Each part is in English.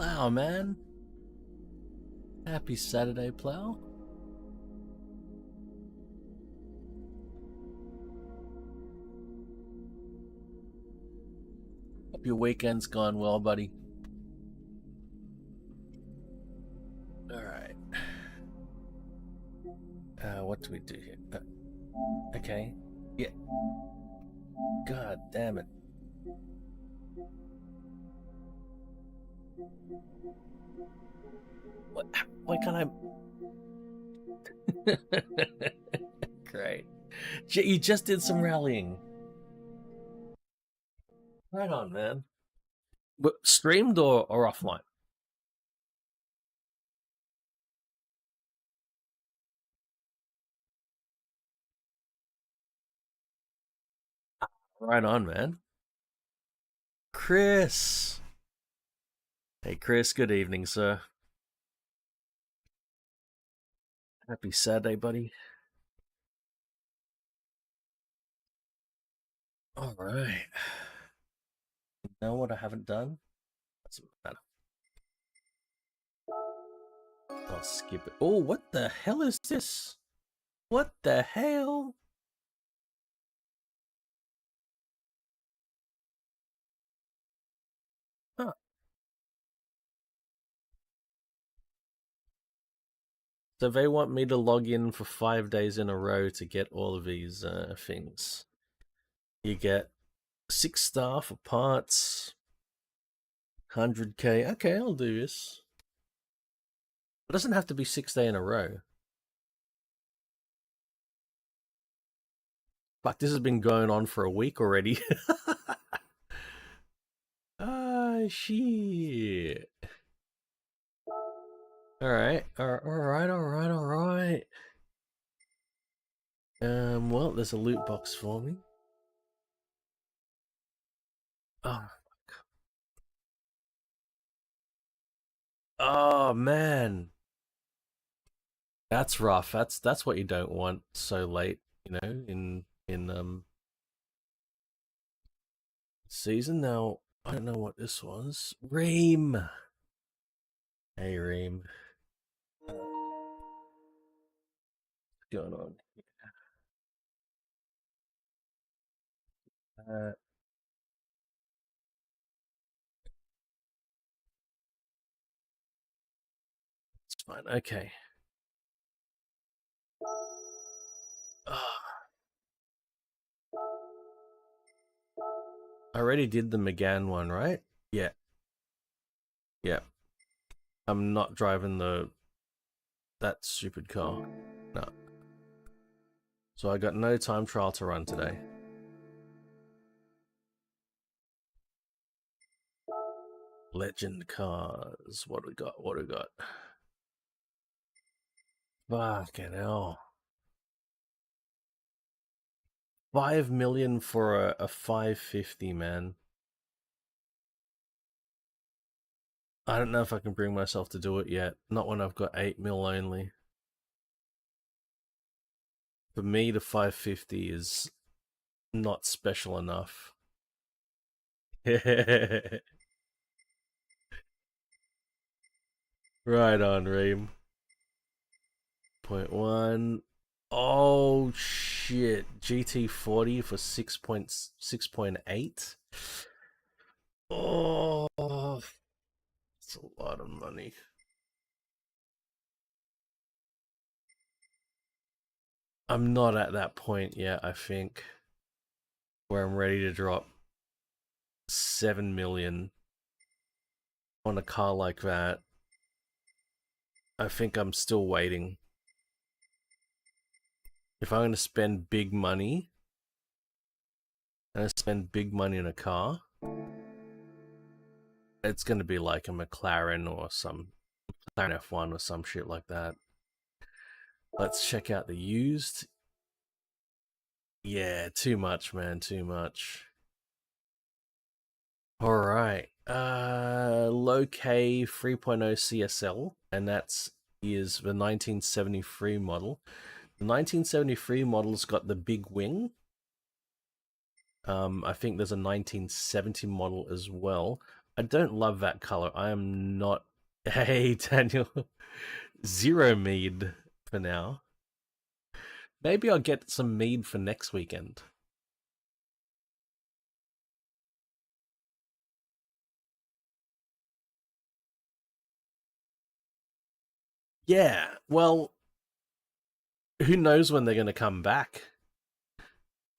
Plow, man. Happy Saturday, Plow. Hope your weekend's gone well, buddy. Alright. What do we do here? Okay. Yeah. God damn it. What? Why can't I... Great. You just did some rallying. Right on, man. But streamed or offline? Right on, man. Chris. Hey, Chris. Good evening, sir. Happy Saturday, buddy. All right. You know what I haven't done? Doesn't matter. I'll skip it. Oh, what the hell is this? What the hell? Huh. So they want me to log in for 5 days in a row to get all of these things. You get 6 star for parts, 100k. Okay, I'll do this. It doesn't have to be 6 days in a row. Fuck, this has been going on for a week already. Ah, shit. Alright. Well, there's a loot box for me. Oh, oh man. That's rough. That's what you don't want so late, you know, in season. Now, I don't know what this was. Reem. Hey Reem. What's going on? It's fine. Okay. I already did the McGann one, right? Yeah. Yeah. I'm not driving that stupid car. No. So I got no time trial to run today. Legend cars. What do we got? What do we got? Fucking hell. 5 million for a 550, man. I don't know if I can bring myself to do it yet. Not when I've got 8 mil only. For me, the 550 is not special enough. Right on, Reem. 0.1. Oh shit. GT40 for 6.8. Oh, that's a lot of money. I'm not at that point yet, I think, where I'm ready to drop 7 million on a car like that. I think I'm still waiting. If I'm going to spend big money, I'm going to spend big money on a car, it's going to be like a McLaren or some McLaren F1 or some shit like that. Let's check out the used. Yeah, too much, man, too much. Alright, low K 3.0 CSL, and that's is the 1973 model. The 1973 model's got the big wing. I think there's a 1970 model as well. I don't love that color. I am not. Hey, Daniel. Zero mead for now. Maybe I'll get some mead for next weekend. Yeah, well, who knows when they're going to come back?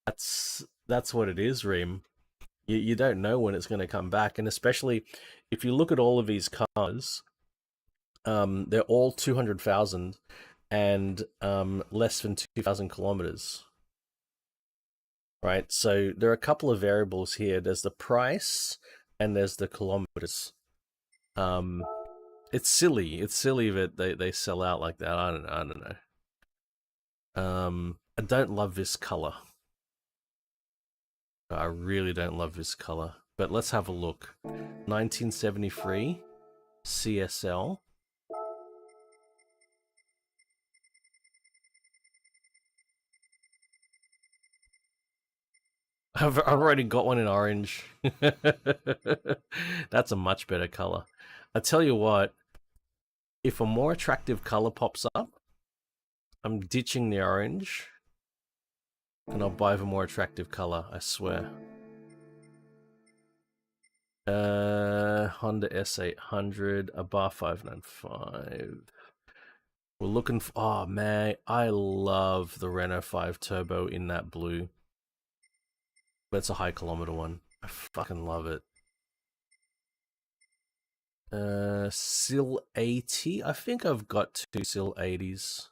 That's what it is, Reem. You don't know when it's going to come back, and especially if you look at all of these cars, they're all 200,000 and less than 2,000 kilometers, right? So there are a couple of variables here. There's the price and there's the kilometers. It's silly. It's silly that they sell out like that. I don't know. I don't love this color. I really don't love this color. But let's have a look. 1973 CSL. I've already got one in orange. That's a much better color. I tell you what, if a more attractive color pops up, I'm ditching the orange and I'll buy the more attractive color, I swear. Honda S800, a bar 595. We're looking for, oh man, I love the Renault 5 Turbo in that blue. That's a high kilometer one. I fucking love it. SIL 80. I think I've got two SIL 80s.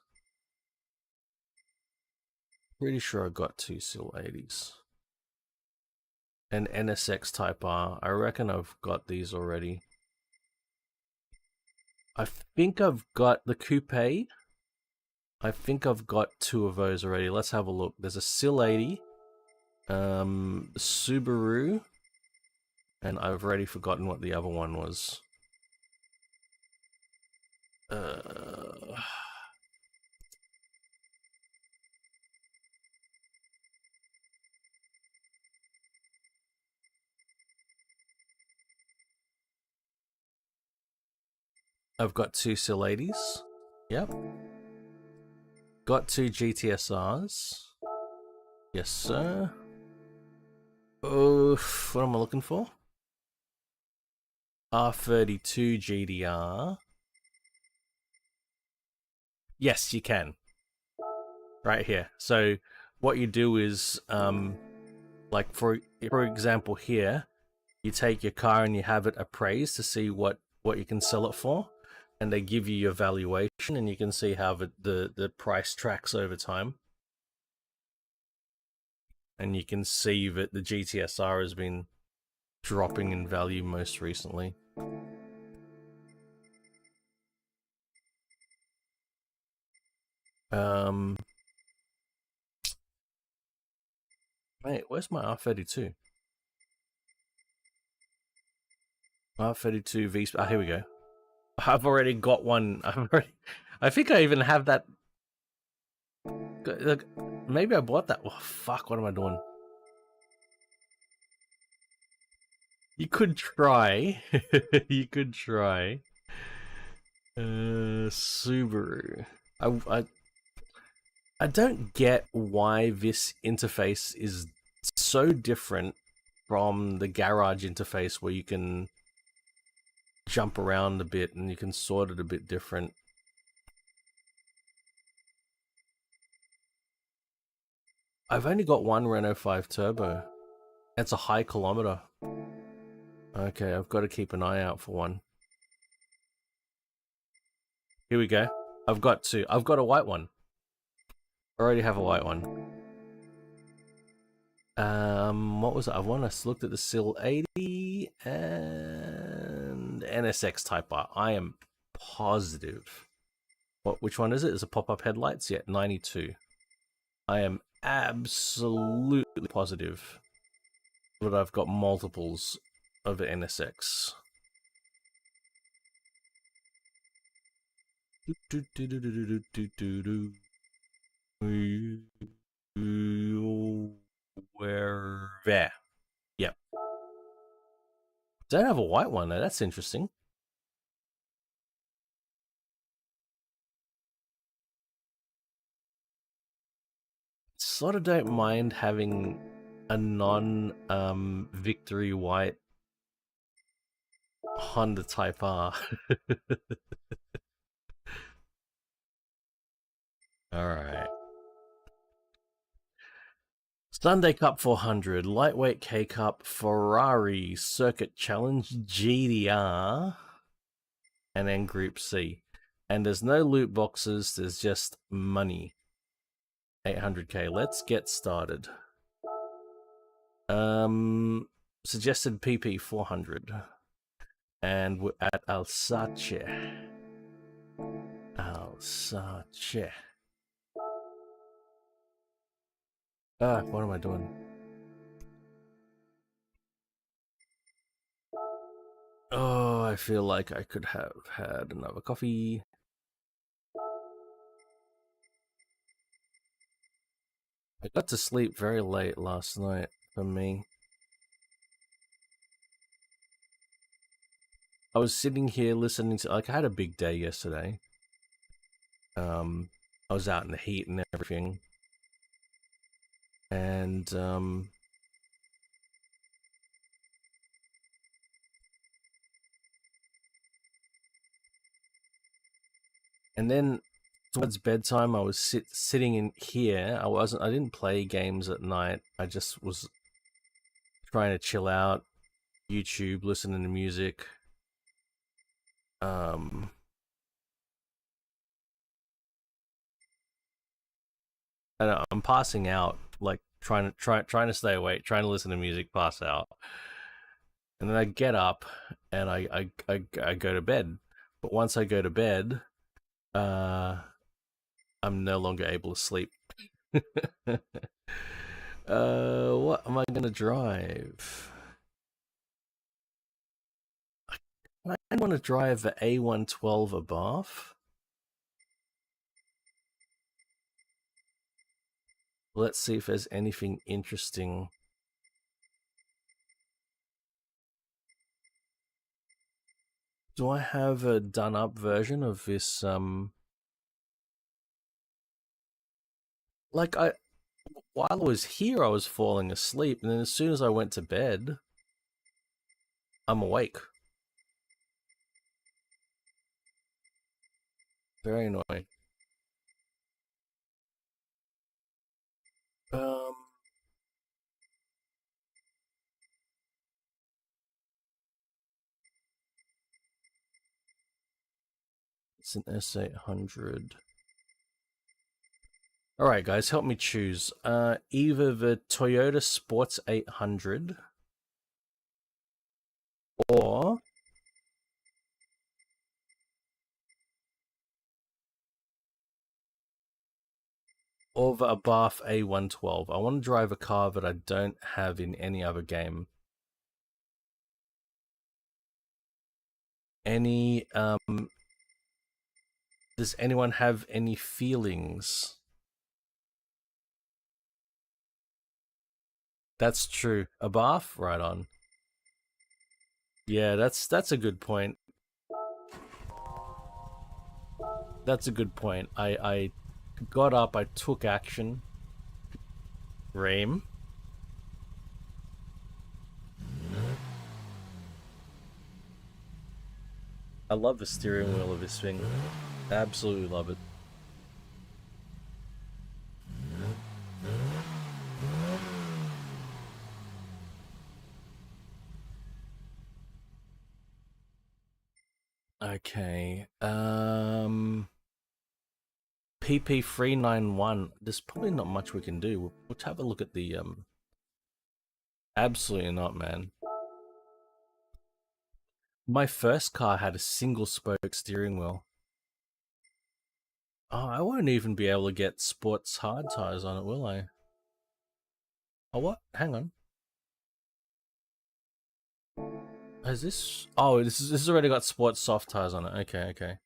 Pretty sure I got two SIL 80s. And NSX Type R. I reckon I've got these already. I think I've got the coupe. I think I've got two of those already. Let's have a look. There's a SIL 80. Subaru. And I've already forgotten what the other one was. I've got two SIL 80s. Yep. Got two GTSRs. Yes, sir. Oh, what am I looking for? R32 GDR. Yes, you can. Right here. So what you do is, like for example here, you take your car and you have it appraised to see what you can sell it for, and they give you your valuation, and you can see how the price tracks over time. And you can see that the GTSR has been dropping in value most recently. Wait, where's my R32? R32 V. Ah, here we go. I've already got one. I think I even have that. Look, maybe I bought that. Oh, fuck, what am I doing? You could try. You could try. Subaru. I don't get why this interface is so different from the garage interface where you can jump around a bit and you can sort it a bit different. I've only got one Renault 5 Turbo. It's a high kilometer. Okay, I've got to keep an eye out for one. Here we go. I've got two. I've got a white one. I already have a white one. What was it? I looked at the SIL 80 and NSX Type R. I am positive. Which one is it? Is it pop-up headlights? Yeah, 92. I am absolutely positive that I've got multiples of the NSX. Where there? Yep. Don't have a white one though. That's interesting. Sort of don't mind having a non-victory white Honda Type R. Alright. Sunday Cup 400, Lightweight K Cup, Ferrari Circuit Challenge, GDR, and then Group C. And there's no loot boxes, there's just money. 800k. Let's get started. Suggested PP 400. And we're at Alsace. Alsace. What am I doing? Oh, I feel like I could have had another coffee. I got to sleep very late last night for me. I was sitting here listening to, like, I had a big day yesterday. I was out in the heat and everything. And, and then towards bedtime, I was sitting in here. I didn't play games at night. I just was trying to chill out, YouTube, listening to music. I'm passing out, like trying to stay awake, trying to listen to music, pass out, and then I get up and I go to bed. But once I go to bed, I'm no longer able to sleep. What am I gonna drive? I want to drive the A112 above. Let's see if there's anything interesting. Do I have a done up version of this? Like while I was here, I was falling asleep, and then as soon as I went to bed, I'm awake. Very annoying. Um, it's an S800. All right, guys, help me choose. Either the Toyota Sports 800 or the Abarth A112. I want to drive a car that I don't have in any other game. Any does anyone have any feelings? That's true. Abarth, right on. Yeah, that's a good point. That's a good point. I got up, I took action. Ream. I love the steering wheel of this thing. Absolutely love it. Okay. PP391. There's probably not much we can do. We'll have a look at the Absolutely not, man. My first car had a single spoke steering wheel. Oh, I won't even be able to get sports hard tires on it, will I? Oh, what? Hang on. Has this? Oh, this has already got sports soft tires on it. Okay, okay.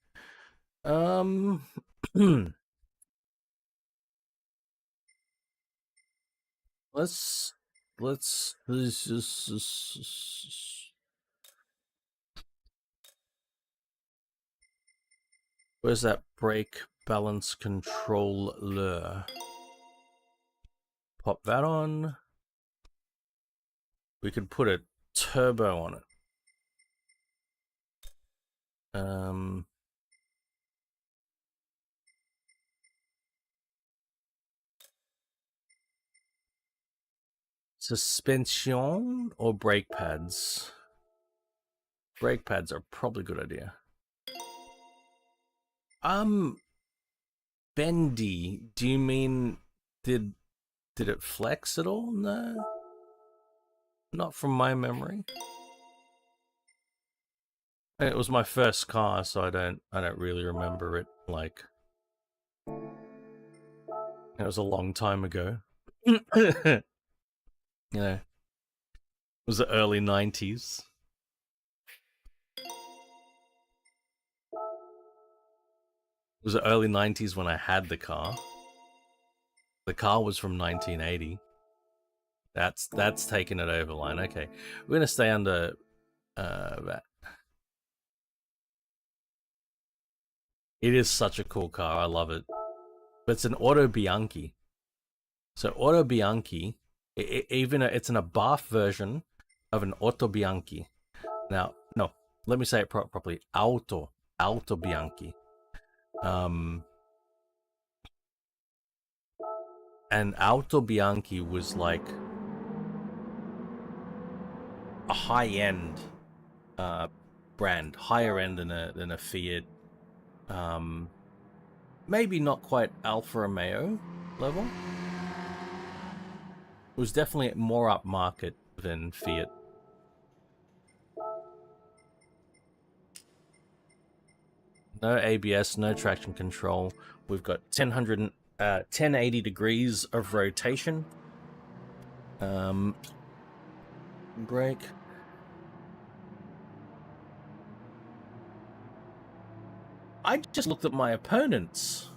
let's just Where's that brake balance controller? Pop that on. We could put a turbo on it. Suspension or brake pads? Brake pads are probably a good idea. Bendy, do you mean did it flex at all? No. Not from my memory. It was my first car, so I don't really remember it. Like, it was a long time ago. You know, it was the early 90s. It was the early 90s when I had the car. The car was from 1980. That's taking it over line. Okay, we're gonna stay under that. It is such a cool car. I love it. But it's an Auto Bianchi. So Auto Bianchi, it's an Abarth version of an Auto Bianchi. Now, no, let me say it properly. Auto Bianchi. And Auto Bianchi was like a high-end brand, higher end than a Fiat. Maybe not quite Alfa Romeo level. It was definitely more upmarket than Fiat. No ABS, no traction control. We've got 1080 degrees of rotation. Brake. I just looked at my opponents.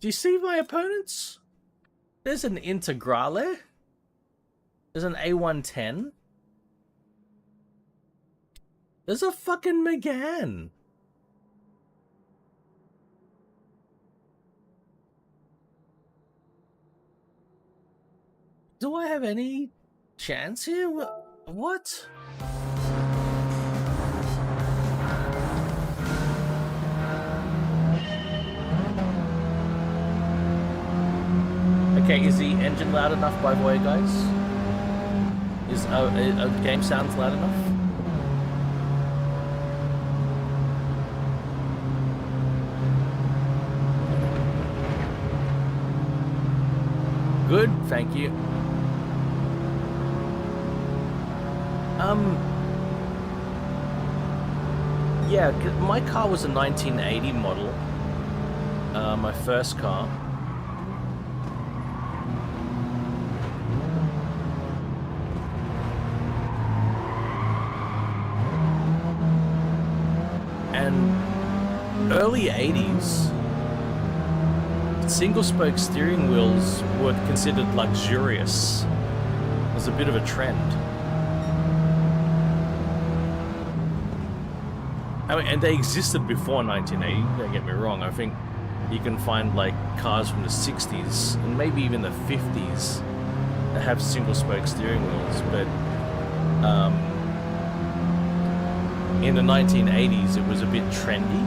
Do you see my opponents? There's an Integrale. There's an A110. There's a fucking Megane. Do I have any chance here? What? Okay, is the engine loud enough, by the way, guys? Is a game sounds loud enough? Good, thank you. Yeah, my car was a 1980 model. My first car. And early 80s, single spoke steering wheels were considered luxurious. It was a bit of a trend. I mean, and they existed before 1980, don't get me wrong. I think you can find like cars from the 60s and maybe even the 50s that have single spoke steering wheels, but in the 1980s it was a bit trendy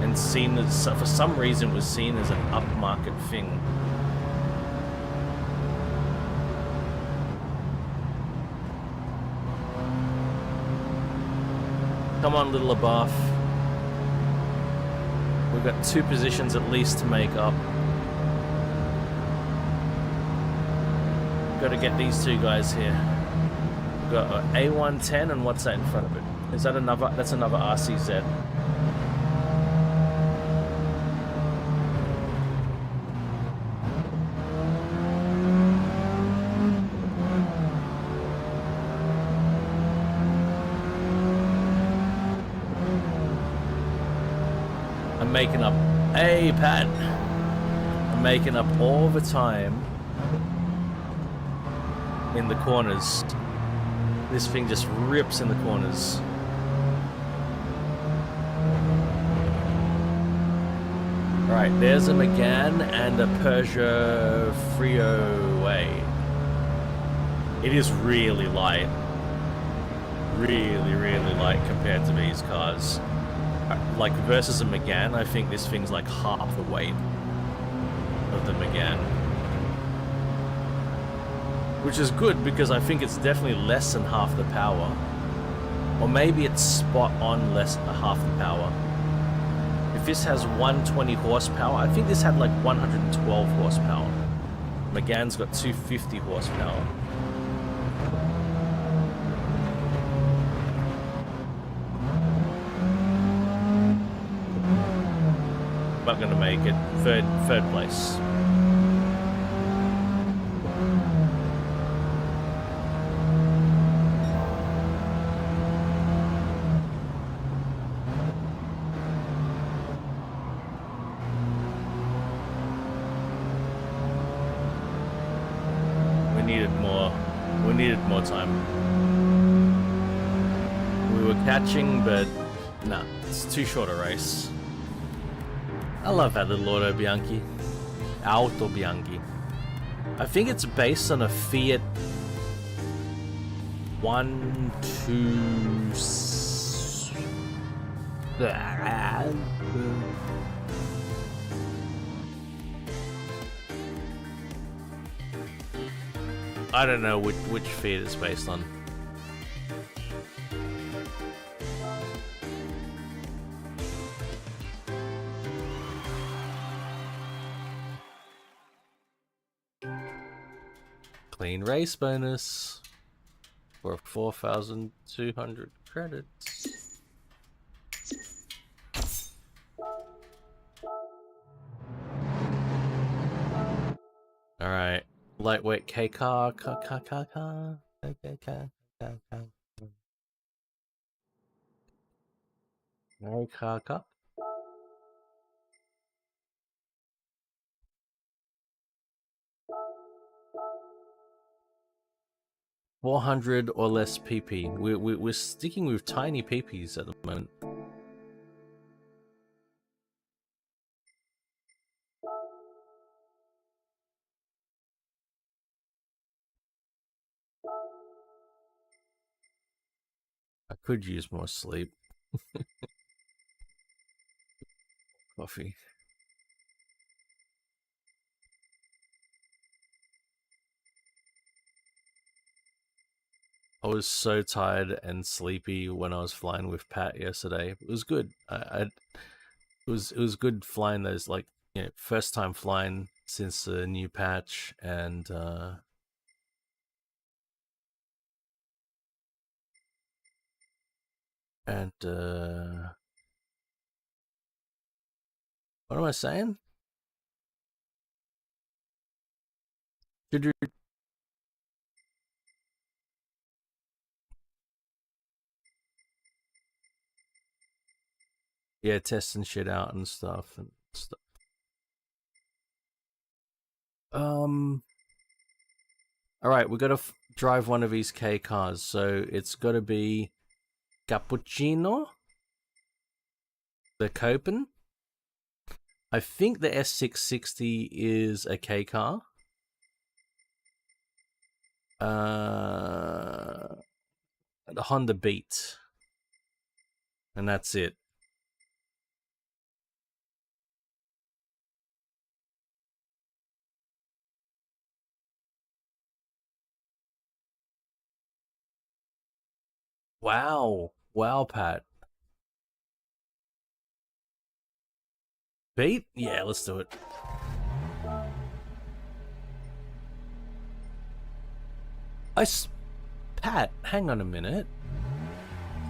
and seen as, for some reason, was seen as an upmarket thing. Come on, little Abarth. We've got 2 positions at least to make up. Got to get these 2 guys here. We've got an A110, and what's that in front of it? Is that another? That's another RCZ. Making up, hey Pat, I'm making up all the time. in the corners. This thing just rips in the corners. Right, there's a Megane and a Peugeot 308. It is really light. Really, really light compared to these cars. Like, versus a Megane, I think this thing's like half the weight of the Megane. Which is good, because I think it's definitely less than half the power. Or maybe it's spot on less than half the power. If this has 120 horsepower, I think this had like 112 horsepower. Megane's got 250 horsepower. Not gonna make it. Third place. We needed more time. We were catching, but nah, it's too short a race. I love that little Auto Bianchi. Auto Bianchi. I think it's based on a Fiat 126. I don't know which Fiat it's based on. Clean race bonus for 4,200 credits. All right, lightweight K car. No car. 400 or less PP. We're sticking with tiny PPs at the moment. I could use more sleep. Coffee. I was so tired and sleepy when I was flying with Pat yesterday. It was good. It was good flying those, like, you know, first time flying since the new patch, and what am I saying? Yeah, testing shit out and stuff. All right, we gotta drive one of these K cars, so it's gotta be Cappuccino, the Copen. I think the S660 is a K car. The Honda Beat, and that's it. Wow, Pat. Beat? Yeah, let's do it. Pat, hang on a minute.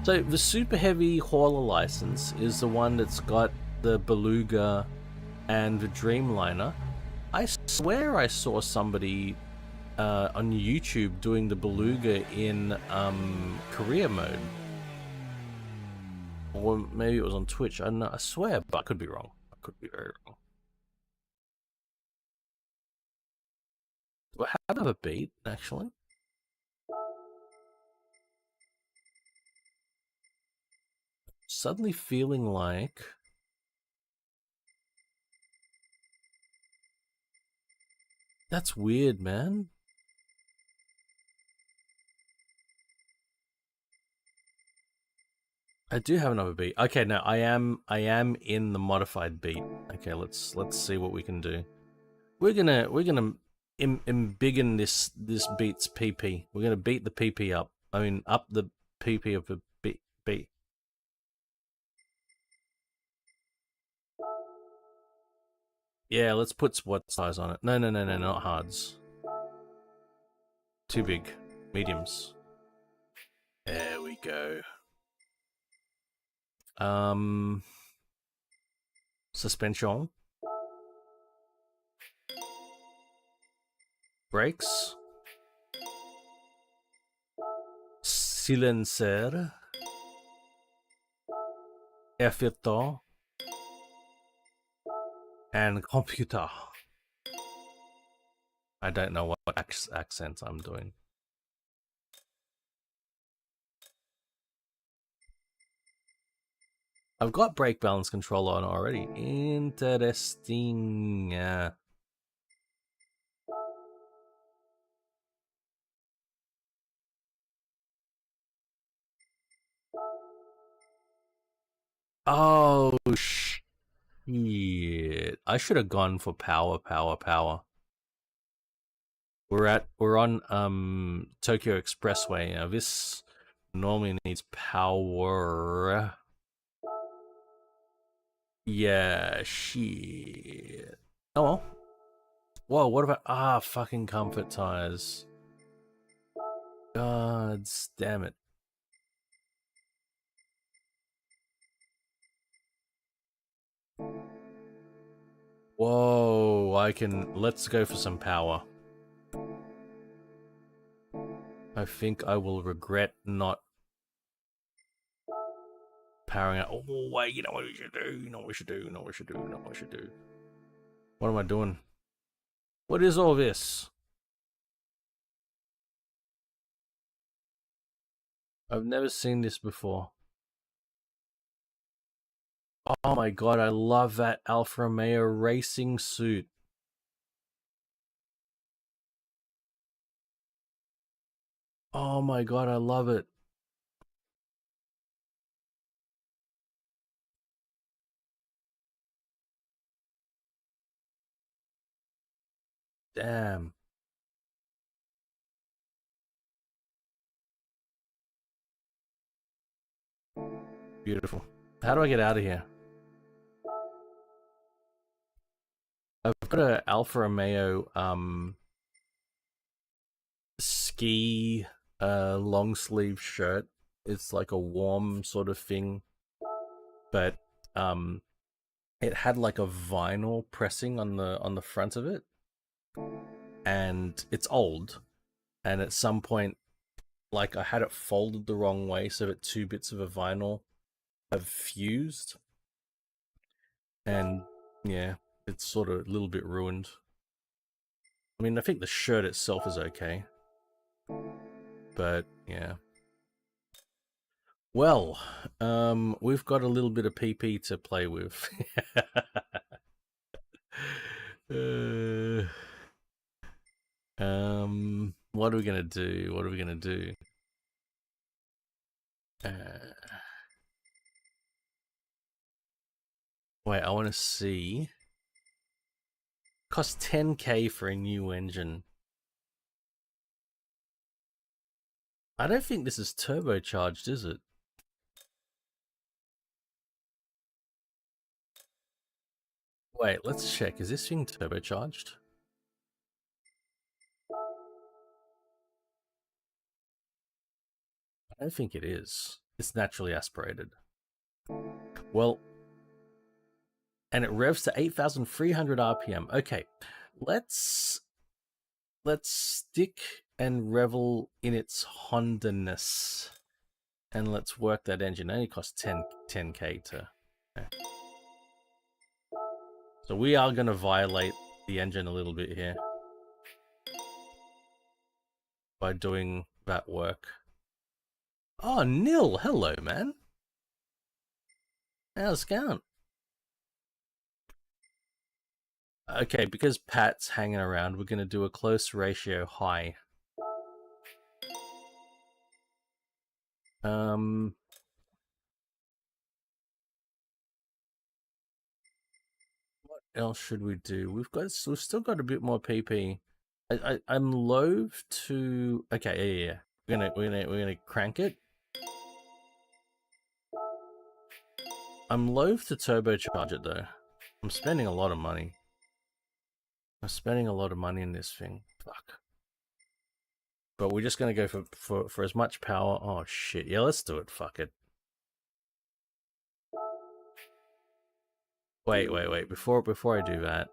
So the super heavy hauler license is the one that's got the Beluga and the Dreamliner. I swear I saw somebody on YouTube doing the Beluga in career mode. Or maybe it was on Twitch. I don't know. I swear, but I could be wrong. I could be very wrong. Do I have a Beat, actually? suddenly feeling like that's weird, man. I do have another beat. Okay, no, I am in the modified beat. Okay, let's see what we can do. We're gonna embiggen this beat's PP. We're gonna beat the PP up. I mean, up the PP of the beat. Yeah, let's put what size on it. No, not hards. Too big. Mediums. There we go. Suspension. Brakes. Silencer. Effetto. And computer. I don't know what accent I'm doing. I've got brake balance controller on already. Interesting. Oh shit! I should have gone for power. We're on Tokyo Expressway. Now this normally needs power. Yeah, shit. Oh well. Whoa, what about fucking comfort tires? God damn it. Whoa, let's go for some power. I think I will regret not powering out. Oh wait, you know what we should do. What am I doing? What is all this? I've never seen this before. Oh my god, I love that Alfa Romeo racing suit. Oh my god, I love it. Damn. Beautiful. How do I get out of here? I've got an Alfa Romeo ski long sleeve shirt. It's like a warm sort of thing, but it had like a vinyl pressing on the front of it, and it's old. And at some point, like I had it folded the wrong way, so that two bits of a vinyl have fused, and yeah, it's sort of a little bit ruined. I mean, I think the shirt itself is okay, but yeah. Well, we've got a little bit of PP to play with. What are we gonna do? Wait, I want to see. Cost 10k for a new engine. I don't think this is turbocharged, is it? Wait, let's check. Is this thing turbocharged? I don't think it is. It's naturally aspirated. Well, and it revs to 8,300 RPM. Okay, let's stick and revel in its Honda-ness. And let's work that engine. It only costs 10k to... Okay. So we are going to violate the engine a little bit here by doing that work. Oh, Nil, hello, man. How's it going? Okay, because Pat's hanging around, we're going to do a close ratio high. What else should we do? We've still got a bit more PP. I'm loath to. Okay, yeah. We're gonna crank it. I'm loath to turbocharge it though. I'm spending a lot of money. I'm spending a lot of money in this thing. Fuck. But we're just gonna go for as much power. Oh shit! Yeah, let's do it. Fuck it. Wait. Before I do that,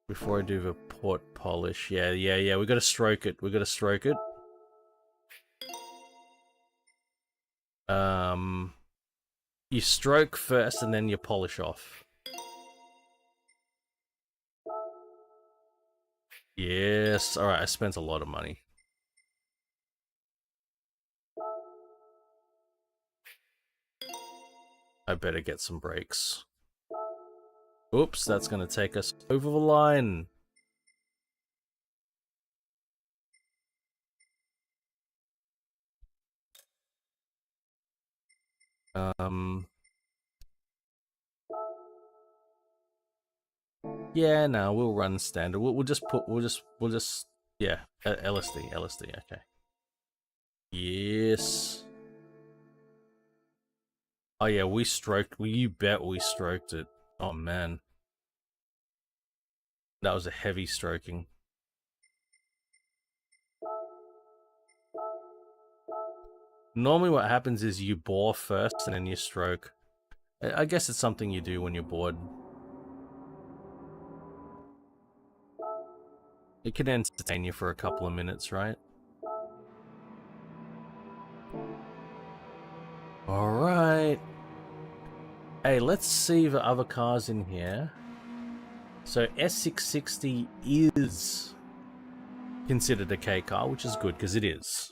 before I do the port polish, yeah. We gotta stroke it. You stroke first and then you polish off. Yes. All right. I spent a lot of money. I better get some brakes. Oops, that's gonna take us over the line. Yeah, no, we'll run standard. We'll just yeah, LSD, okay. Yes. Oh yeah, we stroked. Well, you bet we stroked it. Oh man, that was a heavy stroking. Normally, what happens is you bore first and then you stroke. I guess it's something you do when you're bored. It can entertain you for a couple of minutes, right? Alright. Hey, let's see the other cars in here. So S660 is considered a K car, which is good, because it is.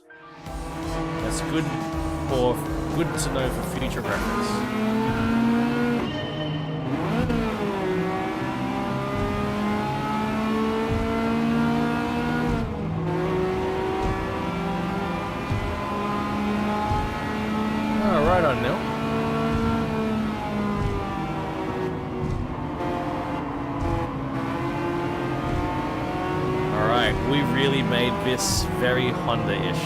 That's good to know for future reference. Right on, Neil. Alright, we really made this very Honda-ish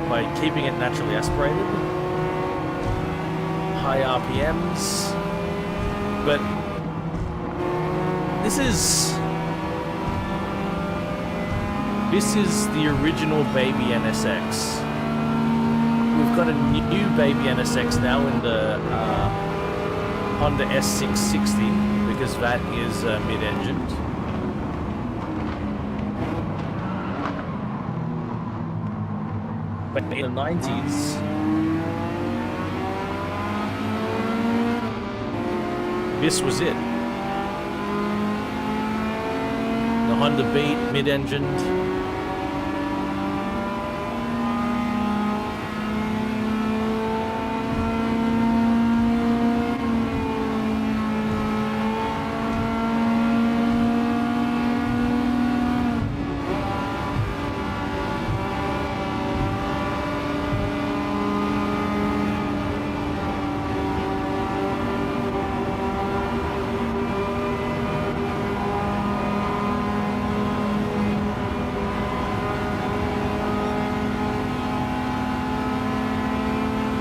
by keeping it naturally aspirated, high RPMs, but this is the original baby NSX. We've got a new baby NSX now in the Honda S660 because that is mid-engined. But in the 90s, this was it. The Honda Beat, mid-engined.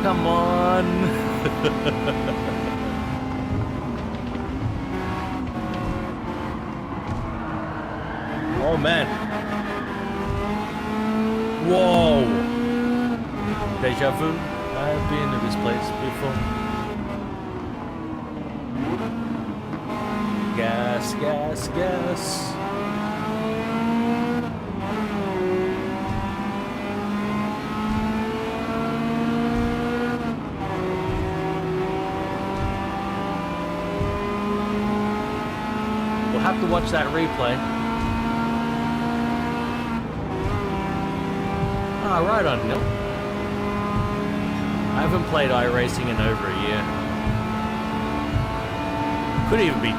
Come on. Oh man. Whoa. Deja vu. I've been to this place before. Gas, gas, gas. Have to watch that replay. Ah, right on, Neil. I haven't played iRacing in over a year. Could even be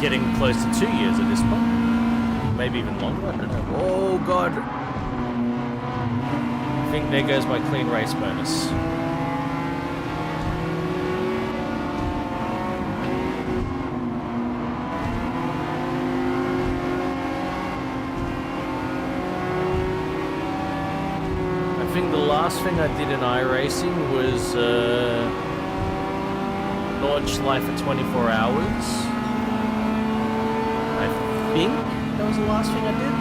getting close to 2 years at this point. Maybe even longer, I don't know. Oh god. I think there goes my clean race bonus. I think the last thing I did in iRacing was launch life for 24 hours. I think that was the last thing I did.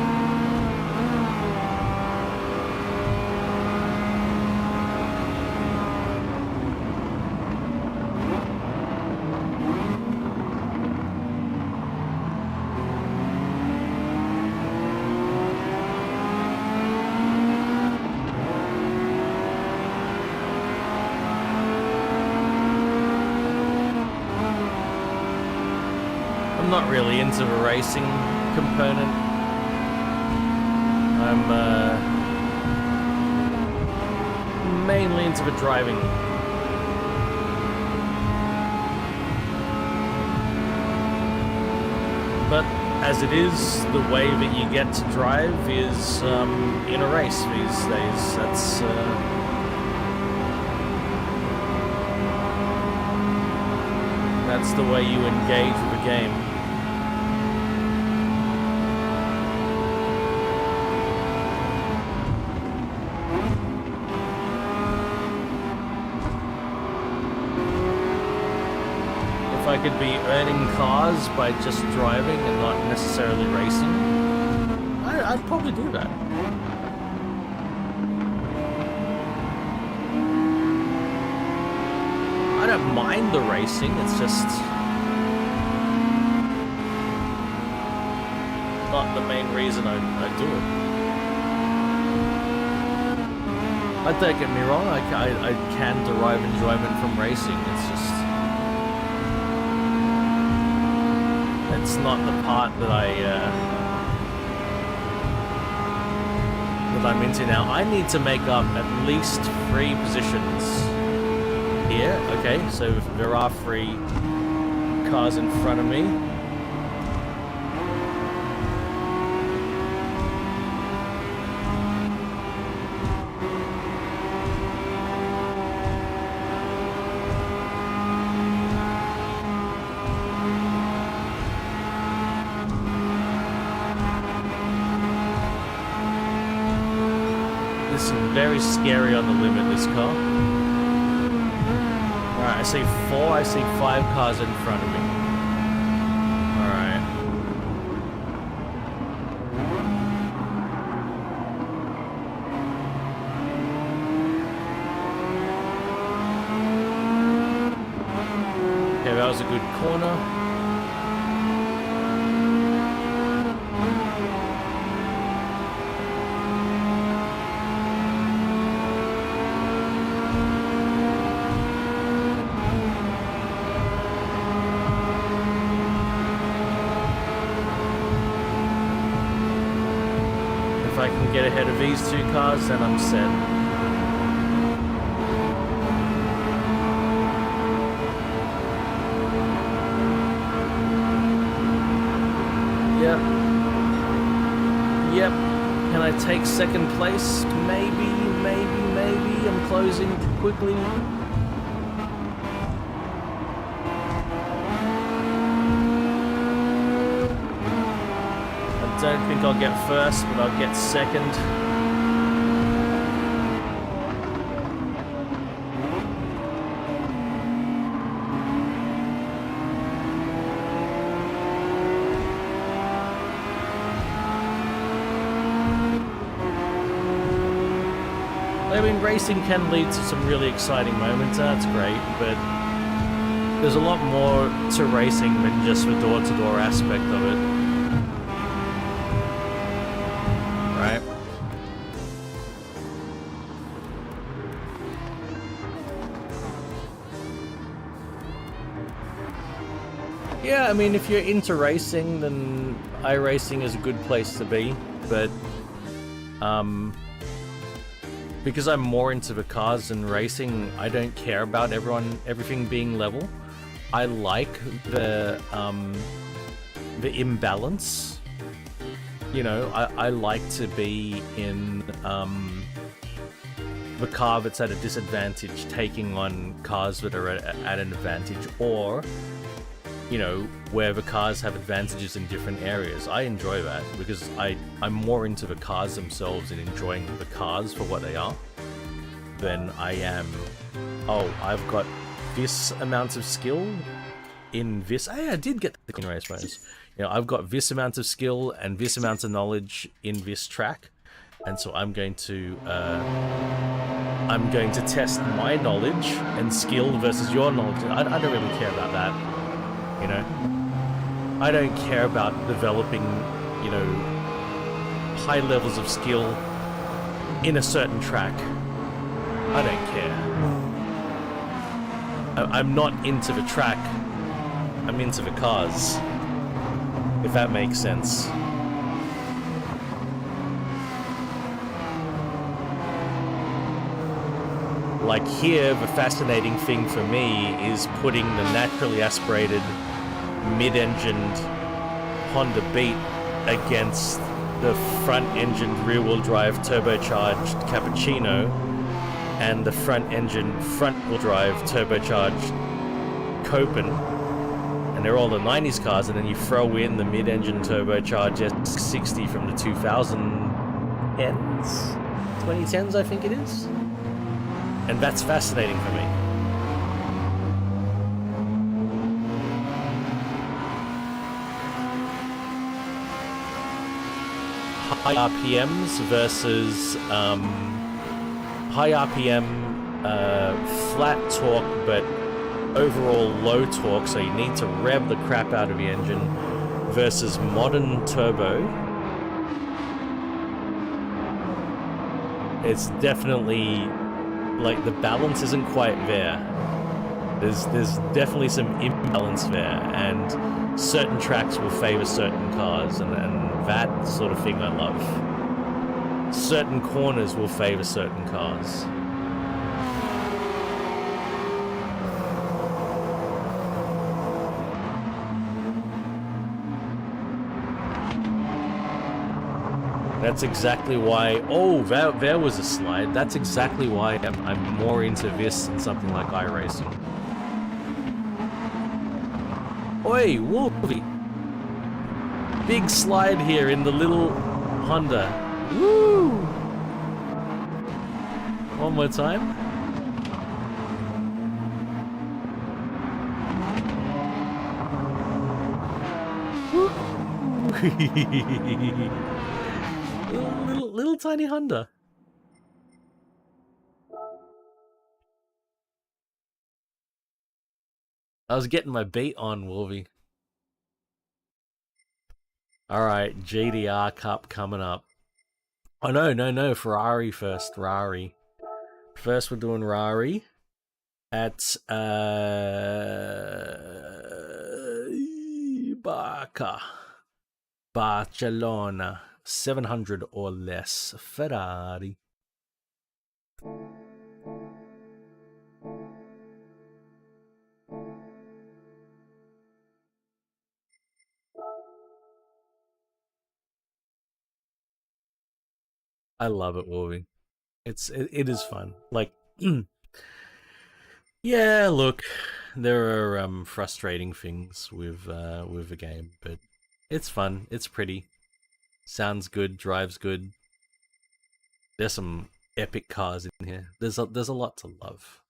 I'm not really into the racing component. I'm mainly into the driving. But as it is, the way that you get to drive is in a race these days. That's the way you engage with the game. I could be earning cars by just driving and not necessarily racing, I'd probably do that. I don't mind the racing, it's just not the main reason I do it. Don't get me wrong, I can derive enjoyment from racing, it's just it's not the part that I'm into now. I need to make up at least 3 positions here. Okay, so there are 3 cars in front of me. Very scary on the limit, this car. Alright, I see 4, I see 5 cars in front of me. Alright. Okay, that was a good corner. I can get ahead of these 2 cars, then I'm set. Yep. Can I take 2nd place? Maybe. I'm closing quickly. I don't think I'll get 1st, but I'll get 2nd. I mean, racing can lead to some really exciting moments, that's great, but there's a lot more to racing than just the door-to-door aspect of it. Right? Yeah, I mean, if you're into racing, then iRacing is a good place to be, but because I'm more into the cars and racing, I don't care about everything being level. I like the imbalance. You know, I like to be in the car that's at a disadvantage taking on cars that are at an advantage, or, you know, where the cars have advantages in different areas. I enjoy that because I'm more into the cars themselves and enjoying the cars for what they are than I am, oh, I've got this amount of skill in this. Hey, I did get the clean race bonus. You know, I've got this amount of skill and this amount of knowledge in this track, and so I'm going to test my knowledge and skill versus your knowledge. I don't really care about that. You know, I don't care about developing, you know, high levels of skill in a certain track. I don't care. I'm not into the track. I'm into the cars. If that makes sense. Like here, the fascinating thing for me is putting the naturally aspirated, mid-engined Honda Beat against the front-engined rear-wheel drive turbocharged Cappuccino and the front-engine front-wheel drive turbocharged Copen. And they're all the 90s cars, and then you throw in the mid-engine turbocharged S60 from the 2010s? 2010s, I think it is? And that's fascinating for me. High RPMs versus high RPM, flat torque, but overall low torque, so you need to rev the crap out of the engine, versus modern turbo. It's definitely, like, the balance isn't quite there. There's definitely some imbalance there, and certain tracks will favor certain cars, and that sort of thing I love. Certain corners will favor certain cars. That's exactly why... Oh, there was a slide. That's exactly why I'm more into this than something like iRacing. Oi, Wolfie! Big slide here in the little Honda. Woo! One more time. Woo! Little tiny Honda. I was getting my beat on, Wolvie. Alright, GDR Cup coming up. Oh no, Ferrari first, Ferrari. First we're doing Ferrari at Barcelona. 700 or less. Ferrari. I love it, Wolvie. It is fun. Like, yeah, look, there are frustrating things with the game, but it's fun. It's pretty. Sounds good. Drives good. There's some epic cars in here. There's a lot to love.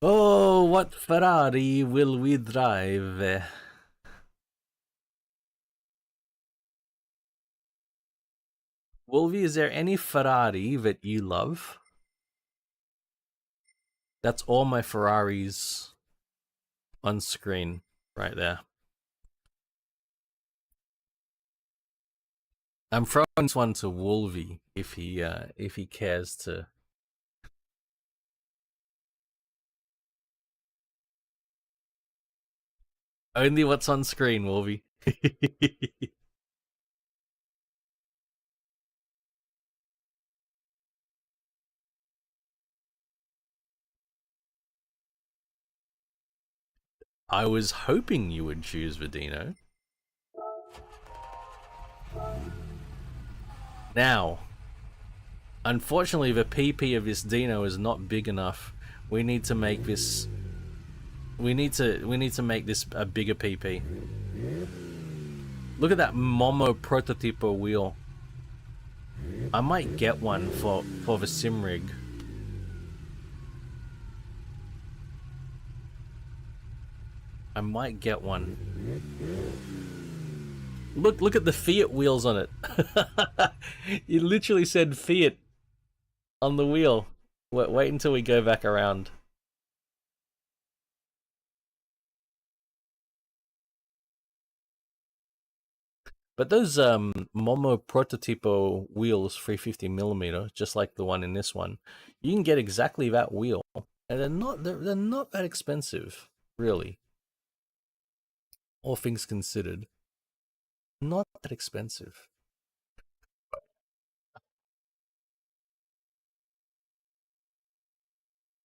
Oh, what Ferrari will we drive? Wolvie, is there any Ferrari that you love? That's all my Ferraris on screen right there. I'm throwing this one to Wolvie if he cares to. Only what's on screen, Wolvie. I was hoping you would choose the Dino. Now, unfortunately, the PP of this Dino is not big enough. We need to make this. We need to make this a bigger PP. Look at that Momo Prototypo wheel. I might get one for the sim rig. I might get one. Look at the Fiat wheels on it. You literally said Fiat on the wheel. Wait until we go back around. But those Momo Prototypo wheels, 350mm, just like the one in this one, you can get exactly that wheel, and they're not that expensive, really. All things considered, not that expensive.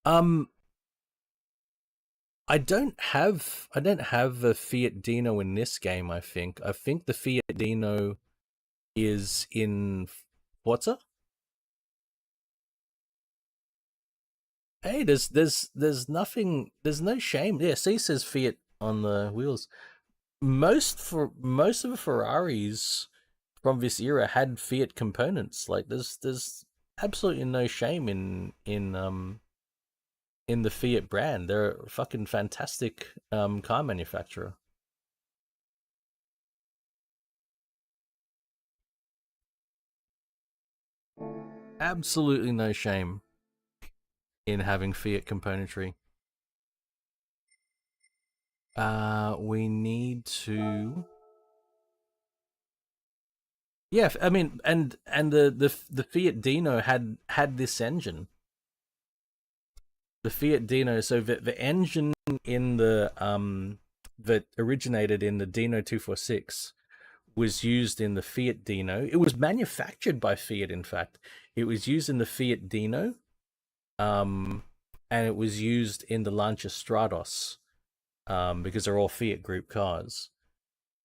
Um, I don't have a Fiat Dino in this game. I think the Fiat Dino is in Forza. Hey, there's nothing. There's no shame. Yeah, see, says Fiat on the wheels. Most of the Ferraris from this era had Fiat components. Like there's absolutely no shame in the Fiat brand. They're a fucking fantastic car manufacturer. Absolutely no shame in having Fiat componentry. We need to. Yeah, I mean, and the Fiat Dino had this engine. The Fiat Dino, so the engine in the that originated in the Dino 246 was used in the Fiat Dino. It was manufactured by Fiat, in fact. It was used in the Fiat Dino, um, and it was used in the Lancia Stratos, because they're all Fiat Group cars.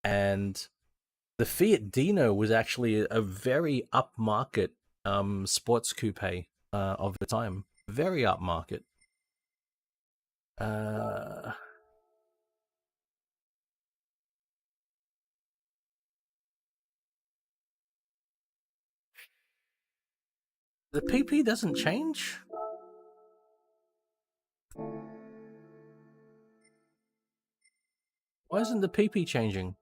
And the Fiat Dino was actually a very upmarket sports coupe of the time. Very upmarket. Uh, the PP doesn't change? Why isn't the PP changing?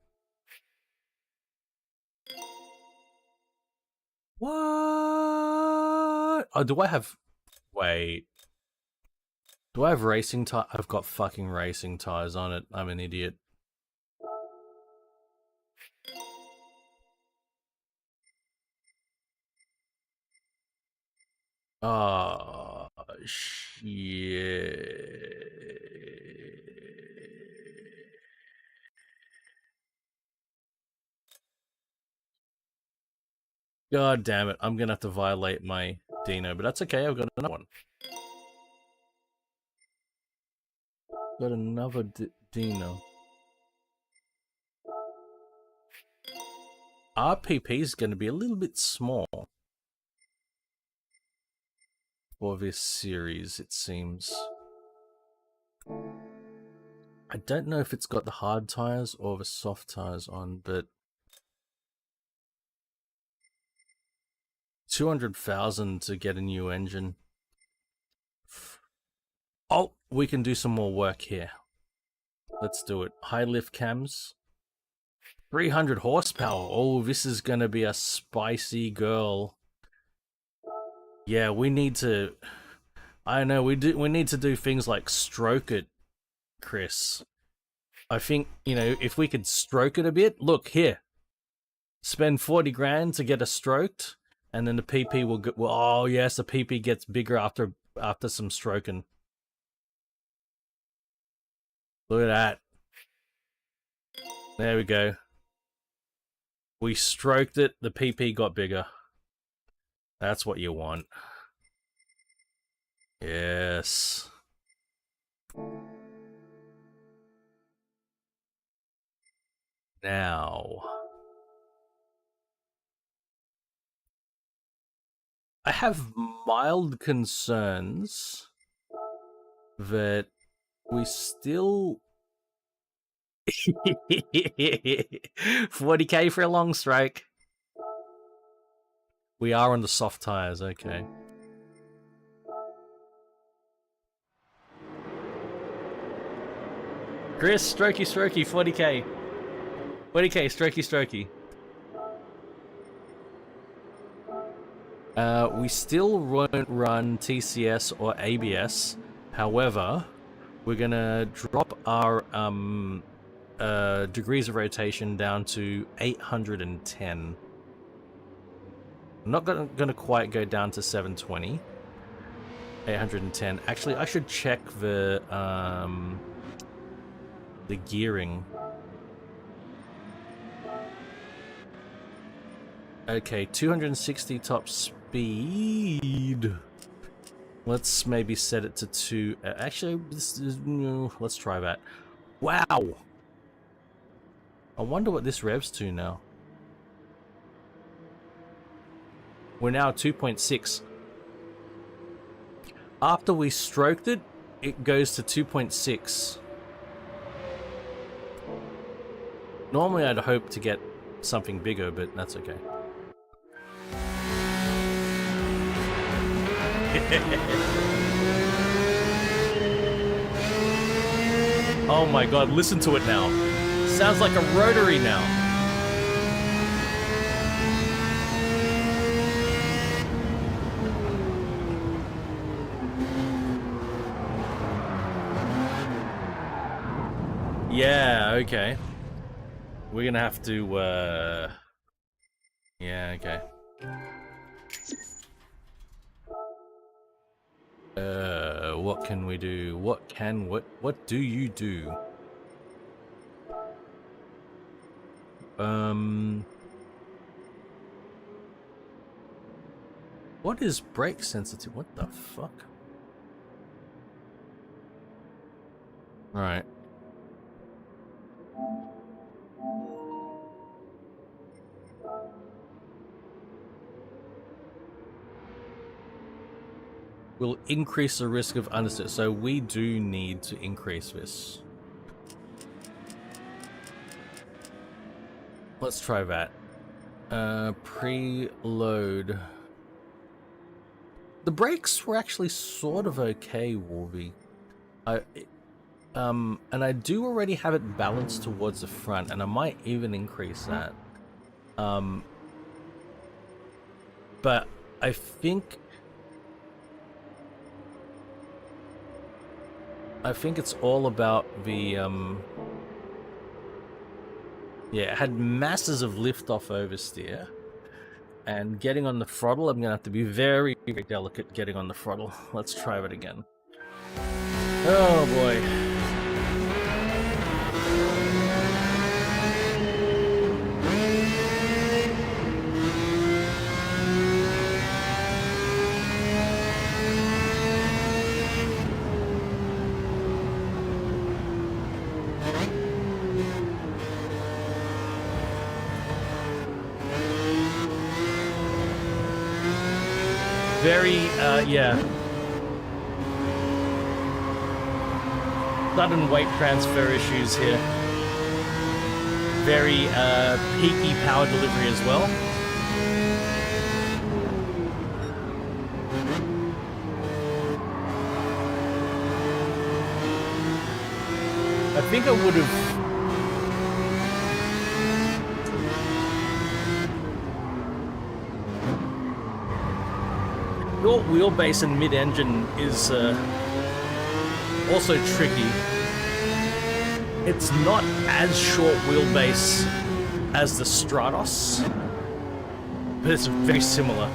What? Oh, do I have... Wait. Do I have racing tires? I've got fucking racing tires on it. I'm an idiot. Oh, shit. God damn it. I'm gonna have to violate my Dino, but that's okay. I've got another one. Got another Dino. RPP is going to be a little bit small for this series, it seems. I don't know if it's got the hard tires or the soft tires on, but 200,000 to get a new engine. Oh, we can do some more work here. Let's do it. High lift cams. 300 horsepower. Oh, this is going to be a spicy girl. Yeah, we need to... I know, we need to do things like stroke it, Chris. I think, if we could stroke it a bit... Look, here. Spend 40 grand to get a stroked, and then the PP will go... Well, oh, yes, the PP gets bigger after some stroking. Look at that. There we go. We stroked it, the PP got bigger. That's what you want. Yes. Now, I have mild concerns that we still 40k for a long strike. We are on the soft tires, okay. Chris, strokey, 40k. 40k, strokey. We still won't run TCS or ABS. However, we're gonna drop our degrees of rotation down to 810. I'm not gonna quite go down to 720. 810. Actually, I should check the gearing. Okay, 260 top speed. Let's maybe set it to 2. Actually, this is, let's try that. Wow! I wonder what this revs to now. We're now 2.6. After we stroked it, it goes to 2.6. Normally I'd hope to get something bigger, but that's okay. Oh my god, listen to it now. Sounds like a rotary now. Yeah, okay. We're gonna have to, yeah, okay. What can we do? What do you do? What is brake sensitive? What the fuck? Alright. Will increase the risk of understeer. So we do need to increase this. Let's try that. Preload. The brakes were actually sort of okay, Warby. And I do already have it balanced towards the front, and I might even increase that. But I think it's all about the, yeah, it had masses of lift-off oversteer. And getting on the throttle, I'm gonna have to be very, very delicate getting on the throttle. Let's try it again. Oh boy. Very, yeah. Sudden weight transfer issues here. Very, peaky power delivery as well. I think I would have... Short wheelbase and mid-engine is also tricky. It's not as short wheelbase as the Stratos, but it's very similar.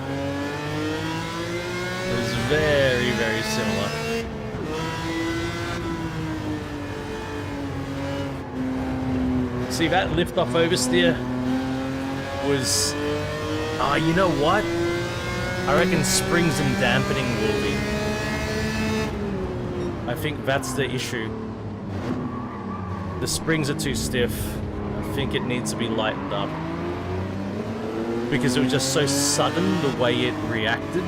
It's very, very similar. See, that lift-off oversteer was... Ah, you know what? I reckon springs and dampening will be. I think that's the issue. The springs are too stiff. I think it needs to be lightened up. Because it was just so sudden the way it reacted.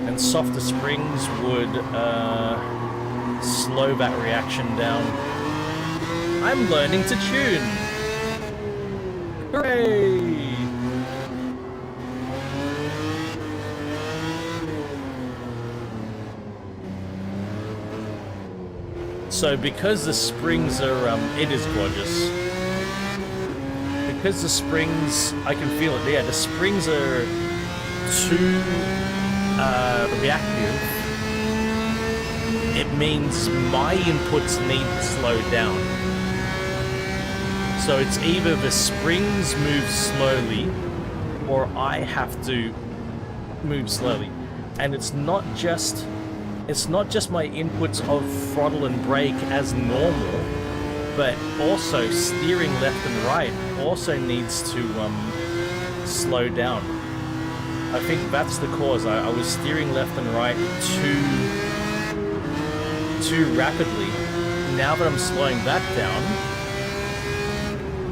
And softer springs would slow that reaction down. I'm learning to tune! Hooray! So because the springs are, it is gorgeous. Because the springs, I can feel it there, the springs are too reactive. It means my inputs need to slow down. So it's either the springs move slowly or I have to move slowly. And it's not just my inputs of throttle and brake as normal, but also steering left and right also needs to slow down. I think that's the cause. I was steering left and right too rapidly. Now that I'm slowing that down,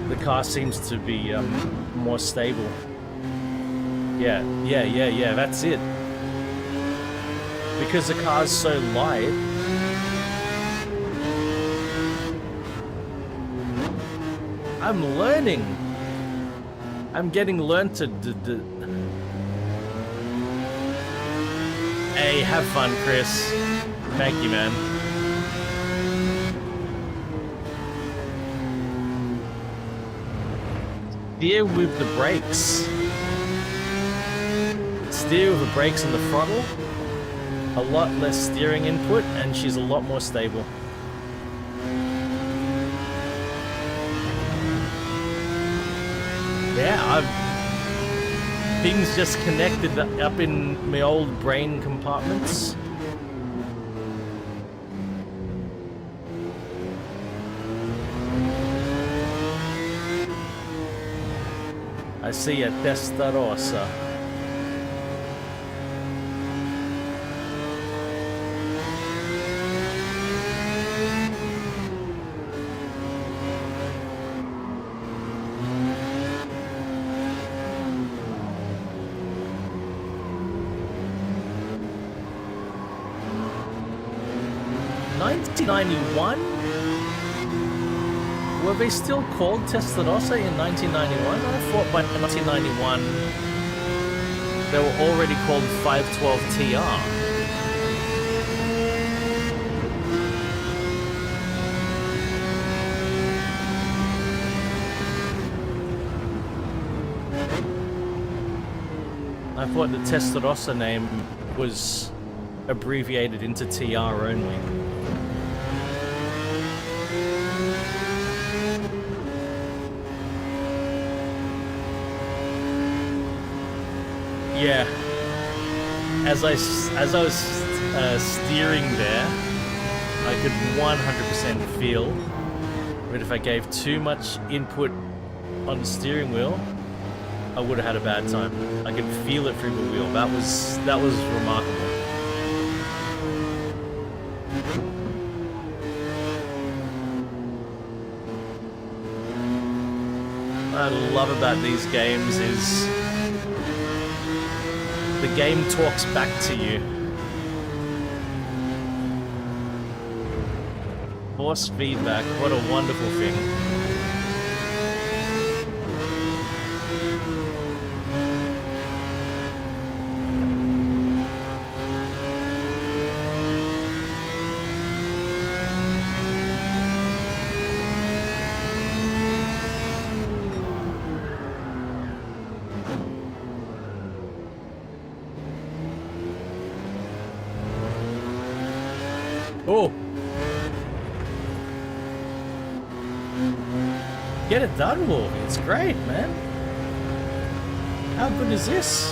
the car seems to be more stable. Yeah, that's it. Because the car's so light, I'm learning. I'm getting learned to Hey, have fun, Chris. Thank you, man. Steer with the brakes. Steer with the brakes and the throttle. A lot less steering input, and she's a lot more stable. Yeah, things just connected up in my old brain compartments. I see a Testarossa. $1991? Were they still called Testarossa in 1991? I thought by 1991 they were already called 512 TR. I thought the Testarossa name was abbreviated into TR only. Yeah, as I was steering there, I could 100% feel that if I gave too much input on the steering wheel, I would have had a bad time. I could feel it through the wheel. That was remarkable. What I love about these games is the game talks back to you. Force feedback, what a wonderful thing. Oh! Get it done, Wolf. It's great, man. How good is this?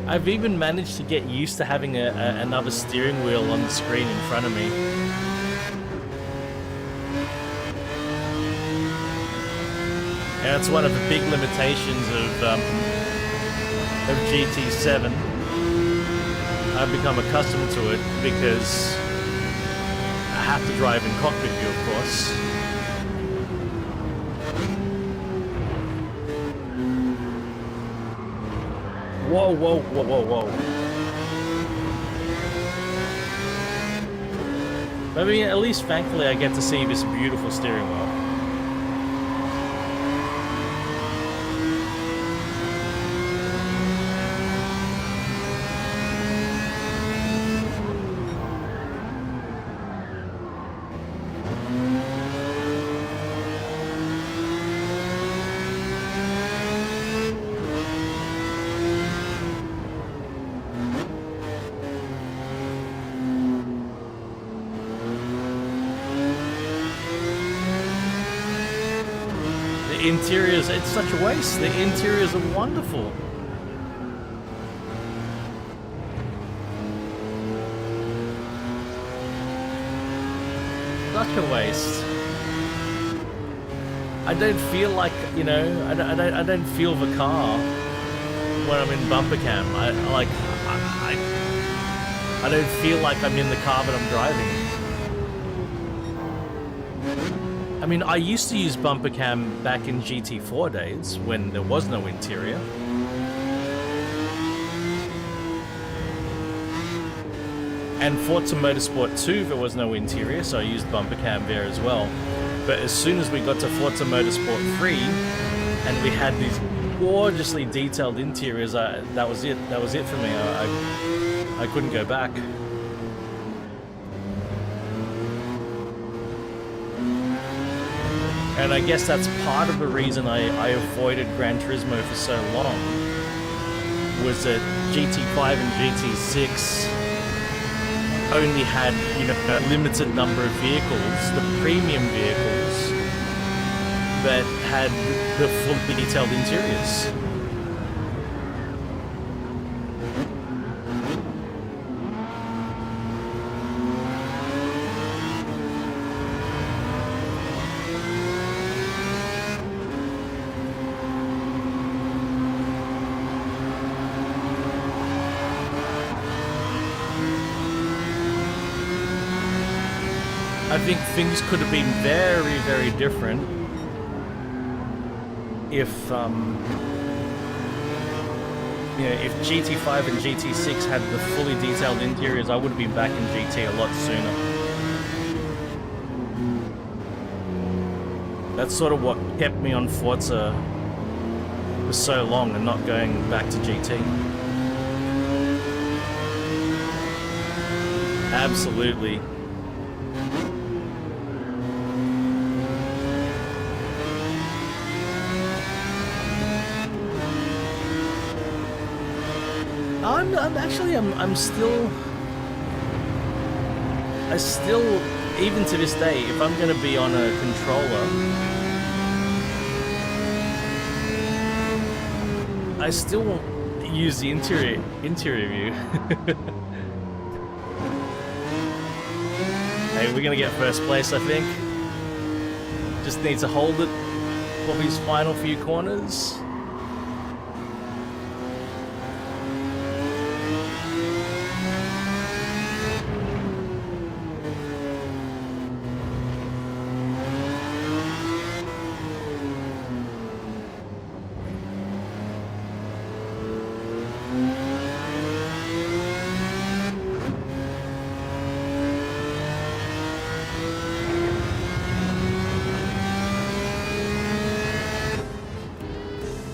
I've even managed to get used to having another steering wheel on the screen in front of me. And that's one of the big limitations of GT7. I've become accustomed to it because I have to drive in cockpit view, of course. Whoa, whoa, whoa, whoa, whoa. I mean, at least thankfully I get to see this beautiful steering wheel. Interiors, it's such a waste. The interiors are wonderful. Such a waste. I don't feel like, you know, I don't feel the car when I'm in bumper cam. I don't feel like I'm in the car that I'm driving. I mean, I used to use bumper cam back in GT4 days when there was no interior. And Forza Motorsport 2, there was no interior, so I used bumper cam there as well. But as soon as we got to Forza Motorsport 3, and we had these gorgeously detailed interiors, that was it. That was it for me. I couldn't go back. And I guess that's part of the reason I avoided Gran Turismo for so long, was that GT5 and GT6 only had, you know, a limited number of vehicles, the premium vehicles, that had the fully detailed interiors. I think things could have been very, very different if, you know, if GT5 and GT6 had the fully detailed interiors. I would have been back in GT a lot sooner. That's sort of what kept me on Forza for so long and not going back to GT. Absolutely. I'm still, even to this day, if I'm gonna be on a controller, I still use the interior view. Hey, we're gonna get first place, I think. Just need to hold it for these final few corners.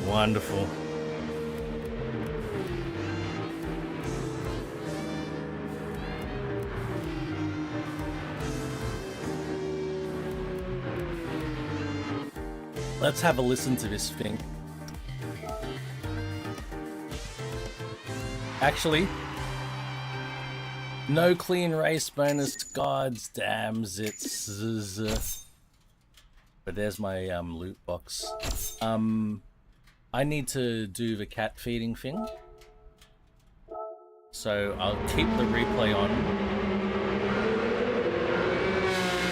Wonderful. Let's have a listen to this thing. Actually, no clean race bonus, gods damn it's. But there's my loot box. I need to do the cat feeding thing, so I'll keep the replay on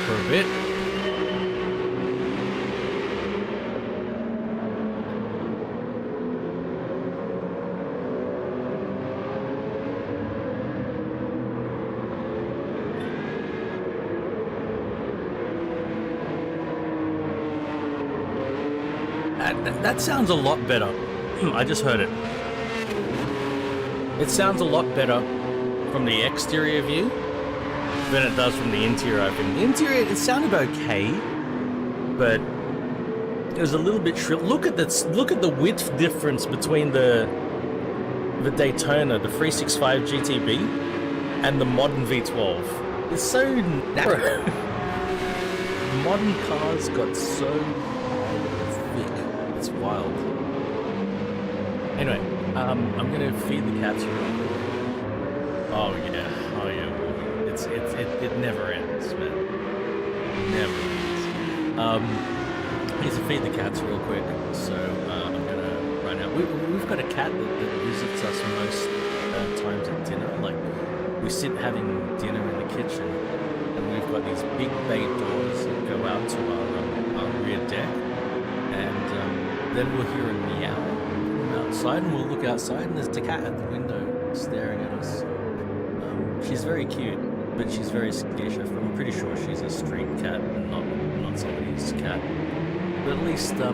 for a bit. That sounds a lot better. I just heard it. It sounds a lot better from the exterior view than it does from the interior, I think. The interior, it sounded okay, but it was a little bit shrill. Look at the width difference between the Daytona, the 365 GTB, and the modern V12. It's so narrow. Modern cars got so thick. It's wild. Anyway, I'm gonna feed the cats real quick. Oh yeah. It never ends, man. Never ends. Need to feed the cats real quick, so I'm gonna run out. We've got a cat that visits us most times at dinner. Like, we sit having dinner in the kitchen, and we've got these big bay doors that go out to our rear deck, and then we'll hear a meow from outside, and we'll look outside, and there's the cat at the window staring at us. She's very cute, but she's very skittish. I'm pretty sure she's a street cat and not somebody's cat. But at least you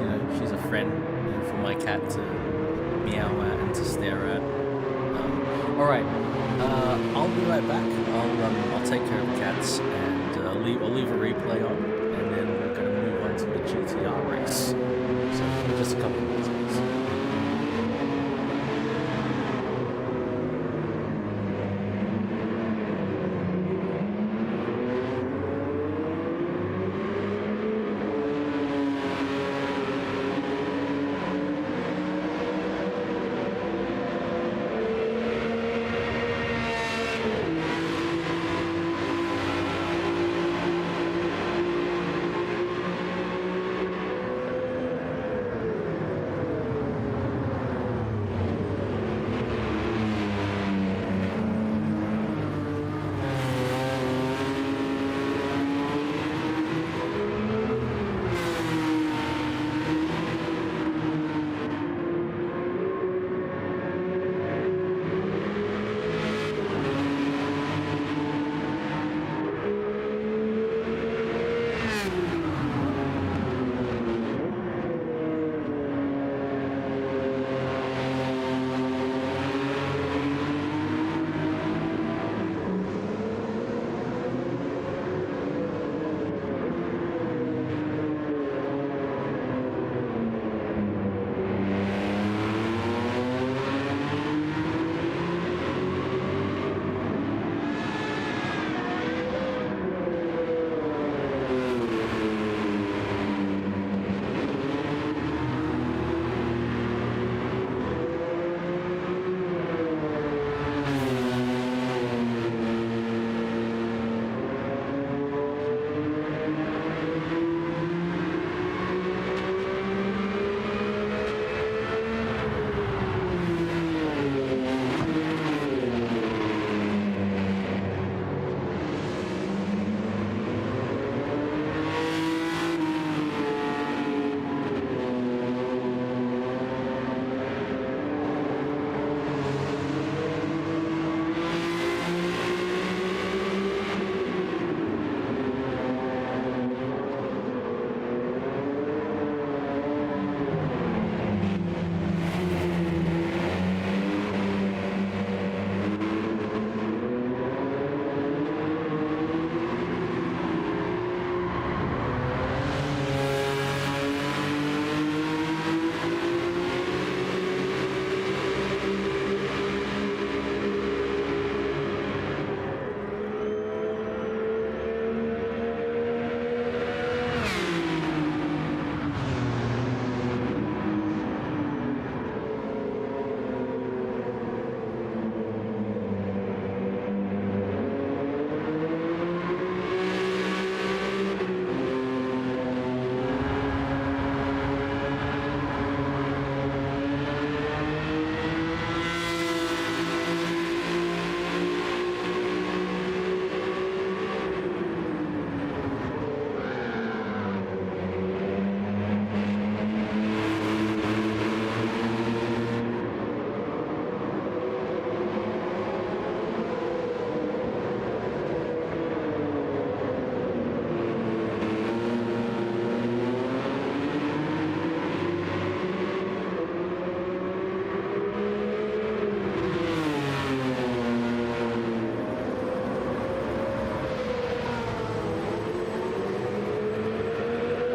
know, she's a friend, you know, for my cat to meow at and to stare at. All right, I'll be right back. I'll take care of the cats, and I'll leave a replay on, and then we're gonna move on to the GTR race. So just a couple of minutes, please.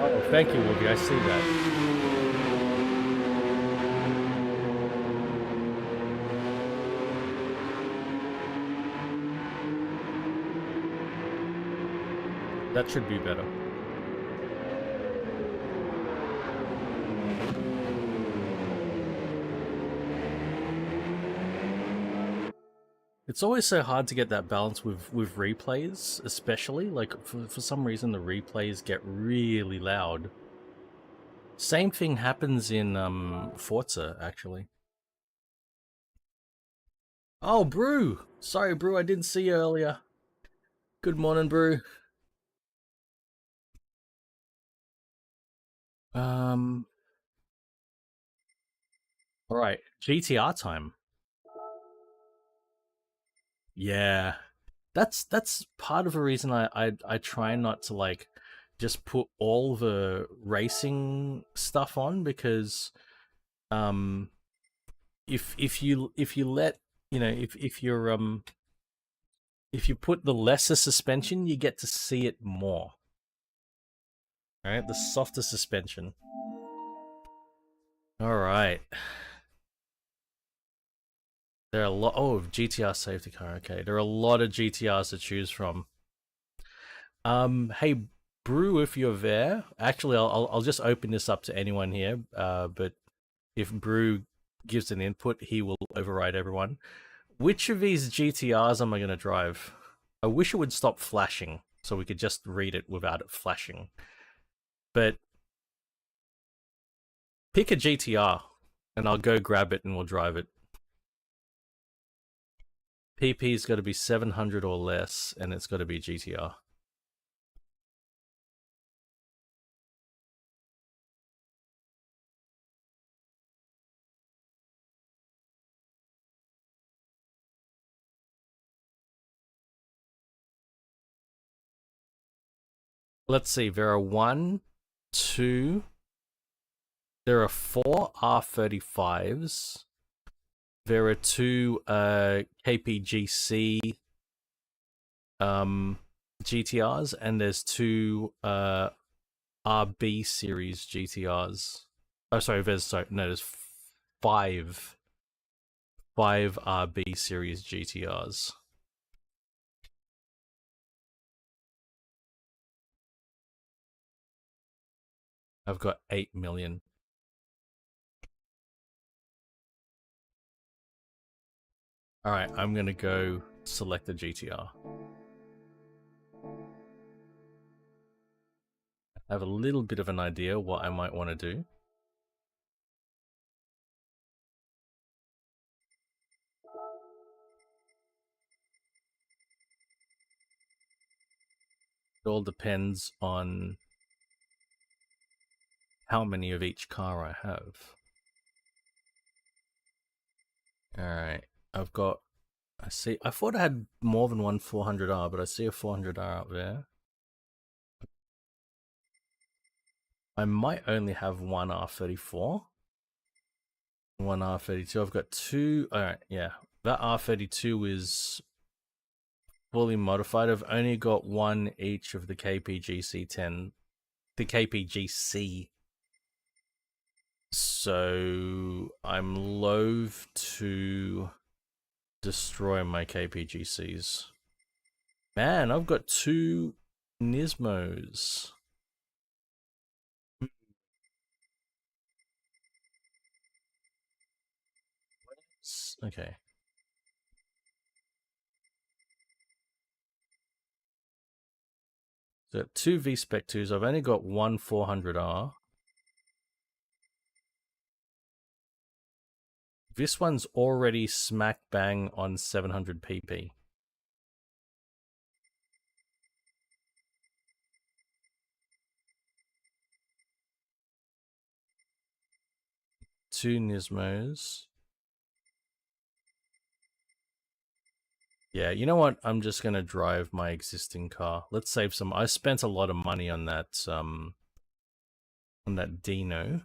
Oh, thank you, Wolfie. I see that. That should be better. It's always so hard to get that balance with replays, especially. Like, for some reason, the replays get really loud. Same thing happens in Forza, actually. Oh, Brew! Sorry, Brew, I didn't see you earlier. Good morning, Brew. Alright, GTR time. Yeah. That's part of the reason I try not to, like, just put all the racing stuff on, because if you let, you know, if you put the lesser suspension, you get to see it more. Alright, the softer suspension. Alright. There are a lot. Oh, GTR safety car. Okay, there are a lot of GTRs to choose from. Hey, Brew, if you're there, actually, I'll just open this up to anyone here. But if Brew gives an input, he will override everyone. Which of these GTRs am I going to drive? I wish it would stop flashing so we could just read it without it flashing. But pick a GTR and I'll go grab it and we'll drive it. PP's got to be 700 or less, and it's got to be GTR. Let's see, there are 1, 2, there are 4 R35s. There are 2 KPGC GTRs, and there's 2 RB series GTRs. Oh, sorry, there's 5 RB series GTRs. I've got 8 million. Alright, I'm gonna go select the GTR. I have a little bit of an idea what I might want to do. It all depends on how many of each car I have. Alright, I've got, I thought I had more than one 400R, but I see a 400R out there. I might only have one R34. One R32. I've got 2. Alright, yeah. That R32 is fully modified. I've only got 1 each of the KPGC10. The KPGC. So I'm loath to destroy my KPGCs. Man, I've got 2 Nismos. Okay. So 2 V-Spec 2s. I've only got 1 400R. This one's already smack bang on 700 pp. Two Nismos. Yeah, you know what? I'm just gonna drive my existing car. Let's save some. I spent a lot of money on that Dino.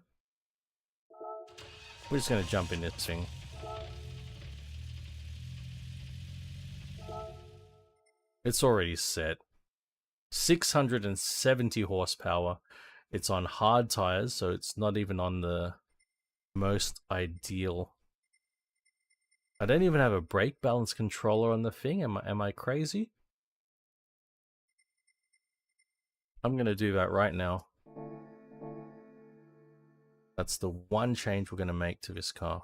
We're just gonna jump in this thing. It's already set. 670 horsepower. It's on hard tires, so it's not even on the most ideal. I don't even have a brake balance controller on the thing. Am I crazy? I'm gonna do that right now. That's the one change we're gonna make to this car.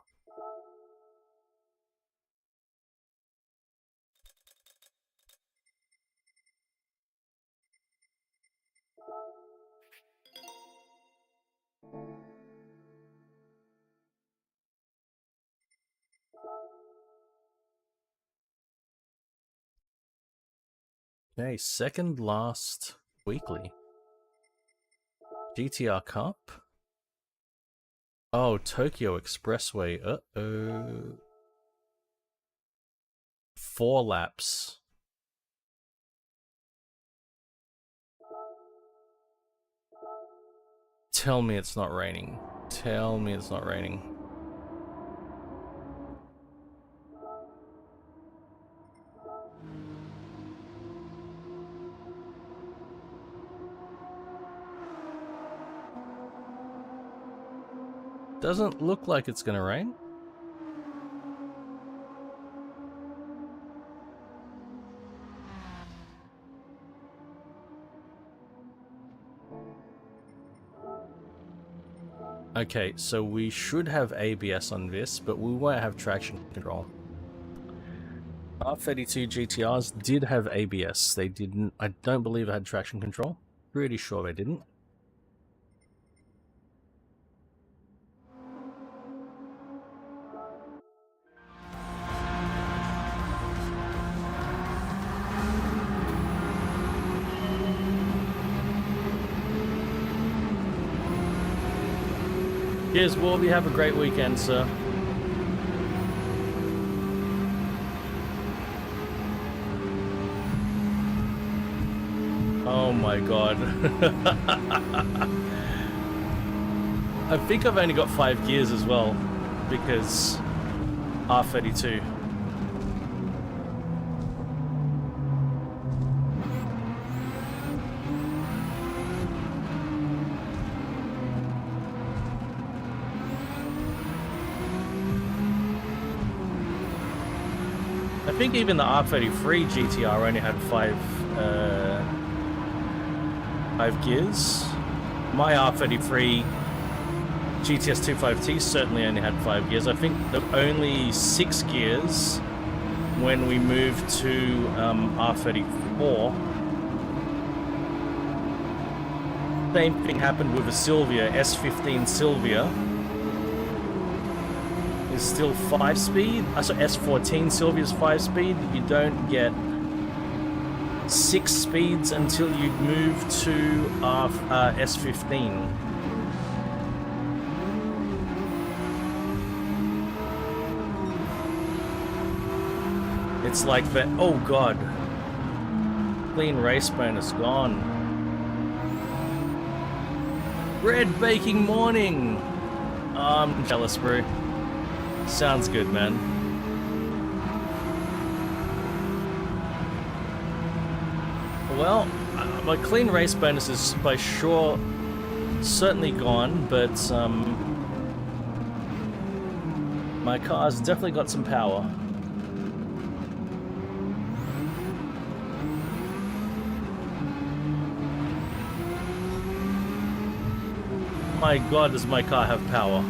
Okay, second last weekly. GTR Cup. Oh, Tokyo Expressway. Uh-oh. 4 laps. Tell me it's not raining. Tell me it's not raining. Doesn't look like it's gonna rain. Okay, so we should have ABS on this, but we won't have traction control. R32 GTRs did have ABS. They didn't. I don't believe it had traction control. Pretty sure they didn't. Cheers, Warby. Have a great weekend, sir. Oh my god. I think I've only got 5 gears as well, because R32. I think even the R33 GTR only had 5 gears. My R33 GTS 25T certainly only had 5 gears. I think the only 6 gears when we moved to R34. Same thing happened with a Silvia, S15 Silvia. Is still 5-speed. So S14 Silvia's 5-speed. You don't get 6 speeds until you move to S15. It's like that. Oh god. Clean race bonus gone. Bread baking morning. I'm jealous, bro. Sounds good, man. Well, my clean race bonus is by sure certainly gone, but my car's definitely got some power. My god, does my car have power?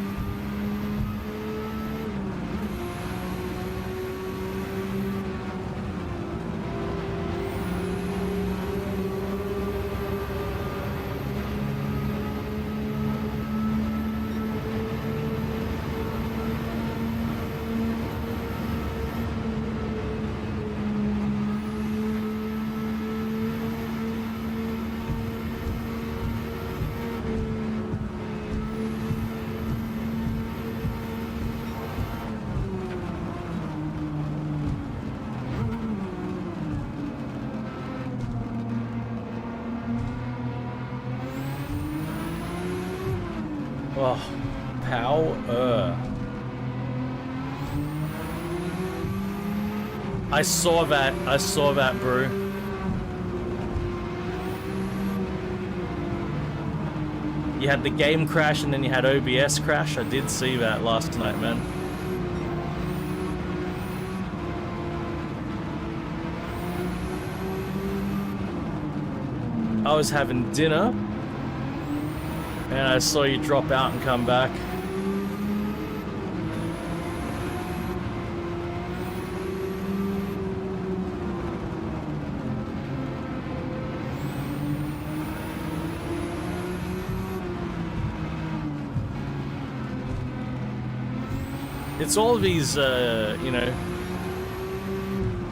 Oh, power. I saw that, bro. You had the game crash and then you had OBS crash. I did see that last night, man. I was having dinner and I saw you drop out and come back. It's all these, you know,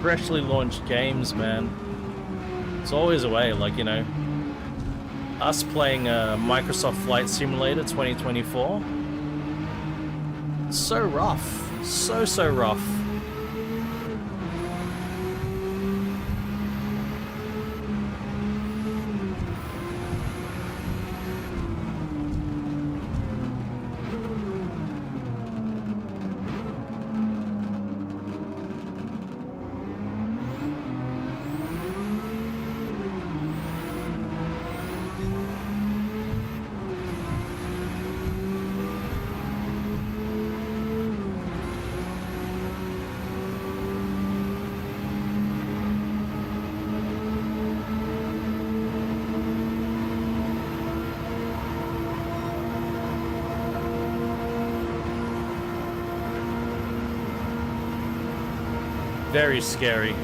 freshly launched games, man. It's always a way, like, you know, us playing Microsoft Flight Simulator 2024. So rough. So rough. Very scary.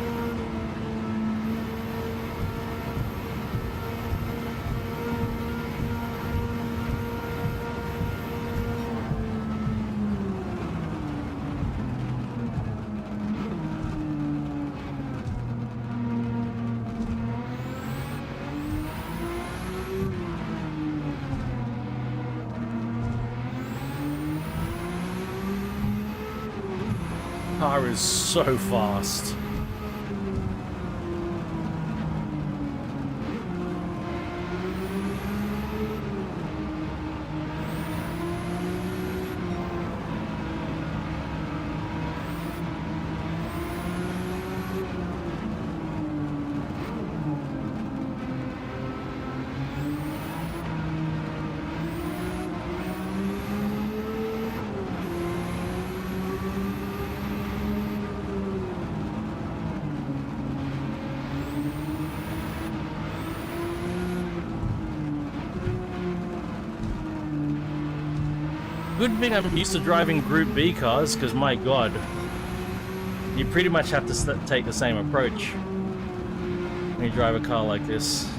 Car is so fast. Good thing I'm used to driving Group B cars, because my god, you pretty much have to take the same approach when you drive a car like this.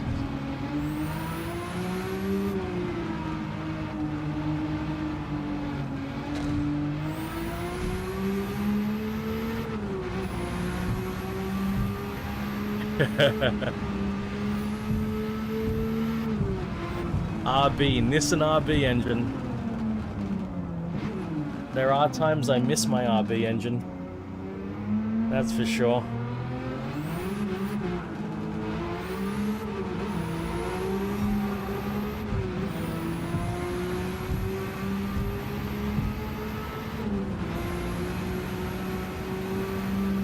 RB, Nissan RB engine. There are times I miss my RB engine. That's for sure.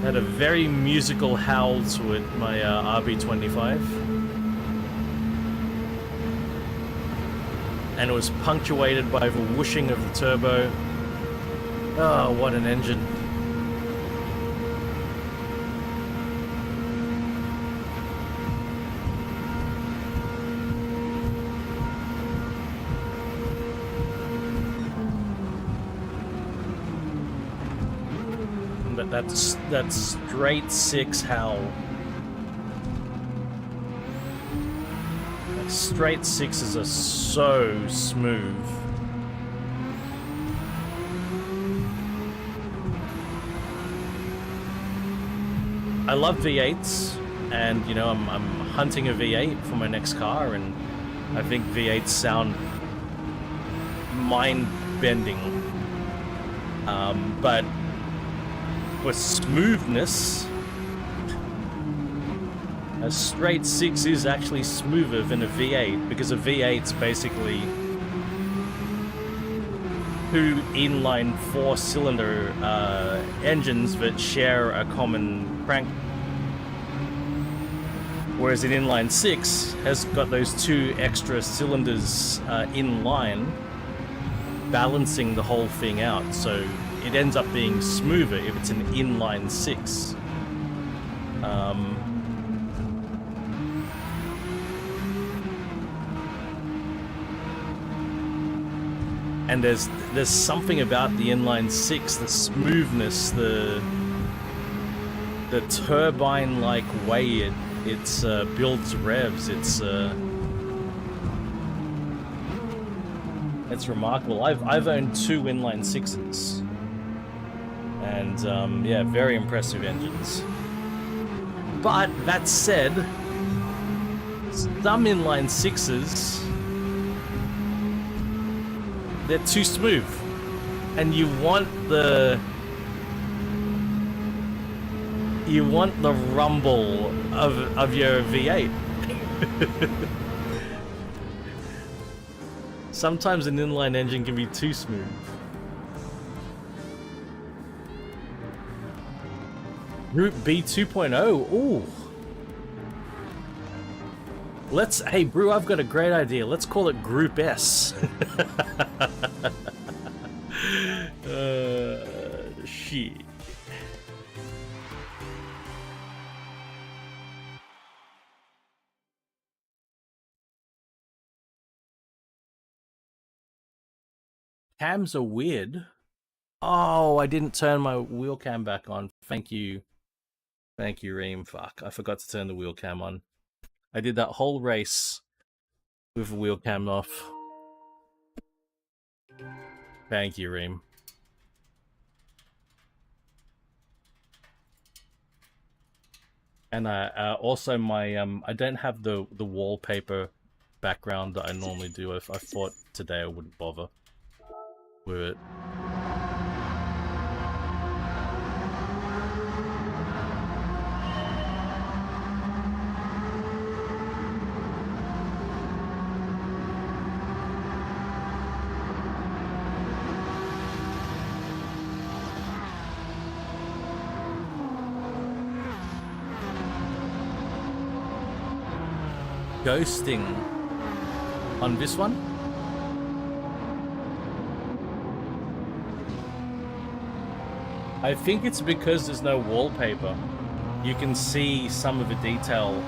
Had a very musical howl to it, my RB25. And it was punctuated by the whooshing of the turbo. Oh, what an engine. But that's straight six howl. Like, straight sixes are so smooth. I love V8s, and you know, I'm hunting a V8 for my next car, and I think V8s sound mind-bending. But for smoothness, a straight 6 is actually smoother than a V8, because a V8's basically two inline 4-cylinder engines that share a common crank. Whereas an inline six has got those two extra cylinders in line, balancing the whole thing out. So it ends up being smoother if it's an inline six. And there's something about the inline six, the smoothness, the turbine-like way it builds revs. It's remarkable. I've owned two inline sixes, and yeah, very impressive engines. But that said, some inline sixes, they're too smooth, and you want the rumble of your V8. Sometimes an inline engine can be too smooth. Group B 2.0. Ooh. Hey, Brew, I've got a great idea. Let's call it Group S. Shit. Cams are weird. Oh, I didn't turn my wheel cam back on. Thank you. Thank you, Reem. Fuck, I forgot to turn the wheel cam on. I did that whole race with the wheel cam off. Thank you, Reem. And also my I don't have the wallpaper background that I normally do. If I thought today I wouldn't bother with it. Ghosting on this one? I think it's because there's no wallpaper. You can see some of the detail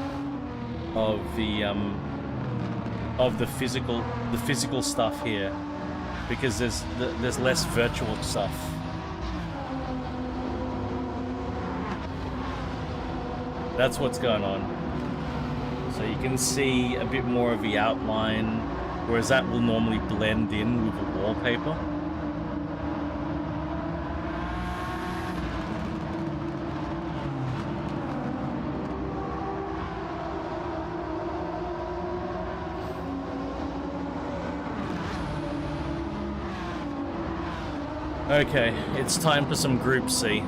of the physical stuff here, because there's less virtual stuff. That's what's going on. So you can see a bit more of the outline, whereas that will normally blend in with the wallpaper. Okay, it's time for some Group C.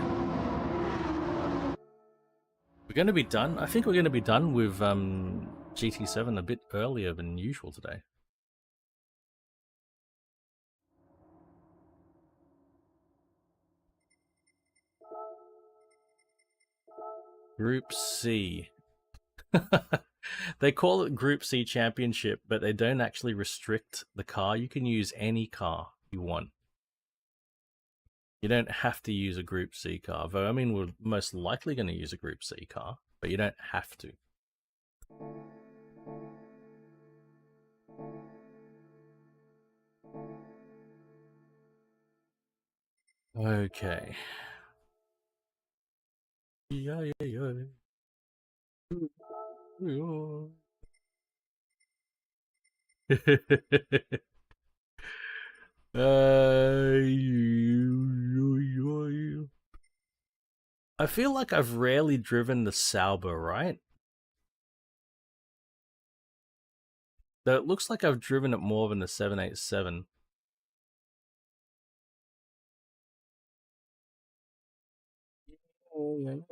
We're going to be done. I think we're going to be done with GT7 a bit earlier than usual today. Group C. They call it Group C Championship, but they don't actually restrict the car. You can use any car you want. You don't have to use a Group C car, though. I mean, we're most likely going to use a Group C car, but you don't have to. Okay. Yeah. I feel like I've rarely driven the Sauber, right? Though it looks like I've driven it more than the 787. Boom,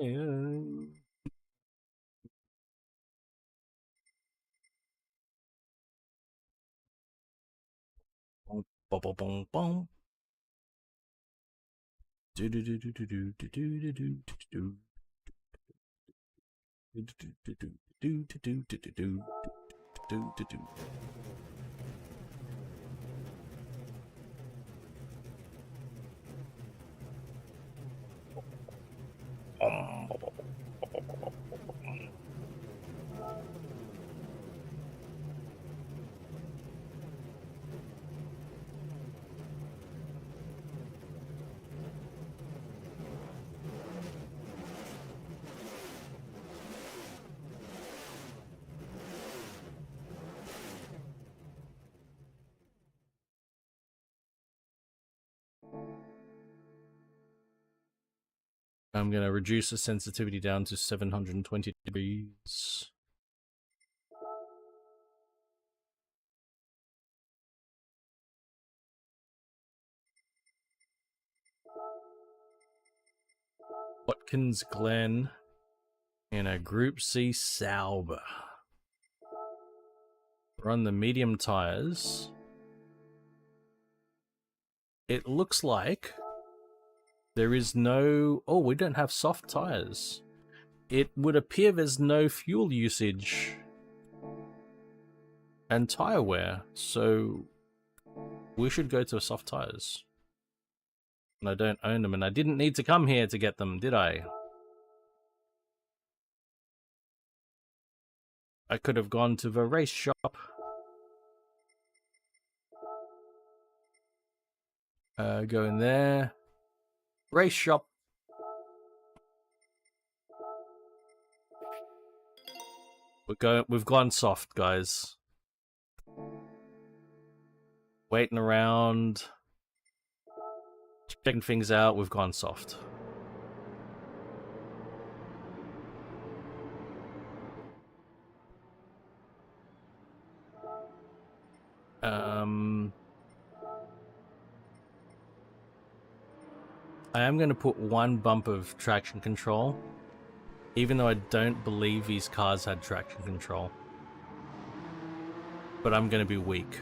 boom, boom. I'm going to reduce the sensitivity down to 720 degrees. Watkins Glen in a Group C Sauber. Run the medium tires. It looks like there is no... Oh, we don't have soft tires. It would appear there's no fuel usage and tire wear, so we should go to soft tires. And I don't own them, and I didn't need to come here to get them, did I? I could have gone to the race shop. Go in there. Race shop. We've gone soft, guys. Waiting around. Checking things out, we've gone soft. I am going to put one bump of traction control, even though I don't believe these cars had traction control. But I'm going to be weak.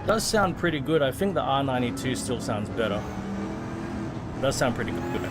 Does sound pretty good. I think the R92 still sounds better. Does sound pretty good.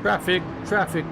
Traffic, traffic.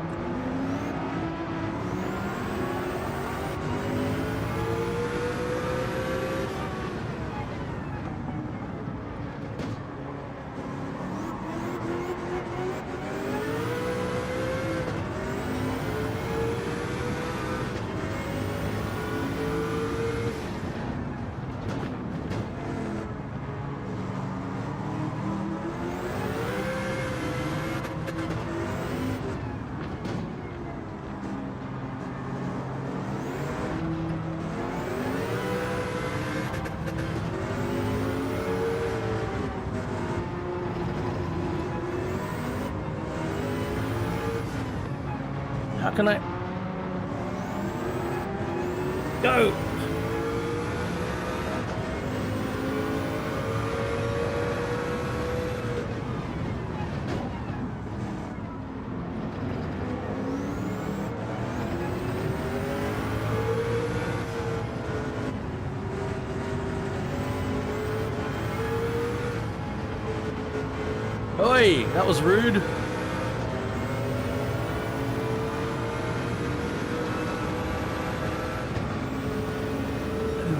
can I... Go! Oi, that was rude.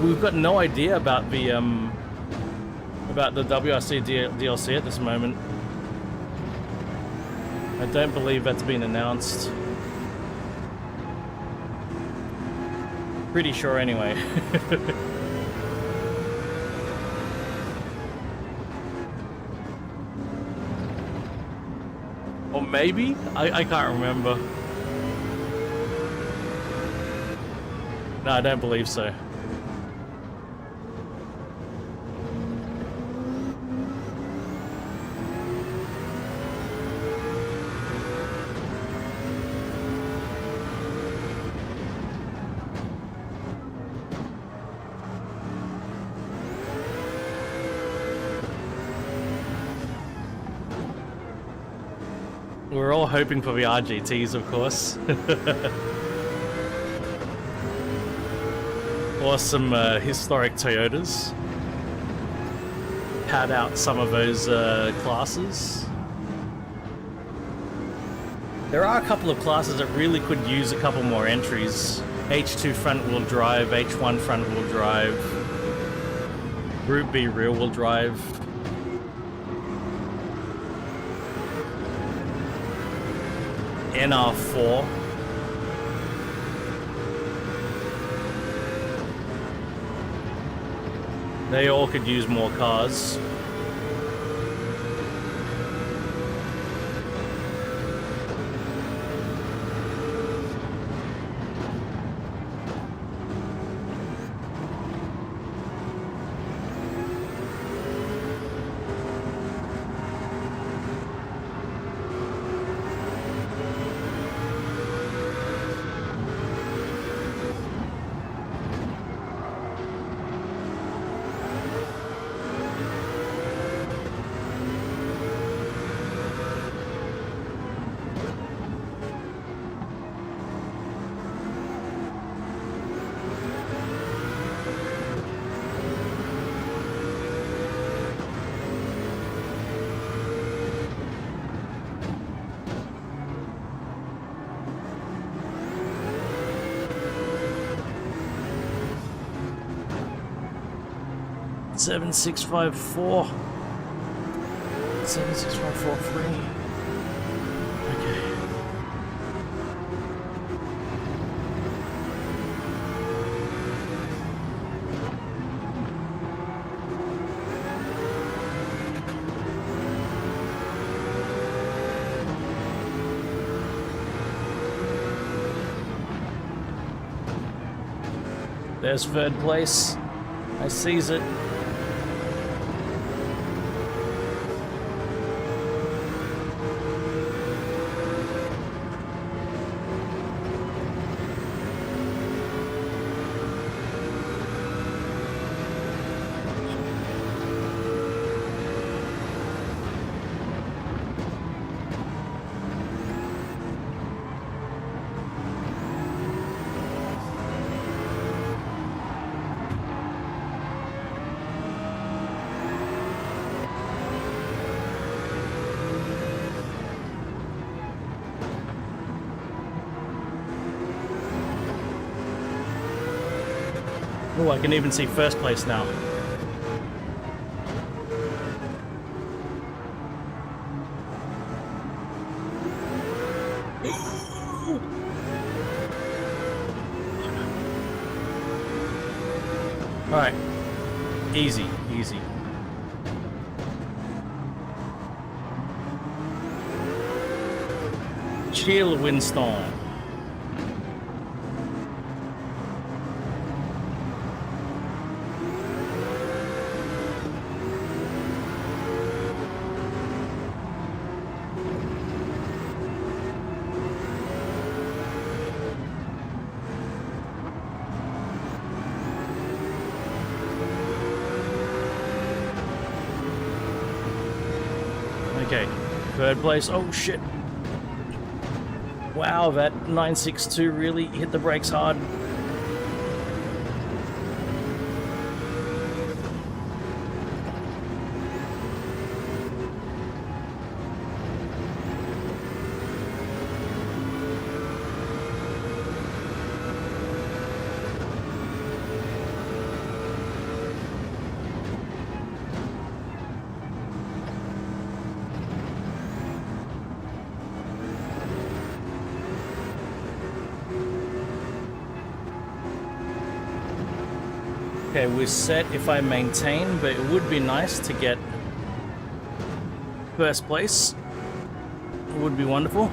We've got no idea about the WRC DLC at this moment. I don't believe that's been announced. Pretty sure anyway. Or maybe? I can't remember. No, I don't believe so. We're all hoping for the RGTs, of course. Or some historic Toyotas. Pad out some of those classes. There are a couple of classes that really could use a couple more entries. H2 front-wheel drive, H1 front-wheel drive, Group B rear-wheel drive. NR4. They all could use more cars. Seven 654. 76543. Okay. There's third place. I seize it. Oh, I can even see first place now. Alright. Easy, easy. Chill, windstorm. Okay, third place. Oh shit. Wow, that 962 really hit the brakes hard. Okay, we're set if I maintain, but it would be nice to get first place. It would be wonderful.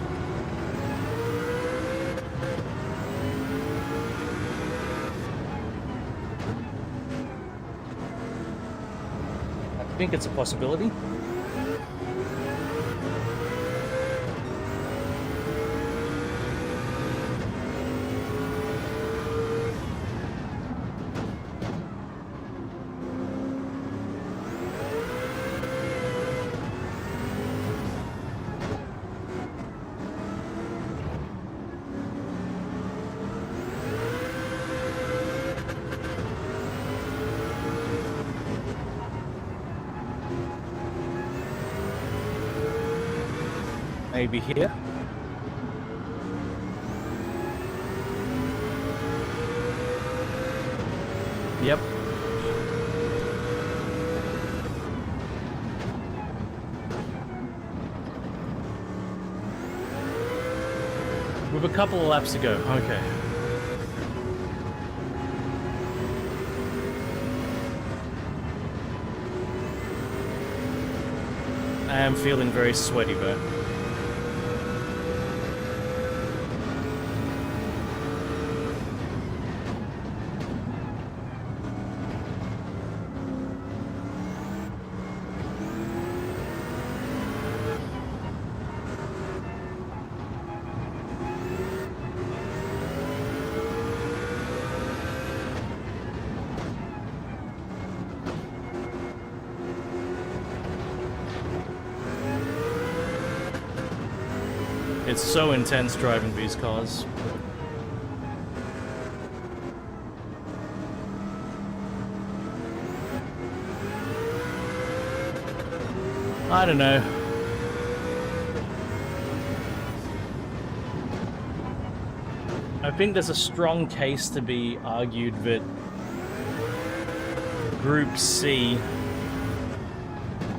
I think it's a possibility. Maybe here. Yep. With a couple of laps to go. Okay. I am feeling very sweaty though. It's so intense driving these cars. I don't know. I think there's a strong case to be argued that Group C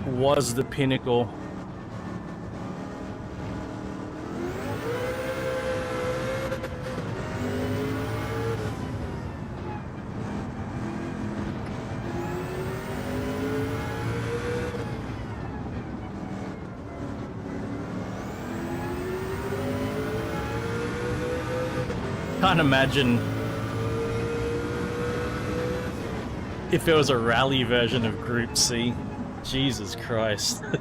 was the pinnacle. Can't imagine if there was a rally version of Group C. Jesus Christ. I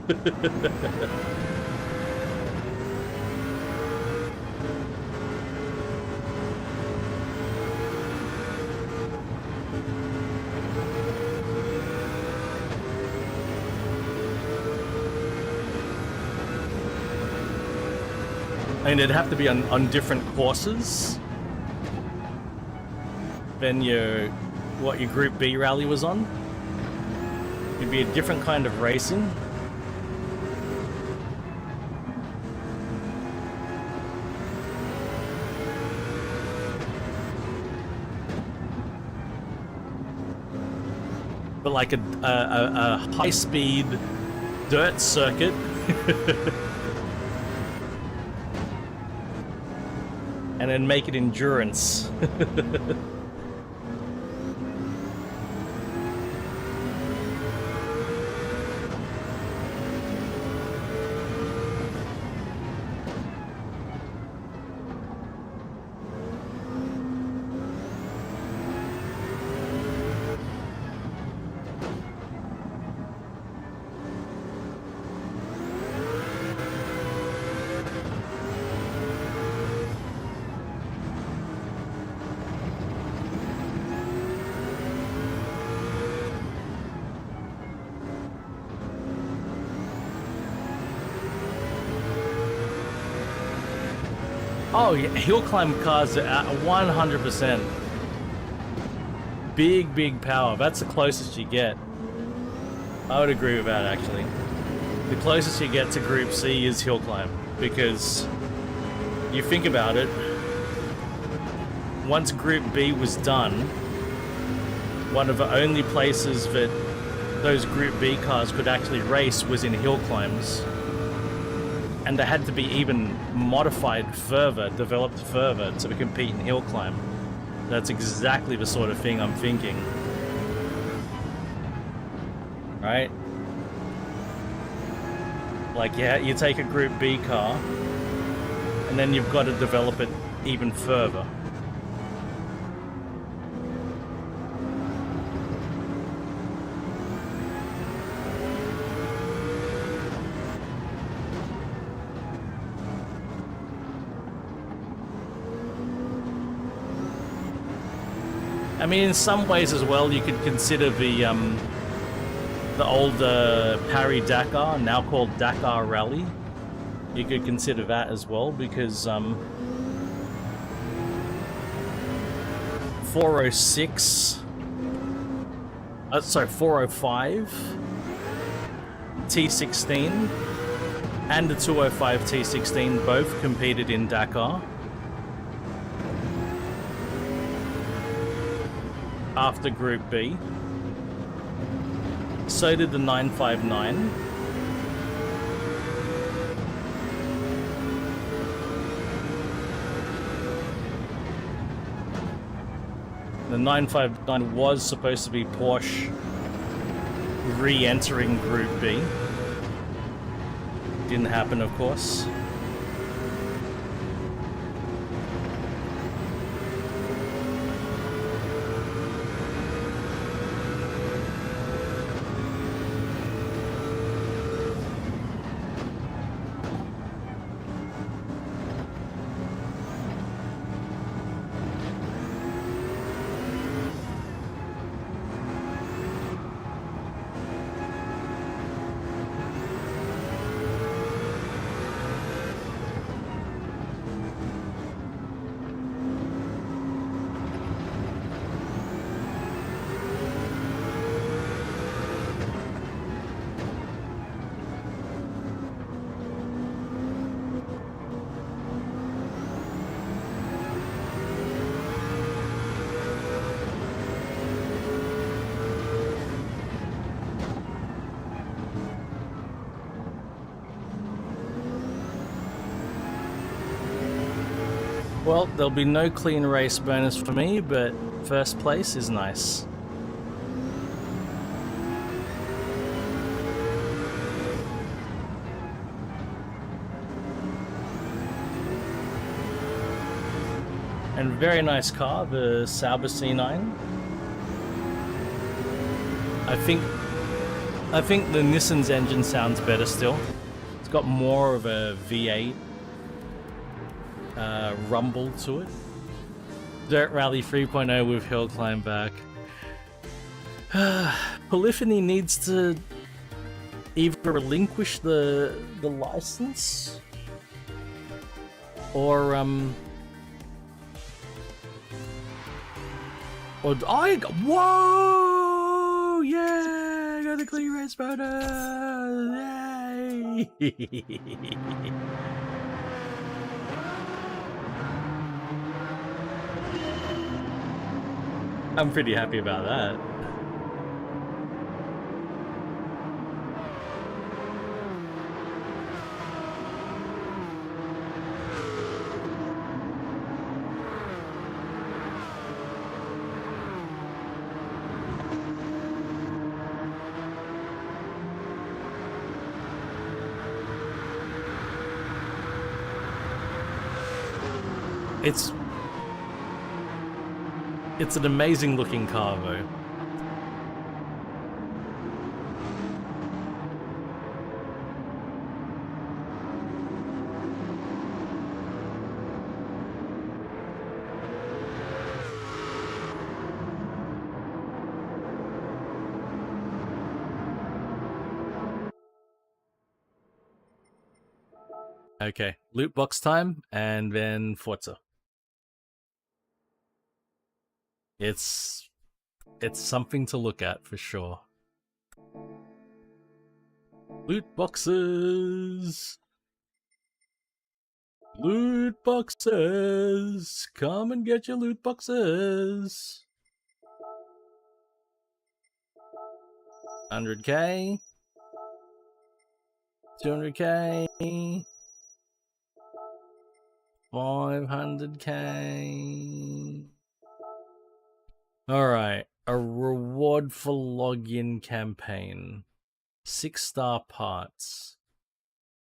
mean, it'd have to be on different courses than what your Group B rally was on. It'd be a different kind of racing. But like a high-speed dirt circuit. And then make it endurance. Oh yeah, hill climb cars are 100%. Big power. That's the closest you get. I would agree with that, actually. The closest you get to Group C is hill climb, because you think about it, once Group B was done, one of the only places that those Group B cars could actually race was in hill climbs. And they had to be even modified further, developed further to compete in hill climb. That's exactly the sort of thing I'm thinking. Right? Like, yeah, you take a Group B car, and then you've got to develop it even further. I mean, in some ways as well, you could consider the old Paris-Dakar, now called Dakar Rally. You could consider that as well, because 405 T16 and the 205 T16 both competed in Dakar. After Group B. So did the 959. The 959 was supposed to be Porsche re-entering Group B. Didn't happen, of course. Well, there'll be no clean race bonus for me, but first place is nice. And very nice car, the Sauber C9. I think the Nissan's engine sounds better still. It's got more of a V8 rumble to it. Dirt Rally 3.0 with hill climb back. Polyphony needs to either relinquish the license or whoa! Yeah, I got the clean race bonus! Yay! I'm pretty happy about that. It's an amazing looking car though. Okay, loot box time, and then Forza. It's something to look at for sure. Loot boxes. Loot boxes. Come and get your loot boxes. 100k. 200k. 500k. Alright, a reward for login campaign. 6-star parts.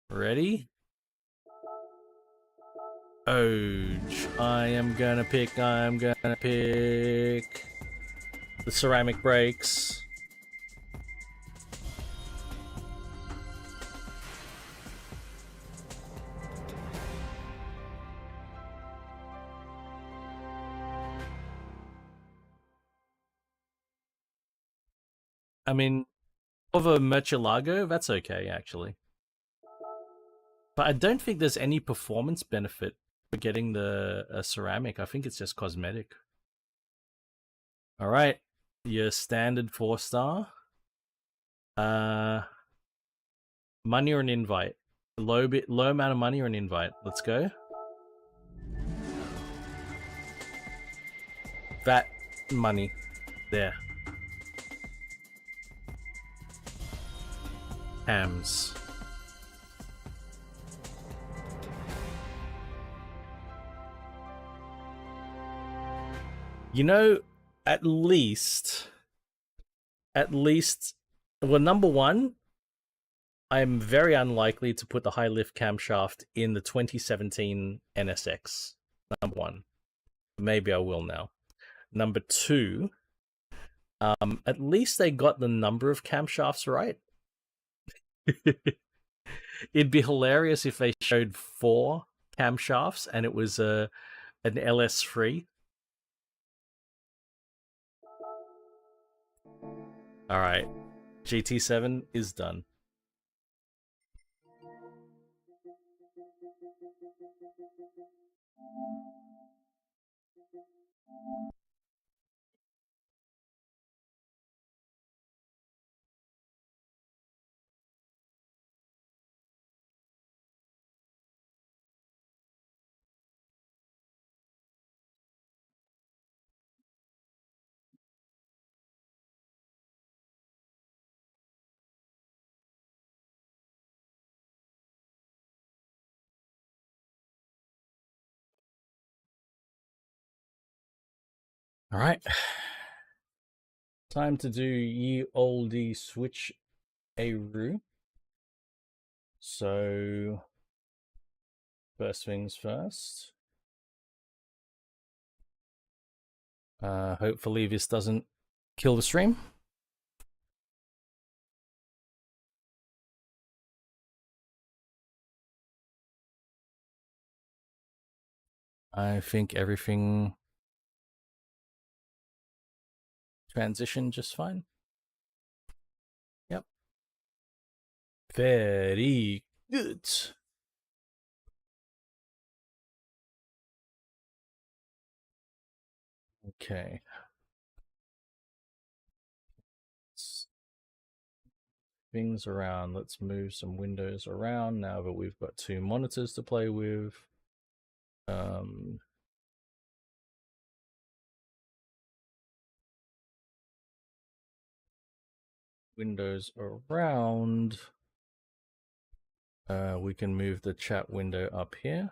Ready? Oj. I'm gonna pick the ceramic brakes. I mean, of a Murcielago, that's okay, actually. But I don't think there's any performance benefit for getting the ceramic. I think it's just cosmetic. Alright, your standard 4-star. Money or an invite? Low amount of money or an invite? Let's go. That money. There. Hams. You know, at least, well, number one, I'm very unlikely to put the high lift camshaft in the 2017 NSX. Number one. Maybe I will now. Number two, at least they got the number of camshafts right. It'd be hilarious if they showed 4 camshafts and it was an LS3. Alright, GT7 is done. Alright. Time to do ye olde switch a roo. So, first things first. Hopefully this doesn't kill the stream. I think everything transitioned just fine. Yep. Very good. Okay. Things around. Let's move some windows around now that we've got 2 monitors to play with. Windows around. We can move the chat window up here.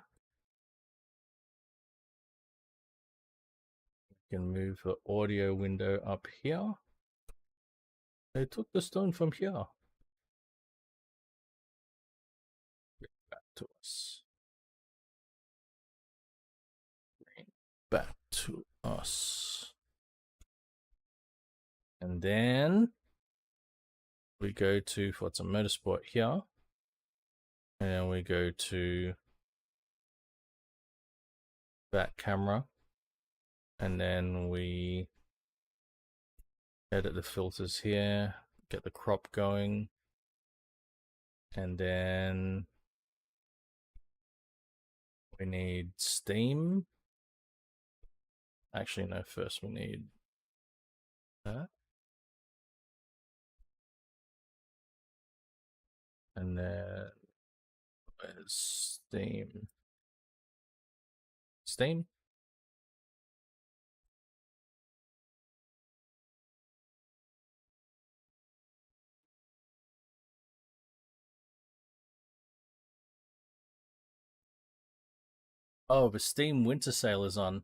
We can move the audio window up here. They took the stone from here. Back to us. Bring back to us. And then we go to Forza Motorsport here. And then we go to that camera. And then we edit the filters here, get the crop going. And then We need Steam. Actually, no, first we need that. And then where's Steam? Steam? Oh, the Steam Winter Sale is on.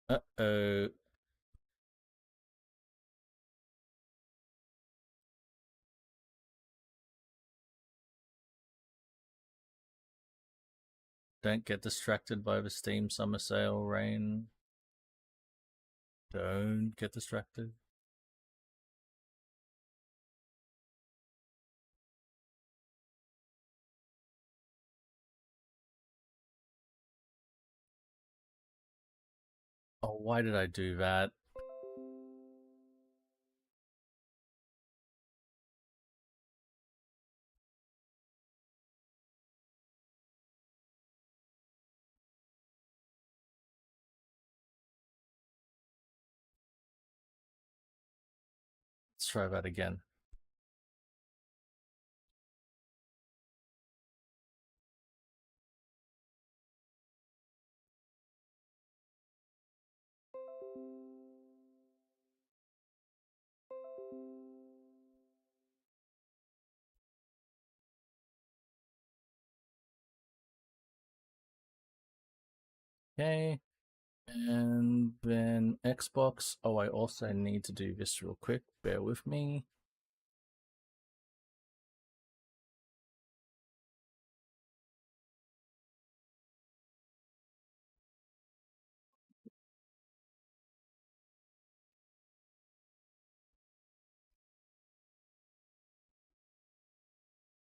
Uh-oh. Don't get distracted by the Steam Summer Sale, Rain. Don't get distracted. Oh, why did I do that? Let's try that again. Okay. And then Xbox. Oh, I also need to do this real quick. Bear with me.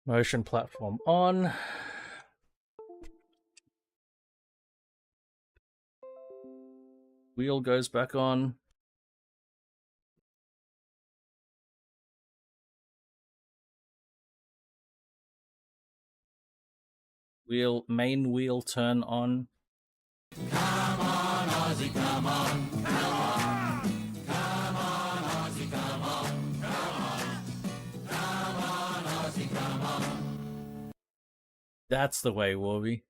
Motion platform on. Wheel goes back on. Main wheel turn on. Come on, Ozzy, come on. Come on. Come on, Ozzy, come on. Come on. Come on, Ozzy, come on. That's the way, Warby.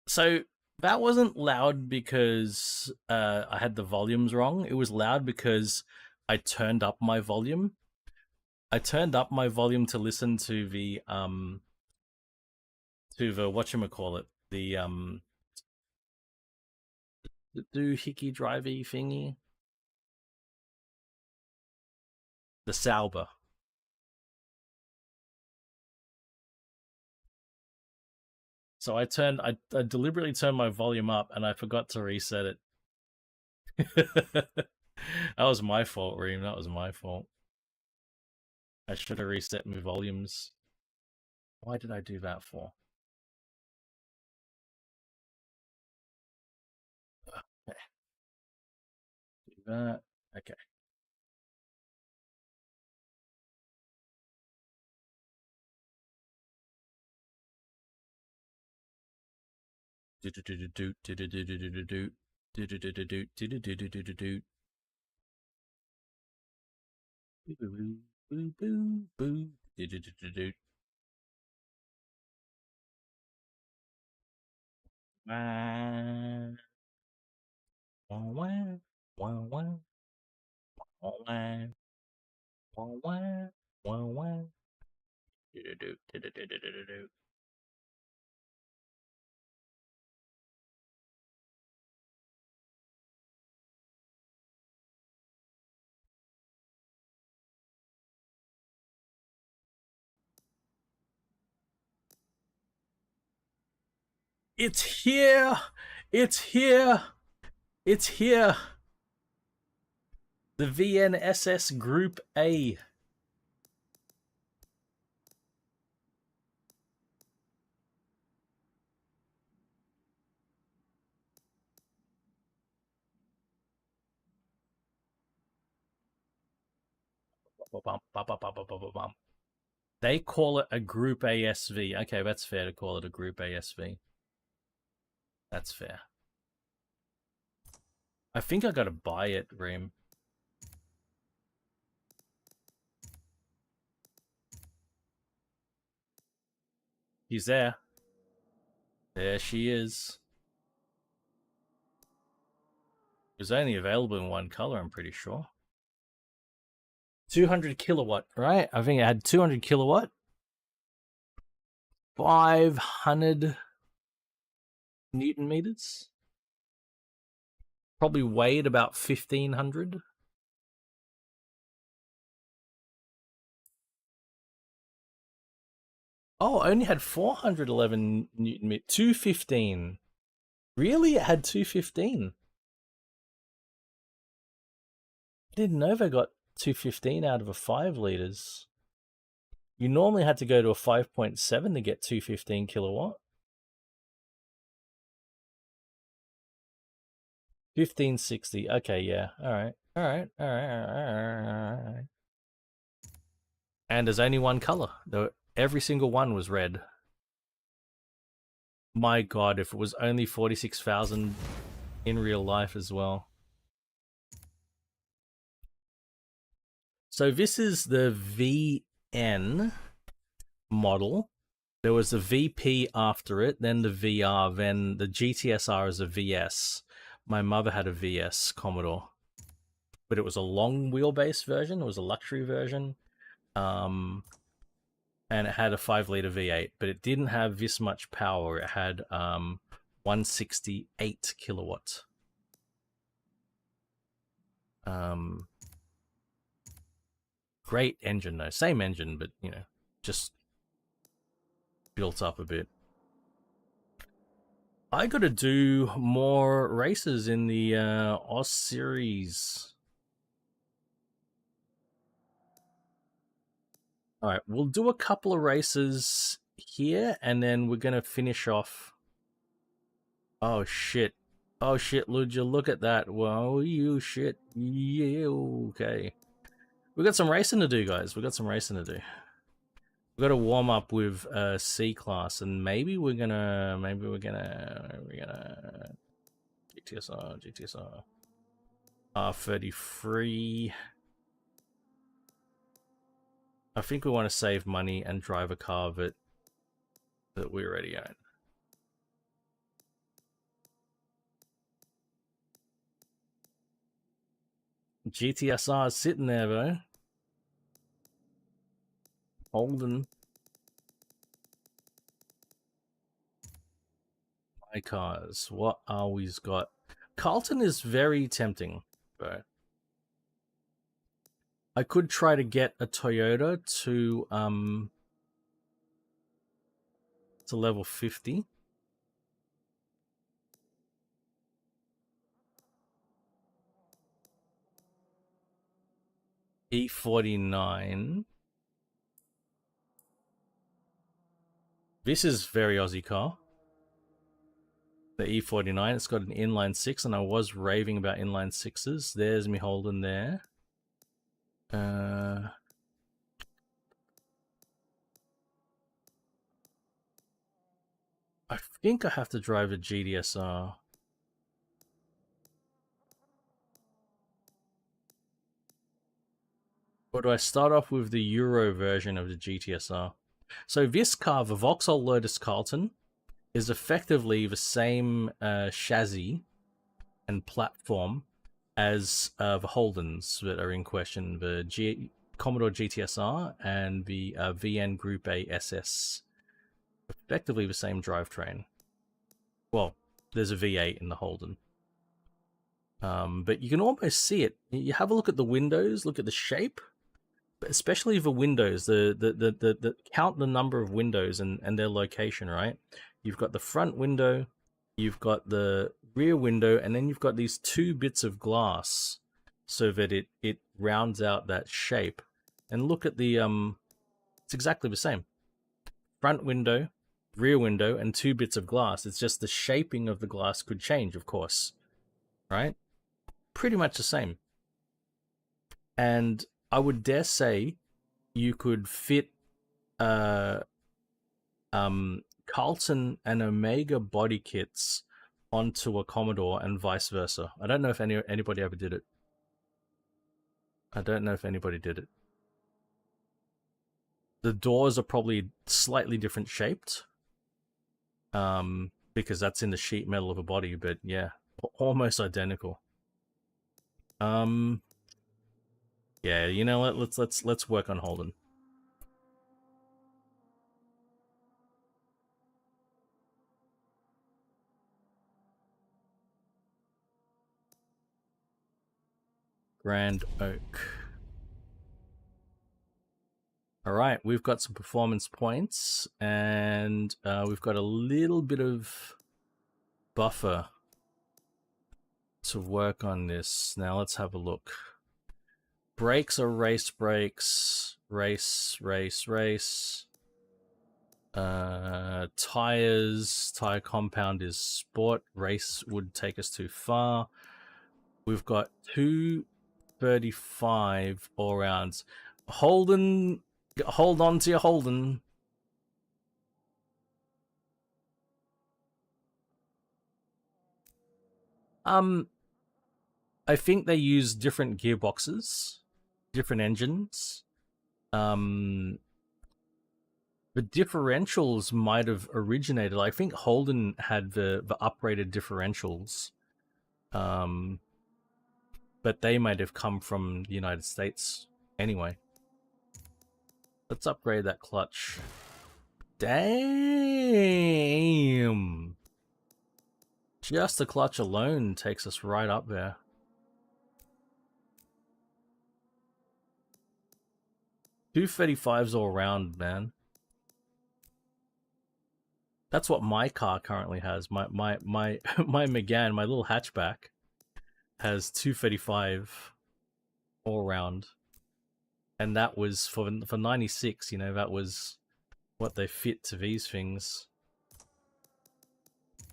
So that wasn't loud because I had the volumes wrong. It was loud because I turned up my volume. I turned up my volume to listen to the whatchamacallit, the doohickey drivey thingy. The Sauber. So I deliberately turned my volume up and I forgot to reset it. That was my fault, Reem. That was my fault. I should have reset my volumes. Why did I do that for? Okay. Do that. Okay. It's here! It's here! It's here! The VNSS Group A. They call it a Group ASV. Okay, that's fair to call it a Group ASV. That's fair. I think I gotta buy it, Reem. He's there. There she is. It was only available in one color, I'm pretty sure. 200 kilowatt, right? I think it had 200 kilowatt. 500 Newton meters. Probably weighed about 1,500. Oh, only had 411 Newton meters. 215. Really? It had 215. I didn't know they got 215 out of a 5 liters. You normally had to go to a 5.7 to get 215 kilowatt. 1560. Okay, yeah. All right. And there's only one color. Every single one was red. My God, if it was only 46,000 in real life as well. So this is the VN model. There was the VP after it, then the VR, then the GTSR is a VS. My mother had a VS Commodore, but it was a long wheelbase version. It was a luxury version. And it had a 5-liter V8, but it didn't have this much power. It had 168 kilowatt. Great engine though. Same engine, but you know, just built up a bit. I gotta do more races in the Oz series. All right, we'll do a couple of races here, and then we're gonna finish off. Oh shit! Oh shit, Luja, look at that! Whoa, you shit! Yeah, okay. We got some racing to do, guys. We got some racing to do. We got to warm up with C class, and maybe we're gonna GTSR R33. I think we want to save money and drive a car that we already own. GTSR is sitting there though. Holden. My cars. What are we's got? Carlton is very tempting, bro. I could try to get a Toyota to level 50. E49. This is very Aussie car. The E49, it's got an inline 6, and I was raving about inline 6s. There's me Holden there. I think I have to drive a GDSR. Or do I start off with the Euro version of the GTSR? So this car, the Vauxhall Lotus Carlton, is effectively the same chassis and platform as the Holdens that are in question, the Commodore GTSR and the VN Group A SS. Effectively the same drivetrain. Well, there's a V8 in the Holden. But you can almost see it. You have a look at the windows, look at the shape, but especially the windows, the count the number of windows and their location, right? You've got the front window, you've got the rear window, and then you've got these 2 bits of glass so that it rounds out that shape. And look at the it's exactly the same. Front window, rear window, and 2 bits of glass. It's just the shaping of the glass could change, of course, right? Pretty much the same. And I would dare say you could fit Carlton and Omega body kits onto a Commodore and vice versa. I don't know if anybody ever did it. I don't know if anybody did it. The doors are probably slightly different shaped, because that's in the sheet metal of a body. But yeah, almost identical. Yeah, you know what? Let's work on Holden. Grand Oak. All right, we've got some performance points, and we've got a little bit of buffer to work on this. Now let's have a look. Brakes are race brakes. Race. Tires, tire compound is sport. Race would take us too far. We've got 235 all rounds. Holden, hold on to your Holden. I think they use different gearboxes, different engines. The differentials might have originated. I think Holden had the uprated differentials, but they might have come from the United States anyway. Let's upgrade that clutch. Damn! Just the clutch alone takes us right up there. $235s all around, man. That's what my car currently has. My Megane, my little hatchback, has 235 all around, and that was for 96. You know, that was what they fit to these things.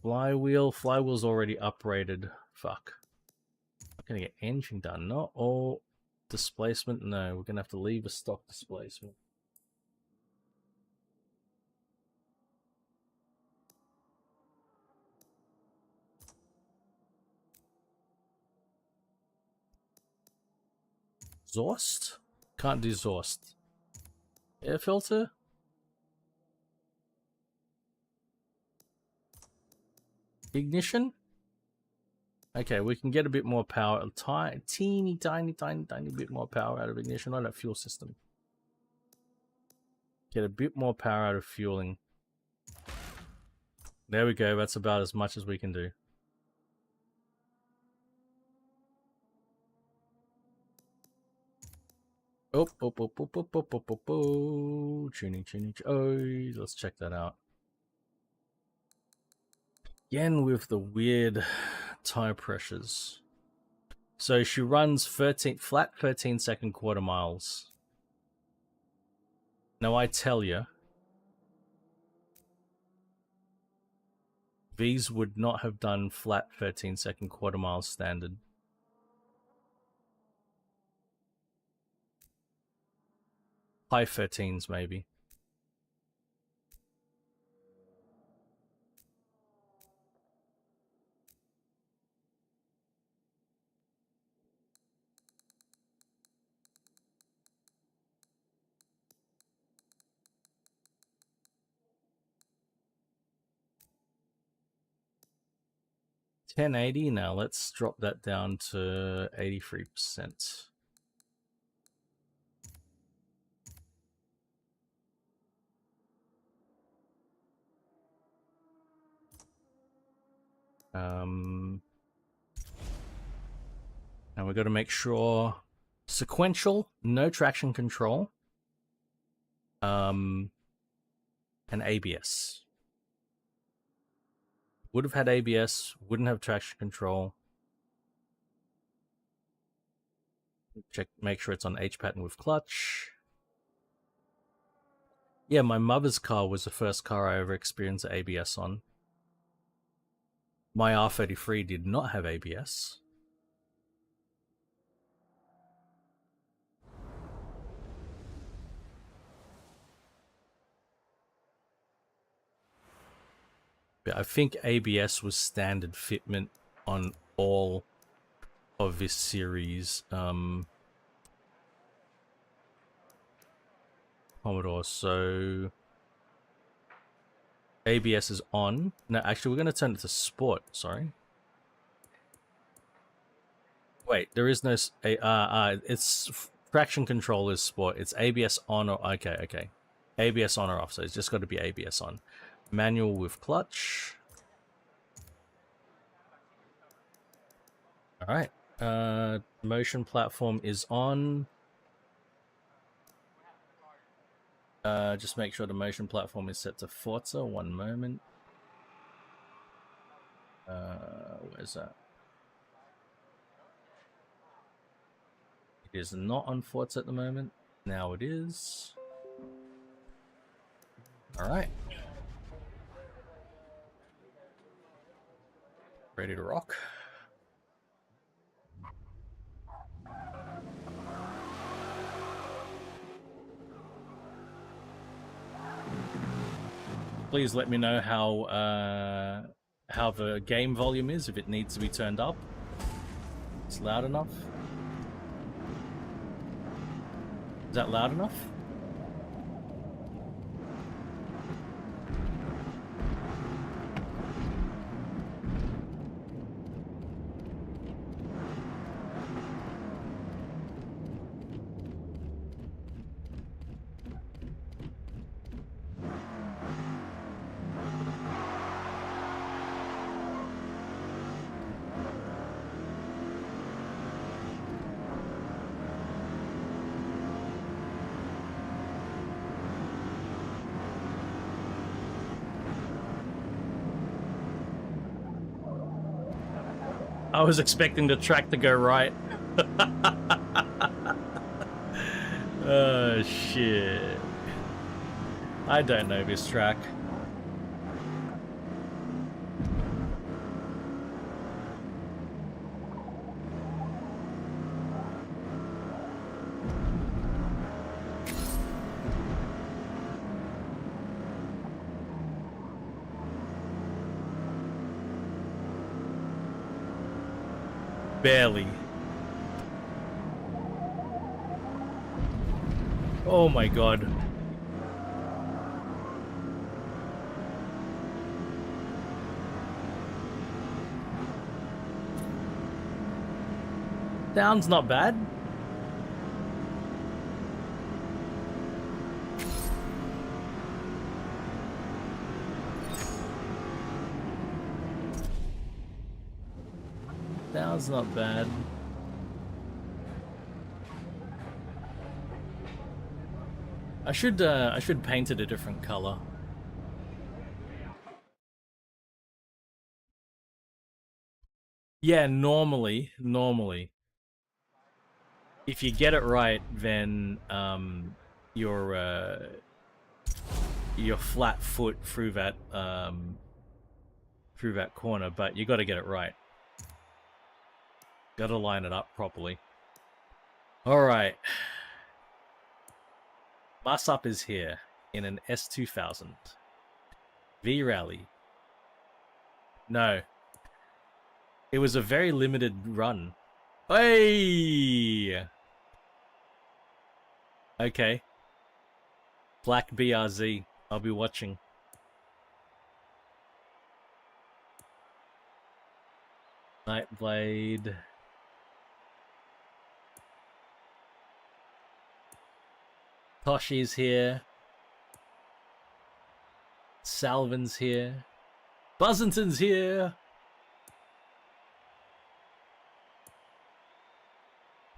Flywheel's already uprated. Fuck. I'm gonna get engine done. Not all displacement. No, we're gonna have to leave a stock displacement. Exhaust? Can't do exhaust. Air filter? Ignition? Okay, we can get a bit more power. Teeny bit more power out of ignition on that fuel system. Get a bit more power out of fueling. There we go. That's about as much as we can do. Tuning. Oh, let's check that out. Again with the weird tire pressures. So she runs flat 13-second quarter miles. Now I tell you, these would not have done flat 13-second quarter miles standard. High 13s maybe. $10.80. Now let's drop that down to 83%. Now we've got to make sure sequential, no traction control, and ABS. Would have had ABS, wouldn't have traction control. Check, make sure it's on H pattern with clutch. Yeah, my mother's car was the first car I ever experienced ABS on. My R33 did not have ABS. I think ABS was standard fitment on all of this series. Commodore, so ABS is on. No, actually, we're going to turn it to sport. Sorry. Wait, there is no. It's traction control is sport. It's ABS on or okay. ABS on or off. So it's just got to be ABS on. Manual with clutch. All right. Motion platform is on. Just make sure the motion platform is set to Forza. One moment. Where's that? It is not on Forza at the moment. Now it is. All right. Ready to rock. Please let me know how the game volume is, if it needs to be turned up. It's loud enough. Is that loud enough? I was expecting the track to go right. Oh, shit. I don't know this track. Barely. Oh my god. Sounds not bad. Sounds not bad. I should paint it a different color. Yeah, normally, if you get it right, then your flat foot through that corner, but you got to get it right. Got to line it up properly. All right. Bus up is here in an S2000 V Rally. No. It was a very limited run. Hey! Okay. Black BRZ. I'll be watching. Nightblade. Toshi's here. Salvin's here. Buzzington's here.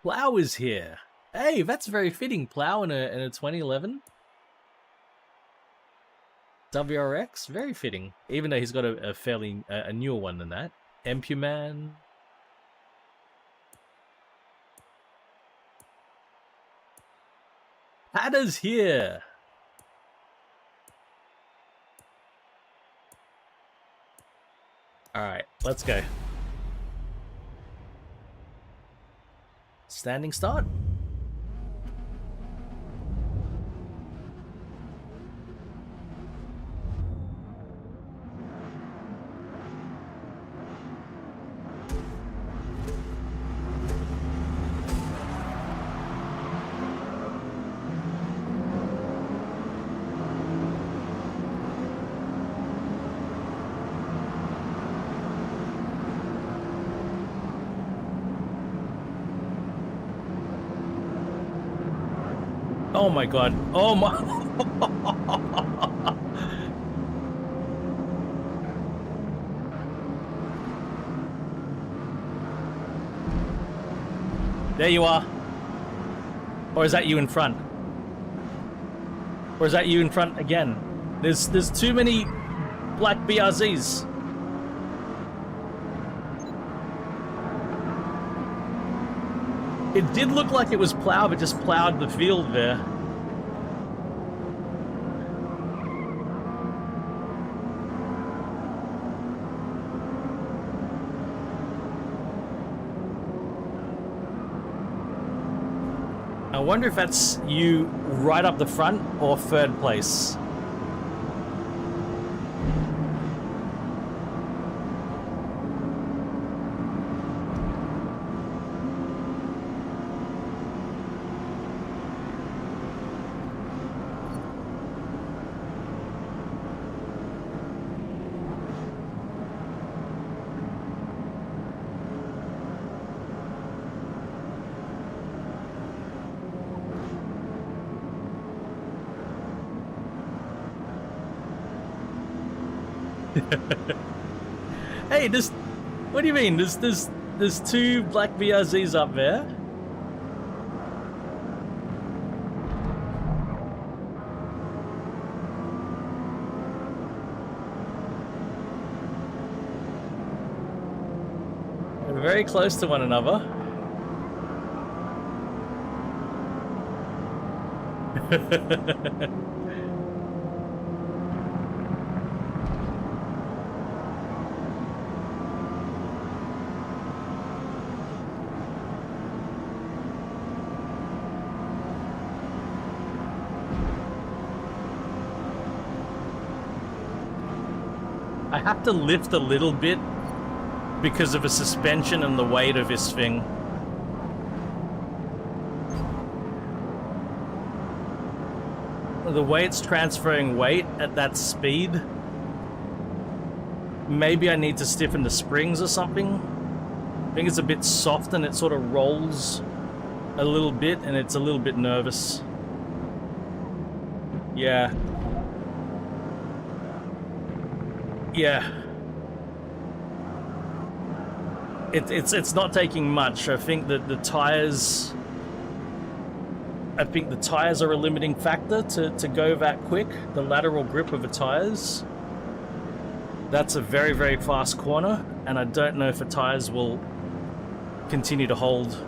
Plow is here. Hey, that's very fitting. Plow in a 2011 WRX, very fitting. Even though he's got a fairly a newer one than that. Empuman. Hada's here. All right, let's go. Standing start. Oh my god. Oh my. There you are. Or is that you in front? Or is that you in front again? There's too many black BRZs. It did look like it was plowed, but just plowed the field there. I wonder if that's you right up the front or third place. Hey, what do you mean? There's two black BRZs up there. They're very close to one another. I have to lift a little bit because of the suspension and the weight of this thing. The way it's transferring weight at that speed. Maybe I need to stiffen the springs or something. I think it's a bit soft and it sort of rolls a little bit and it's a little bit nervous. Yeah. Yeah. It's not taking much. I think that the tires are a limiting factor to go that quick. The lateral grip of the tires. That's a very, very fast corner, and I don't know if the tires will continue to hold.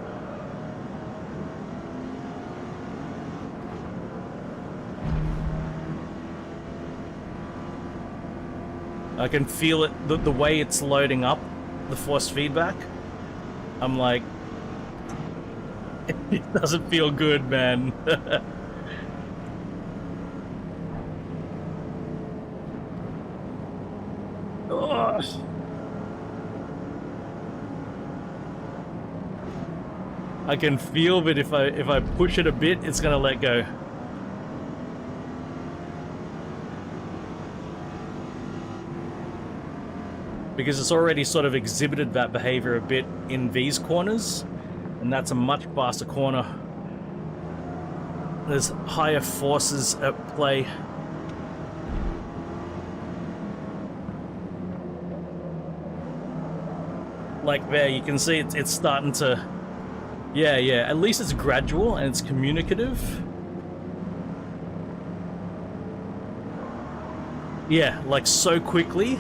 I can feel it, the way it's loading up, the force feedback. I'm like, it doesn't feel good, man. Oh. I can feel that if I push it a bit, it's gonna let go. Because it's already sort of exhibited that behavior a bit in these corners, and that's a much faster corner. There's higher forces at play. Like there, you can see it's starting to... Yeah, at least it's gradual and it's communicative. Yeah, like so quickly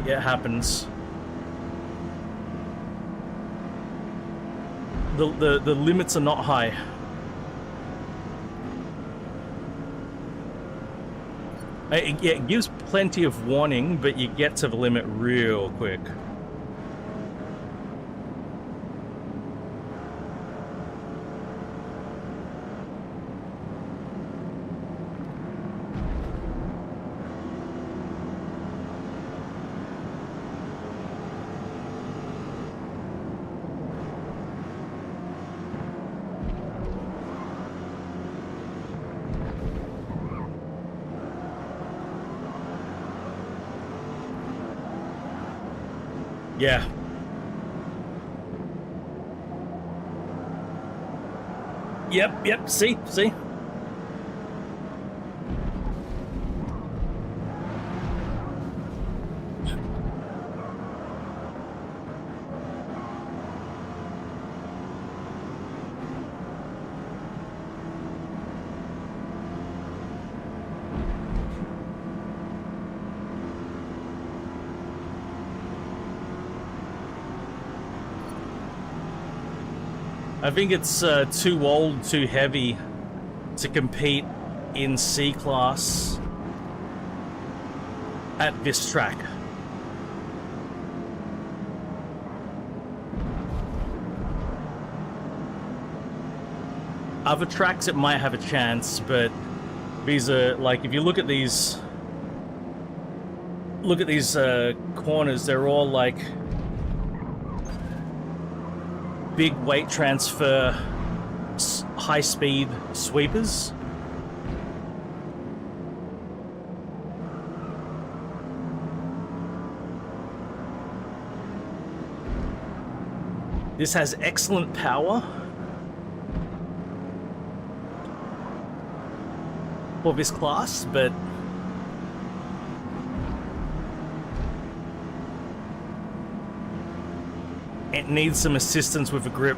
it happens. The limits are not high. It gives plenty of warning, but you get to the limit real quick. Yeah. Yep, see? I think it's too old, too heavy to compete in C-Class at this track. Other tracks it might have a chance, but these are, like, if you look at these corners, they're all like big weight transfer, high-speed sweepers. This has excellent power for this class, but it needs some assistance with the grip.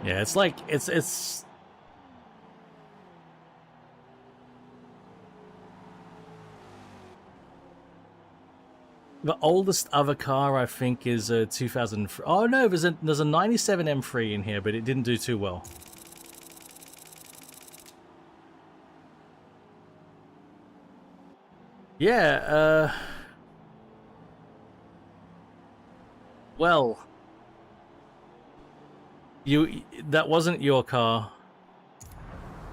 Yeah, it's like it's the oldest other car I think is a 2000. Oh no, there's a 97 M3 in here, but it didn't do too well. Yeah, well, that wasn't your car.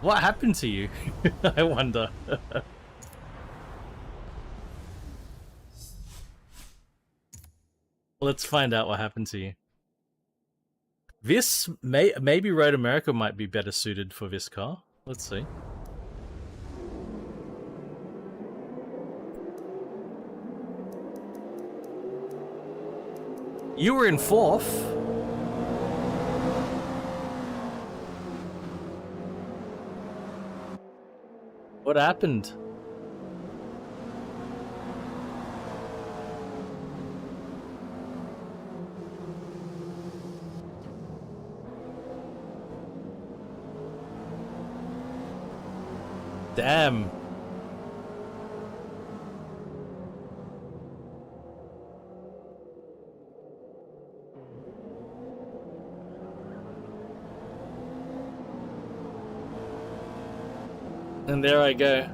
What happened to you? I wonder. Let's find out what happened to you. This maybe Road America might be better suited for this car. Let's see. You were in fourth. What happened? Damn. And there I go.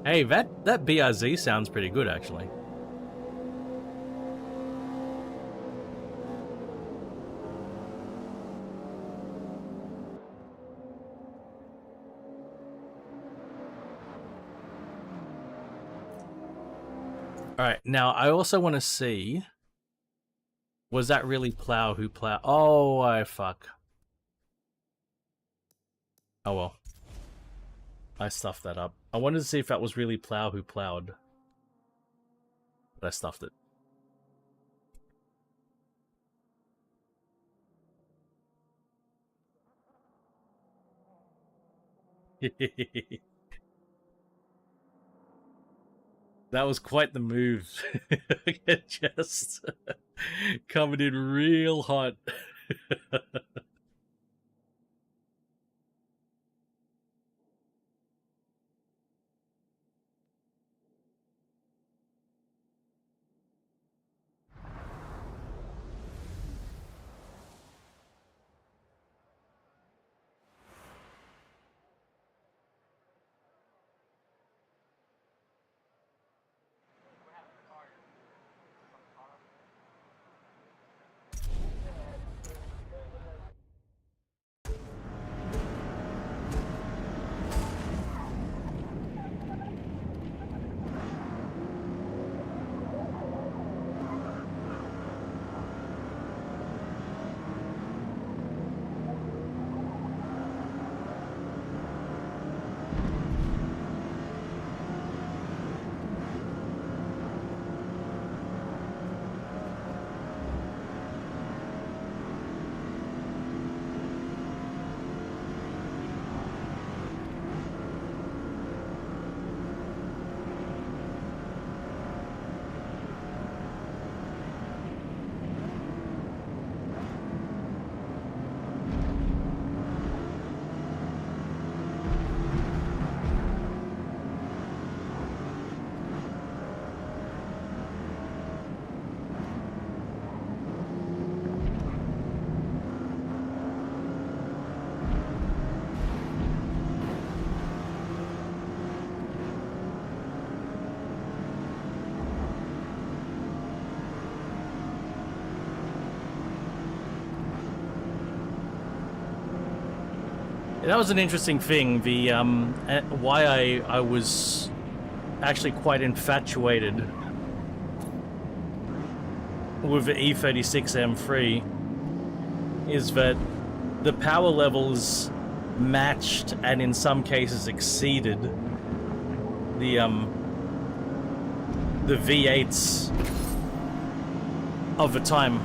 Hey, that BRZ sounds pretty good, actually. All right, now I also want to see Was that really plow who plow? Oh, I fuck. Oh well. I stuffed that up. I wanted to see if that was really plow who plowed. But I stuffed it. That was quite the move. Just coming in real hot. That was an interesting thing. The why I was actually quite infatuated with the E36 M3 is that the power levels matched and in some cases exceeded the V8s of the time.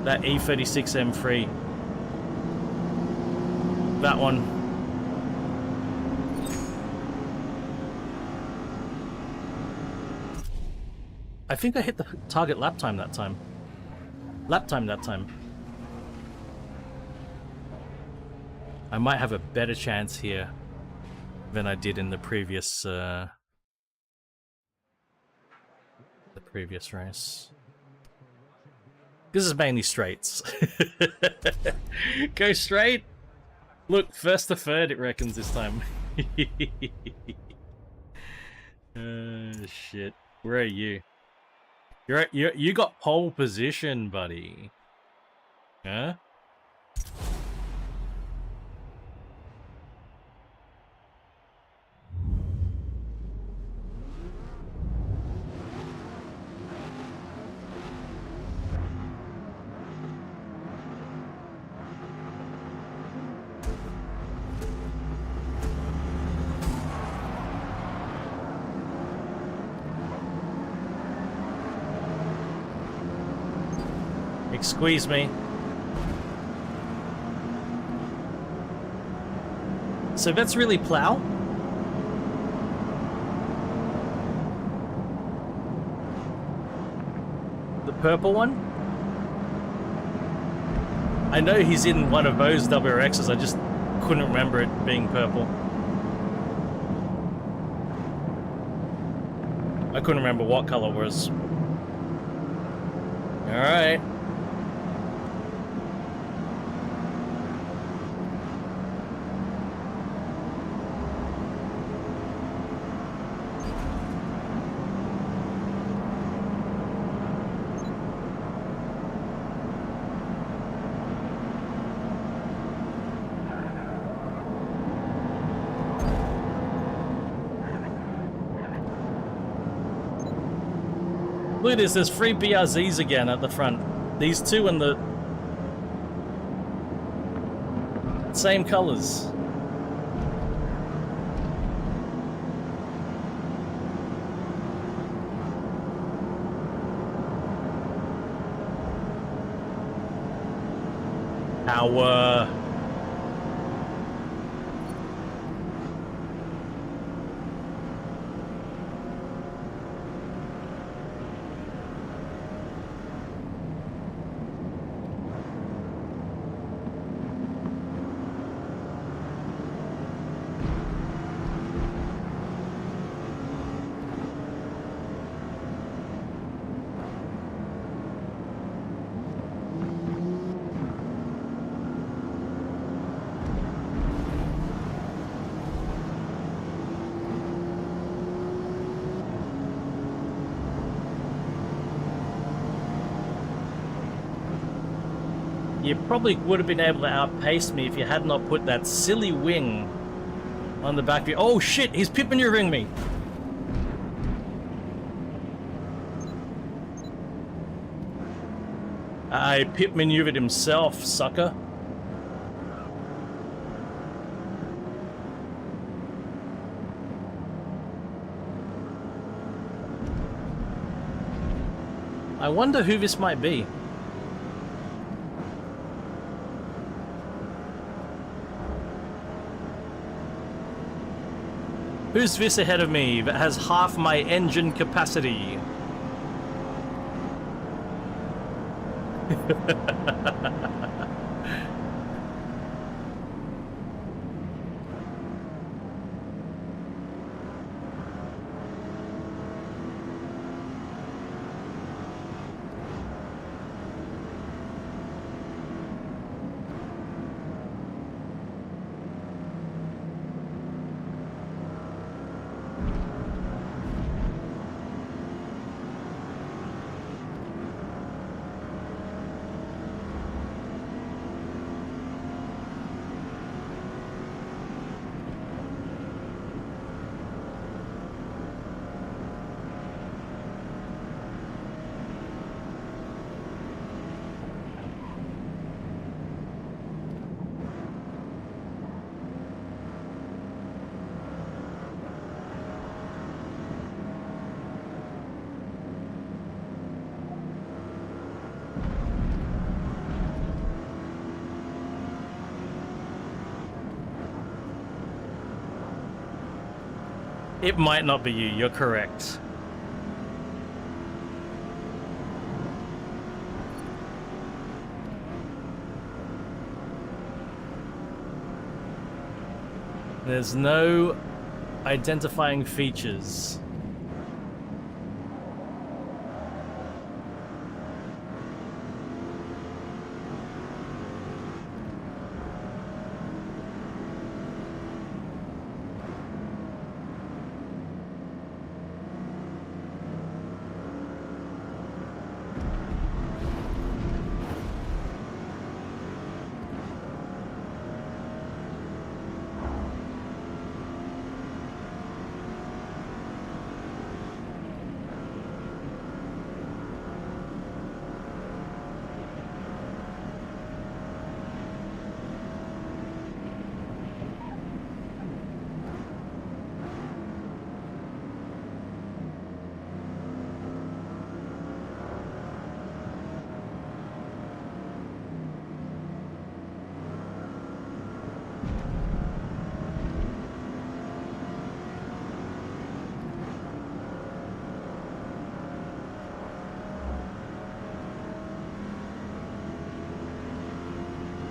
That E36 M3. That one. I think I hit the target lap time that time. I might have a better chance here than I did in the previous race. This is mainly straights. Go straight. Look, first to third it reckons this time. Shit. Where are you? You got pole position, buddy. Huh? Squeeze me. So that's really plow? The purple one? I know he's in one of those WRXs, I just couldn't remember it being purple. I couldn't remember what color it was. Alright. Look at this, there's 3 BRZs again at the front. These two and the same colors. Power. You probably would have been able to outpace me if you had not put that silly wing on the back of you. Oh shit, he's pit maneuvering me! I pit maneuvered himself, sucker. I wonder who this might be. Who's this ahead of me that has half my engine capacity? It might not be you, you're correct. There's no identifying features.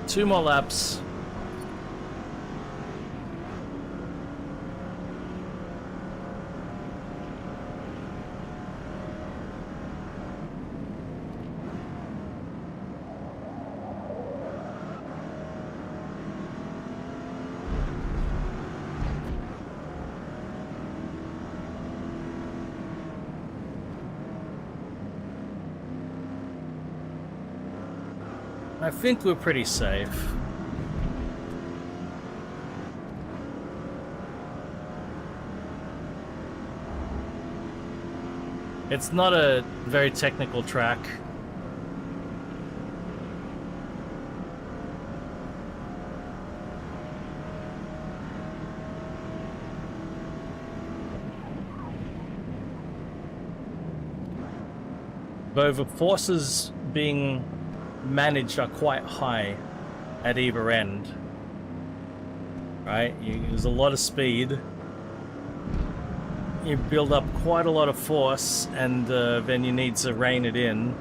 Two more laps. I think we're pretty safe. It's not a very technical track. Though the forces being managed are quite high at either end. Right? There's a lot of speed. You build up quite a lot of force, and then you need to rein it in.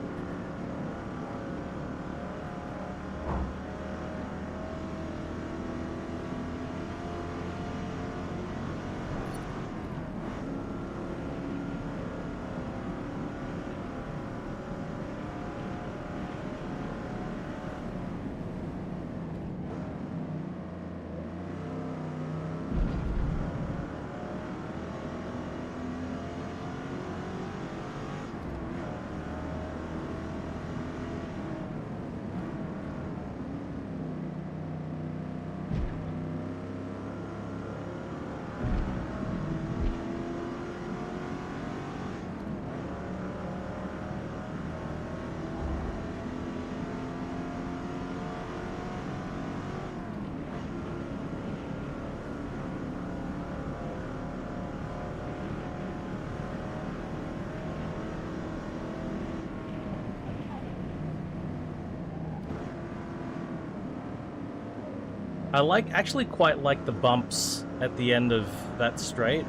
I actually quite like the bumps at the end of that straight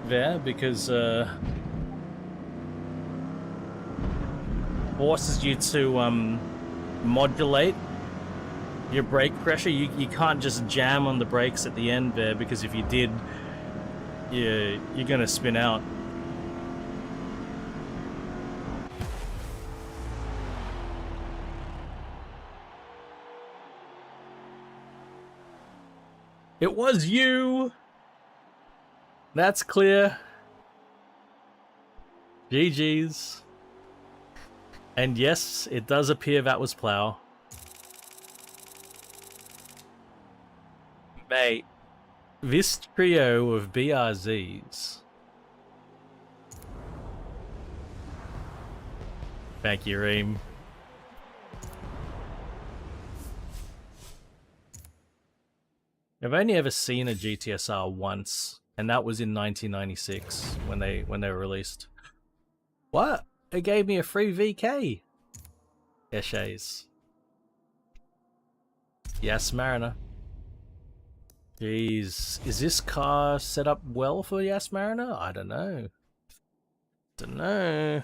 there, because forces you to modulate your brake pressure. You can't just jam on the brakes at the end there, because if you did, you're gonna spin out. It was you! That's clear. GG's. And yes, it does appear that was Plow. Mate, this trio of BRZs. Thank you, Reem. I've only ever seen a GTSR once, and that was in 1996 when they were released. What? It gave me a free VK. Eshays. Yes, Mariner. Jeez, is this car set up well for Yes Mariner? I don't know. Don't know.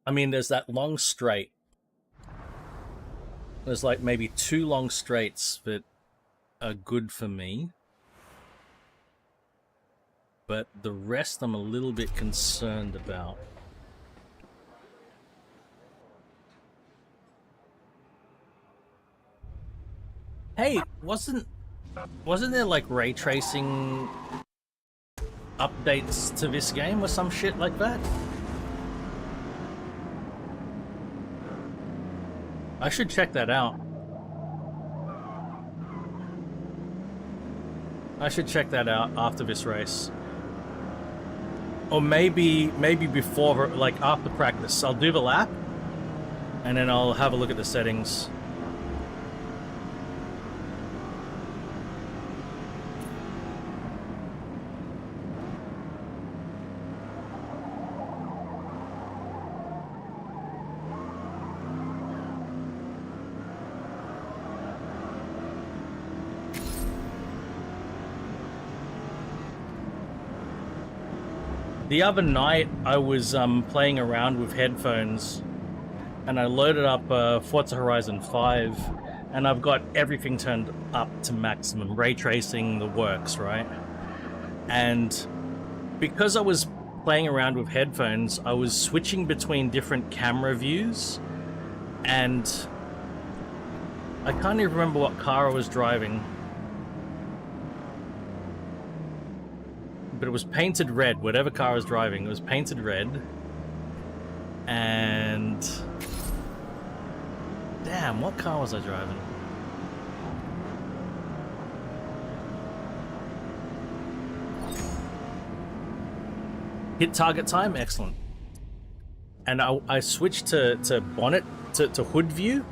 I mean, there's that long straight. There's like maybe 2 long straights that are good for me. But the rest I'm a little bit concerned about. Hey, wasn't there like ray tracing updates to this game or some shit like that? I should check that out. I should check that out after this race. Or maybe before, like after practice. I'll do the lap, and then I'll have a look at the settings. The other night, I was playing around with headphones, and I loaded up Forza Horizon 5, and I've got everything turned up to maximum, ray tracing, the works, right? And because I was playing around with headphones, I was switching between different camera views, and I can't even remember what car I was driving. but it was painted red. Whatever car I was driving, it was painted red. And damn, what car was I driving? Hit target time, excellent. And I switched to bonnet to hood view.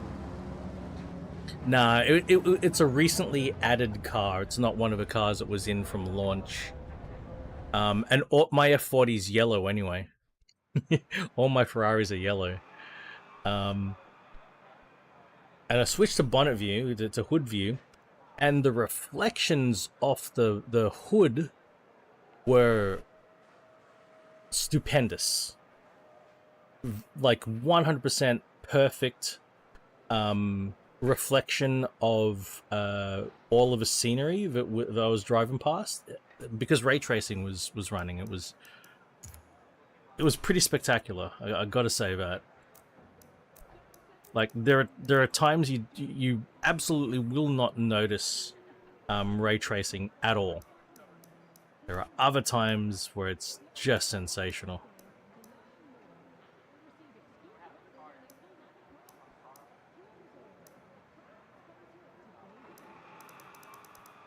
Nah, it's a recently added car. It's not one of the cars that was in from launch. And all, my F40's yellow anyway. All my Ferraris are yellow. And I switched to bonnet view, to hood view, and the reflections off the hood were stupendous. Like 100% perfect reflection of all of the scenery that I was driving past, because ray tracing was running. It was pretty spectacular. I gotta say that. Like there are times you absolutely will not notice ray tracing at all. There are other times where it's just sensational.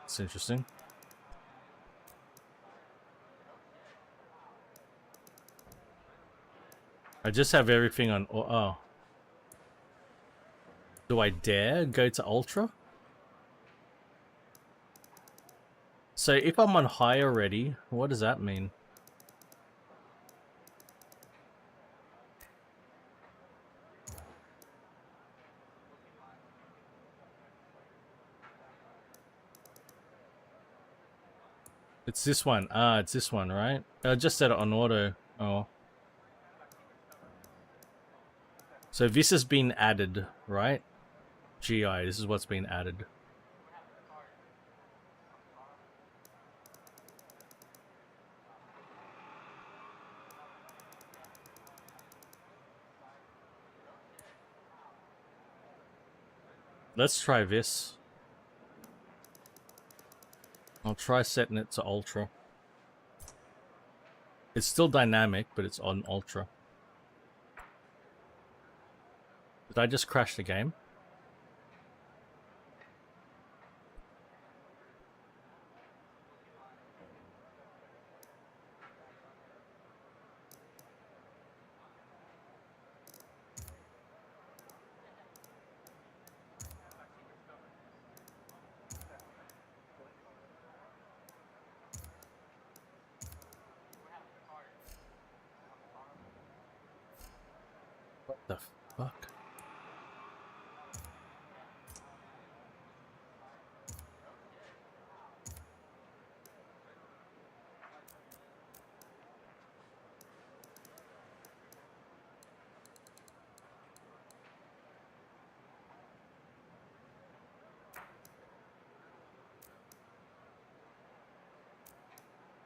It's interesting. I just have everything on. Oh. Do I dare go to Ultra? So if I'm on high already, what does that mean? It's this one. Ah, it's this one, right? I just set it on auto. Oh. So this has been added, right? GI, this is what's been added. Let's try this. I'll try setting it to Ultra. It's still dynamic, but it's on Ultra. Did I just crash the game? What the fuck?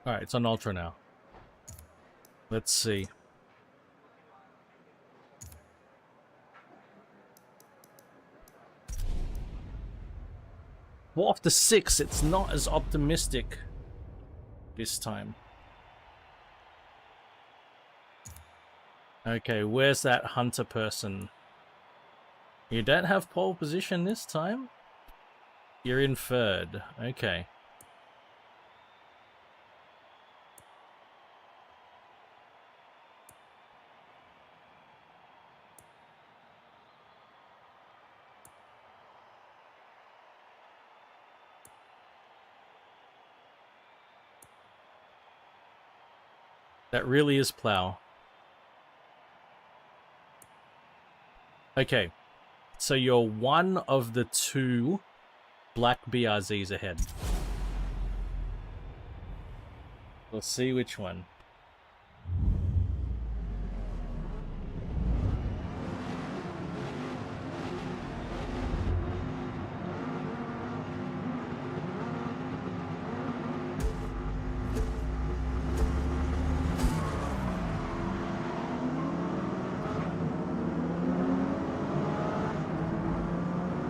Alright, it's on Ultra now. Let's see. Well, after 6, it's not as optimistic this time. Okay, where's that hunter person? You don't have pole position this time? You're in third. Okay. That really is plow. Okay, so you're one of the 2 black BRZs ahead. We'll see which one.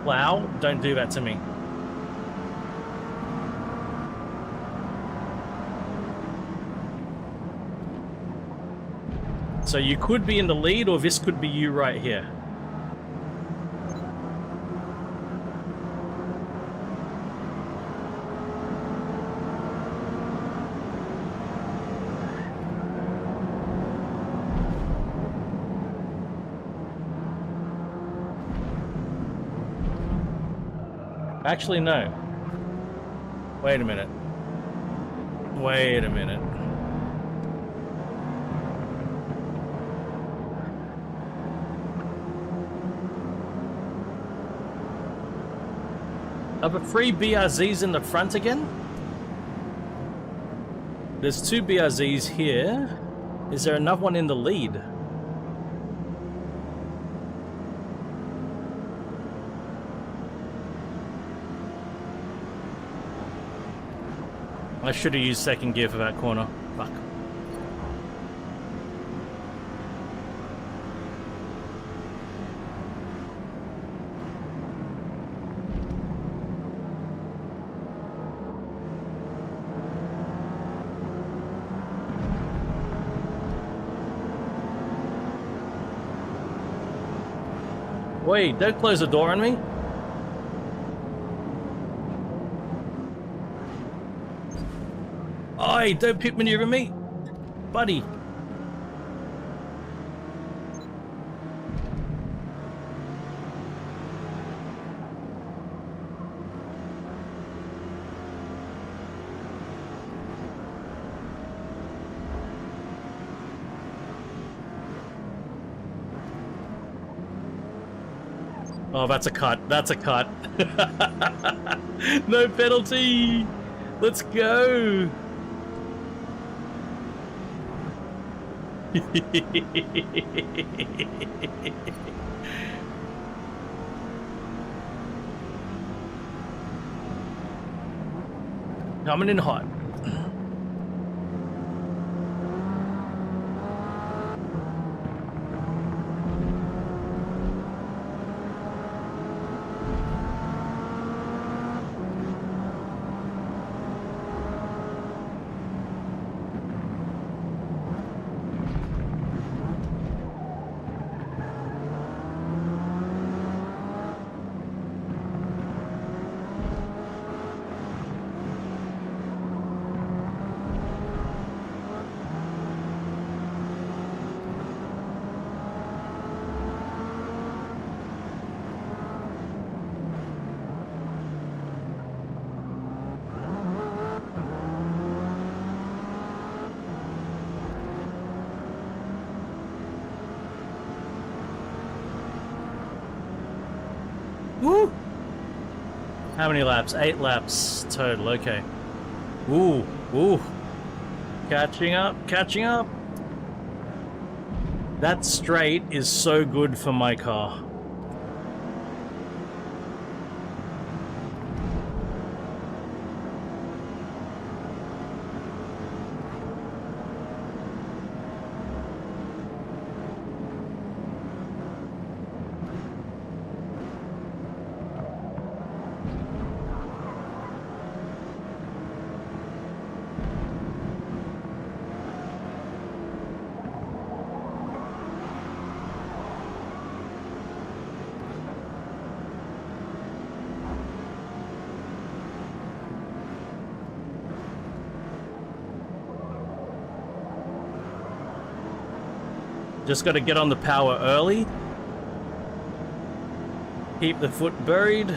Wow, don't do that to me. So you could be in the lead, or this could be you right here. Actually, no. Wait a minute. Wait a minute. Are the 3 BRZs in the front again? There's 2 BRZs here. Is there another one in the lead? I should have used second gear for that corner. Fuck. Wait, don't close the door on me. Oi, don't pit maneuver me, buddy. Oh, that's a cut. That's a cut. No penalty. Let's go. Coming in hot. Woo! How many laps? 8 laps total, okay. Ooh, ooh. Catching up, catching up. That straight is so good for my car. Just got to get on the power early. Keep the foot buried.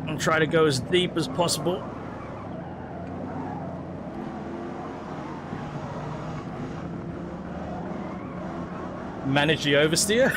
And try to go as deep as possible. Manage the oversteer.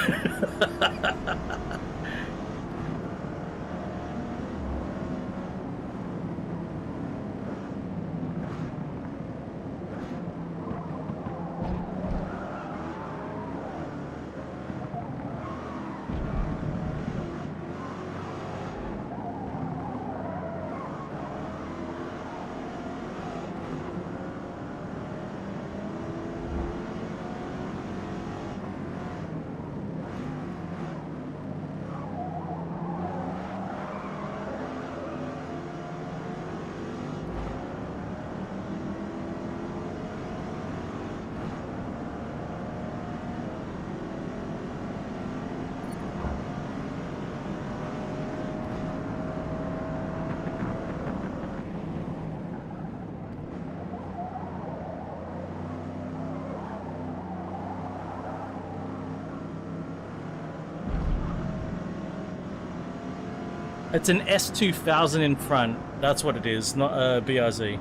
It's an S2000 in front. That's what it is, not a BRZ.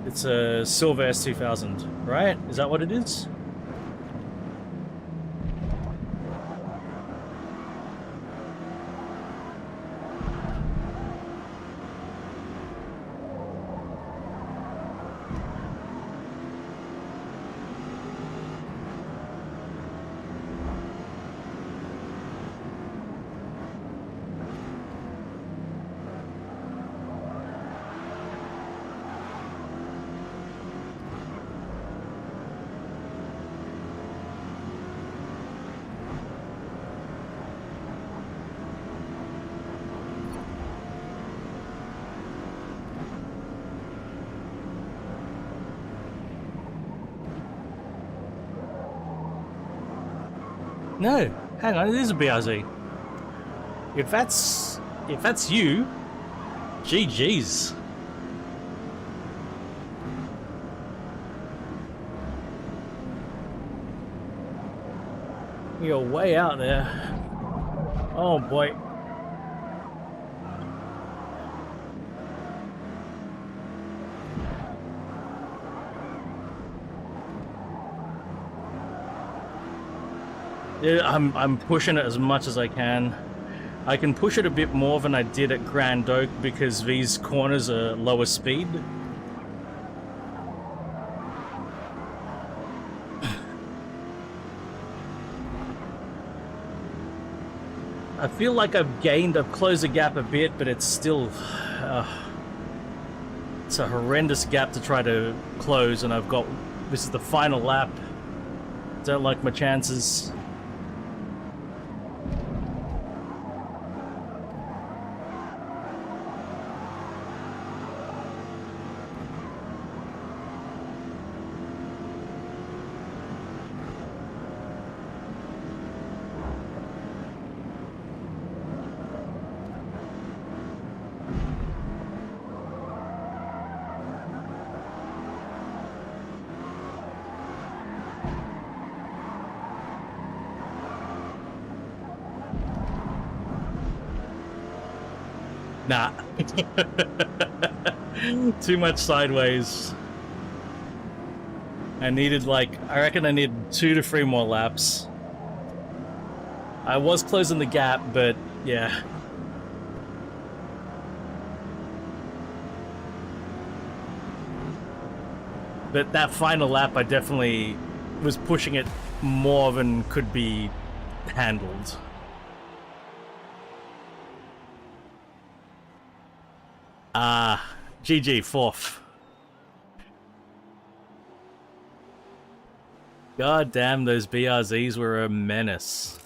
It's a silver S2000, right? Is that what it is? No, hang on, it is a BRZ. If that's you, GG's. You're way out there. Oh boy. Yeah, I'm pushing it as much as I can. I can push it a bit more than I did at Grand Oak because these corners are lower speed. I feel like I've closed the gap a bit, but it's still, it's a horrendous gap to try to close, and this is the final lap. Don't like my chances. Nah. Too much sideways. I reckon I needed 2 to 3 more laps. I was closing the gap, but yeah. But that final lap, I definitely was pushing it more than could be handled. GG, 4th. God damn, those BRZs were a menace.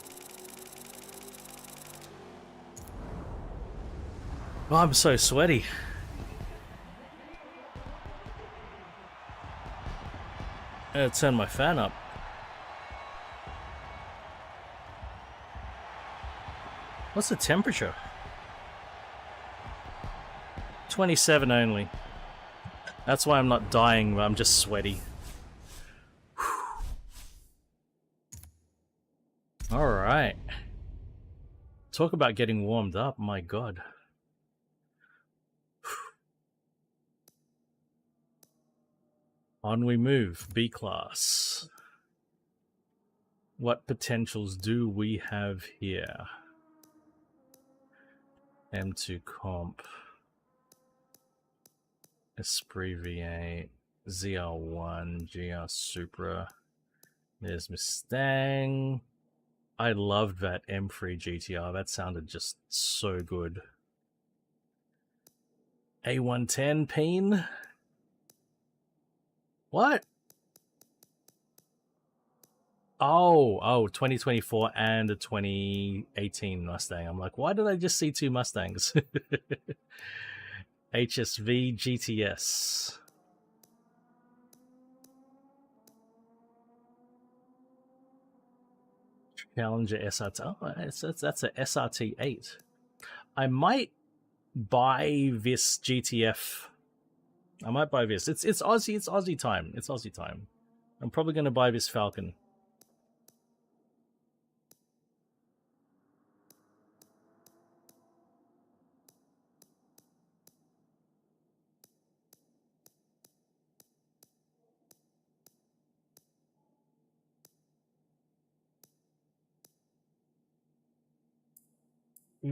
Oh, I'm so sweaty. I gotta turn my fan up. What's the temperature? 27 only. That's why I'm not dying, I'm just sweaty. Alright. Talk about getting warmed up, my god. On we move, B class. What potentials do we have here? M2 comp. Esprit V8, ZR1, GR Supra. There's Mustang. I loved that M3 GTR. That sounded just so good. A110 Peen. What? Oh, 2024 and a 2018 Mustang. I'm like, why did I just see 2 Mustangs? HSV GTS. Challenger SRT. Oh, that's a SRT 8. I might buy this GTF. I might buy this. It's Aussie. It's Aussie time. It's Aussie time. I'm probably going to buy this Falcon.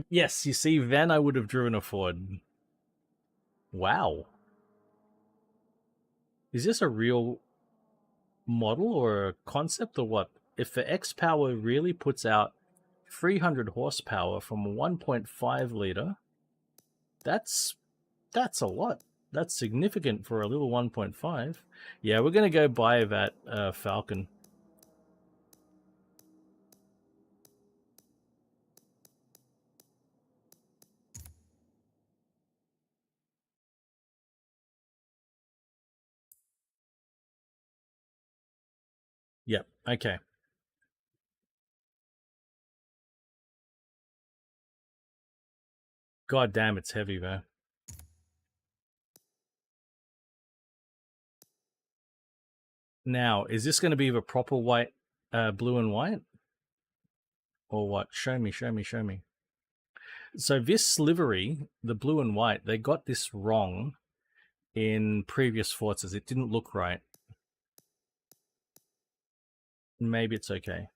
Yes, you see, then I would have driven a Ford. Wow. Is this a real model or a concept or what? If the X Power really puts out 300 horsepower from a 1.5 liter, that's a lot. That's significant for a little 1.5. Yeah, we're going to go buy that Falcon. Yep, okay. God damn, it's heavy though. Now, is this going to be the proper white, blue and white? Or what? Show me, show me, show me. So this livery, the blue and white, they got this wrong in previous Forzas. It didn't look right. Maybe it's okay.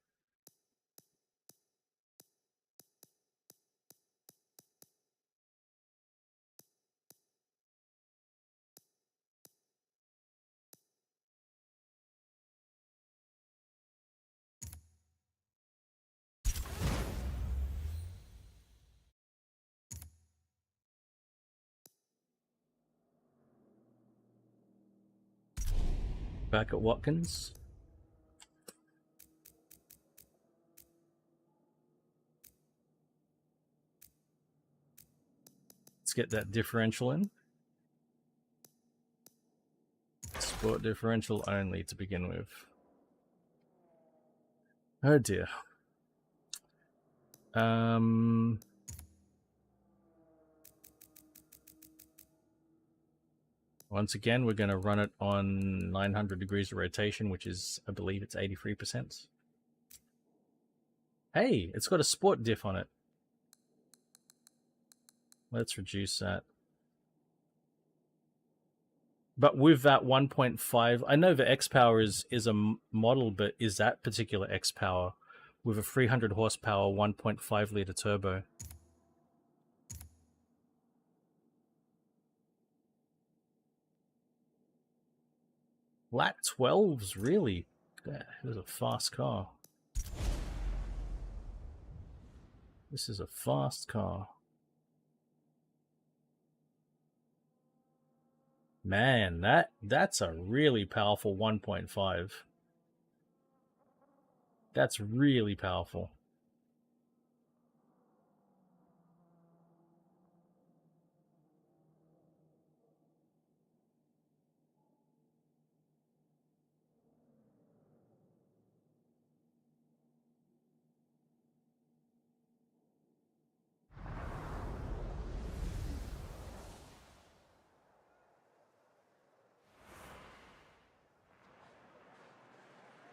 Back at Watkins. Let's get that differential in. Sport differential only to begin with. Oh dear. Once again, we're going to run it on 900 degrees of rotation, which is, I believe it's 83%. Hey, it's got a sport diff on it. Let's reduce that. But with that 1.5, I know the X-Power is a model, but is that particular X-Power with a 300 horsepower 1.5 liter turbo? Lap 12s, really? Yeah, it was a fast car. This is a fast car. Man, that's a really powerful 1.5. That's really powerful.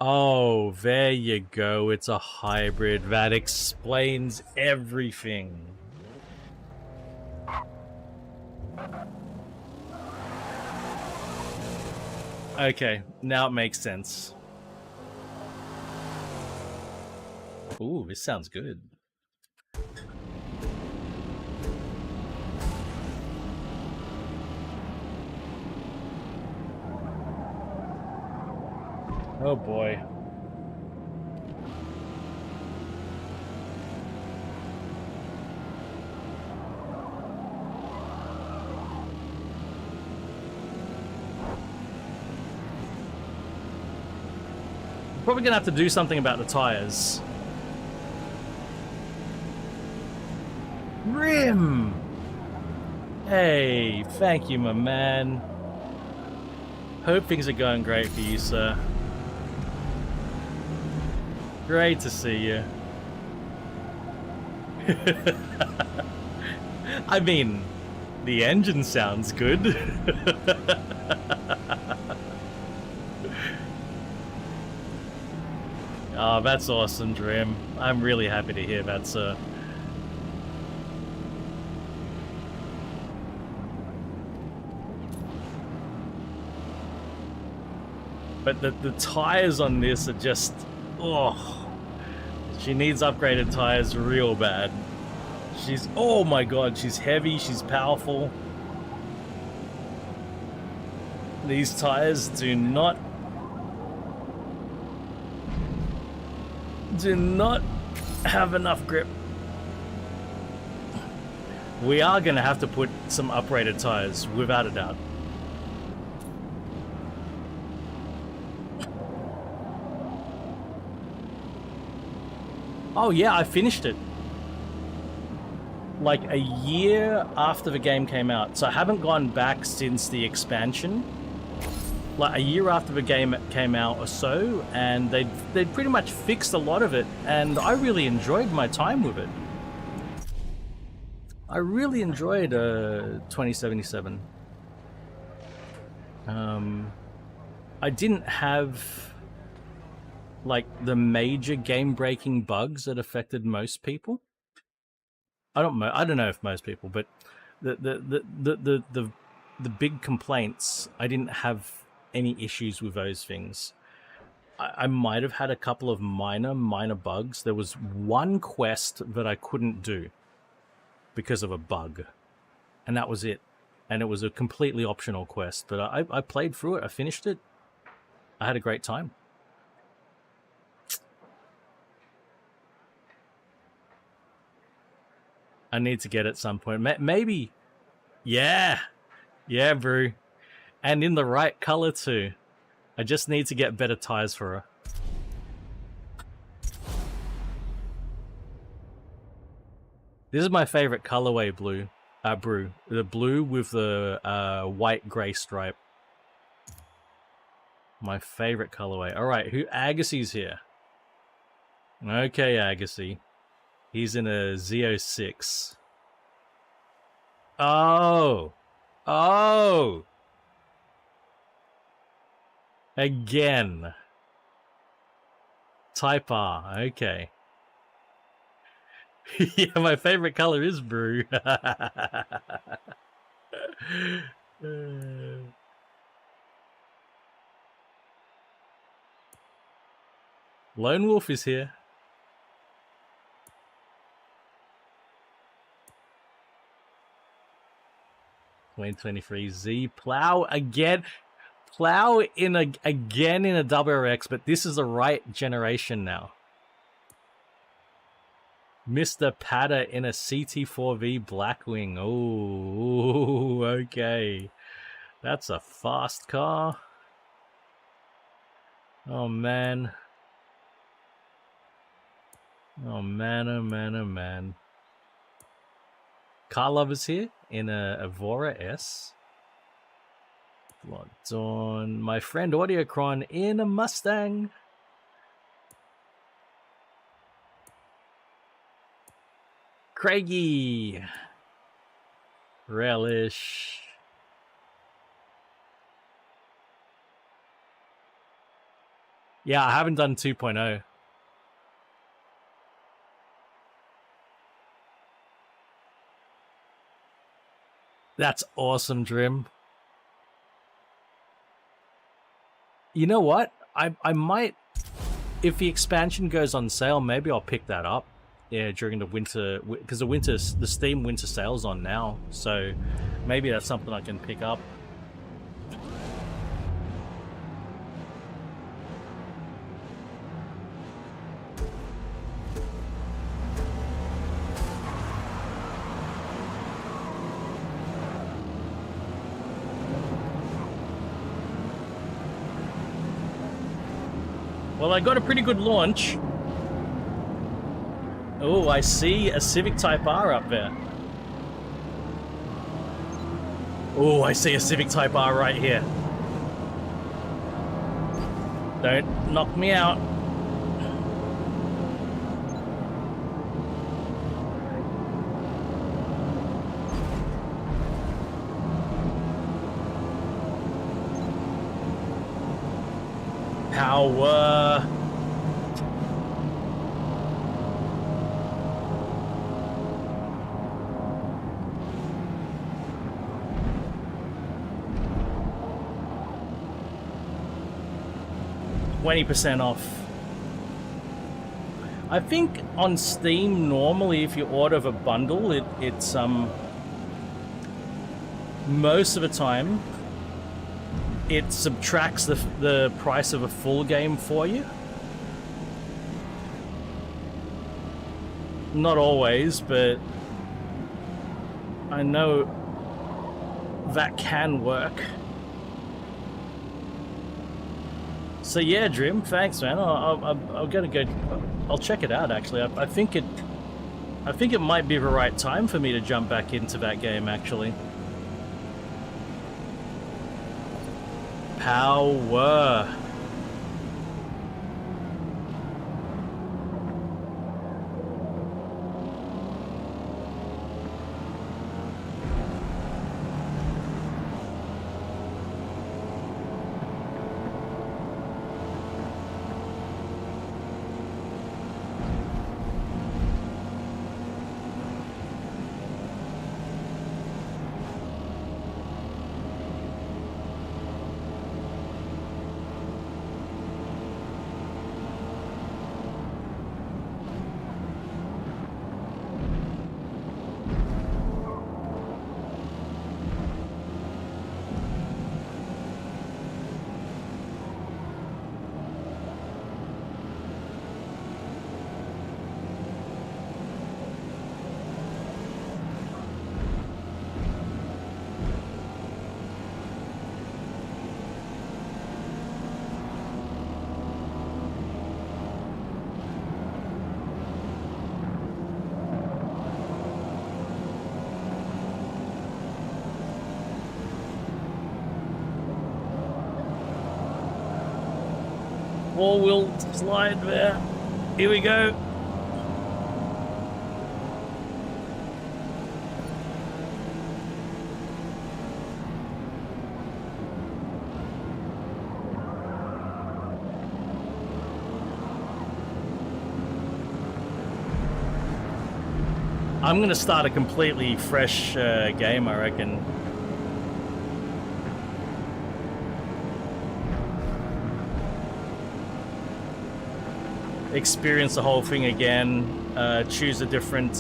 Oh, there you go. It's a hybrid. That explains everything. Okay, now it makes sense. Ooh, this sounds good. Oh boy. Probably gonna have to do something about the tires. Rim! Hey, thank you, my man. Hope things are going great for you, sir. Great to see you. I mean, the engine sounds good. Oh, that's awesome, Dream. I'm really happy to hear that, sir. But the tires on this are just... Oh, she needs upgraded tires real bad. She's, oh my god, she's heavy, she's powerful. These tires do not have enough grip. We are going to have to put some uprated tires, without a doubt. Oh yeah, I finished it. Like a year after the game came out. So I haven't gone back since the expansion. Like a year after the game came out or so, and they'd pretty much fixed a lot of it, and I really enjoyed my time with it. I really enjoyed 2077. I didn't have like the major game-breaking bugs that affected most people. I don't know if most people, but the big complaints, I didn't have any issues with those things. I might have had a couple of minor bugs. There was one quest that I couldn't do because of a bug, and that was it. And it was a completely optional quest, but I played through it. I finished it. I had a great time. I need to get it at some point. Maybe. Yeah, Brew. And in the right color too. I just need to get better tires for her. This is my favorite colorway, Brew. The blue with the white gray stripe. My favorite colorway. All right, Agassi's here. Okay, Agassi. He's in a Z06. Oh. Again. Type R, okay. Yeah, my favorite color is Brew. Lone Wolf is here. Z Plow again. Plow again in a WRX, but this is the right generation now. Mr. Patter in a CT4V Blackwing. Oh, okay. That's a fast car. Oh man. Oh man. Car lovers here in a Evora S. Locked on. My friend Audiocron in a Mustang. Craigie. Relish. Yeah, I haven't done 2.0. That's awesome, Drim. You know what? I might, if the expansion goes on sale, maybe I'll pick that up. Yeah, during the winter, because the Steam winter sale's on now, so maybe that's something I can pick up. Well, I got a pretty good launch. Oh, I see a Civic Type R up there. Oh, I see a Civic Type R right here. Don't knock me out. Power. %20 off. I think on Steam normally, if you order the bundle, it's most of the time it subtracts the price of a full game for you. Not always, but I know that can work. So yeah, Drim, thanks, man. I'm gonna go. I'll check it out. Actually, I think it might be the right time for me to jump back into that game. Actually, power. Four-wheel slide there. Here we go. I'm gonna start a completely fresh game, I reckon. Experience the whole thing again, choose a different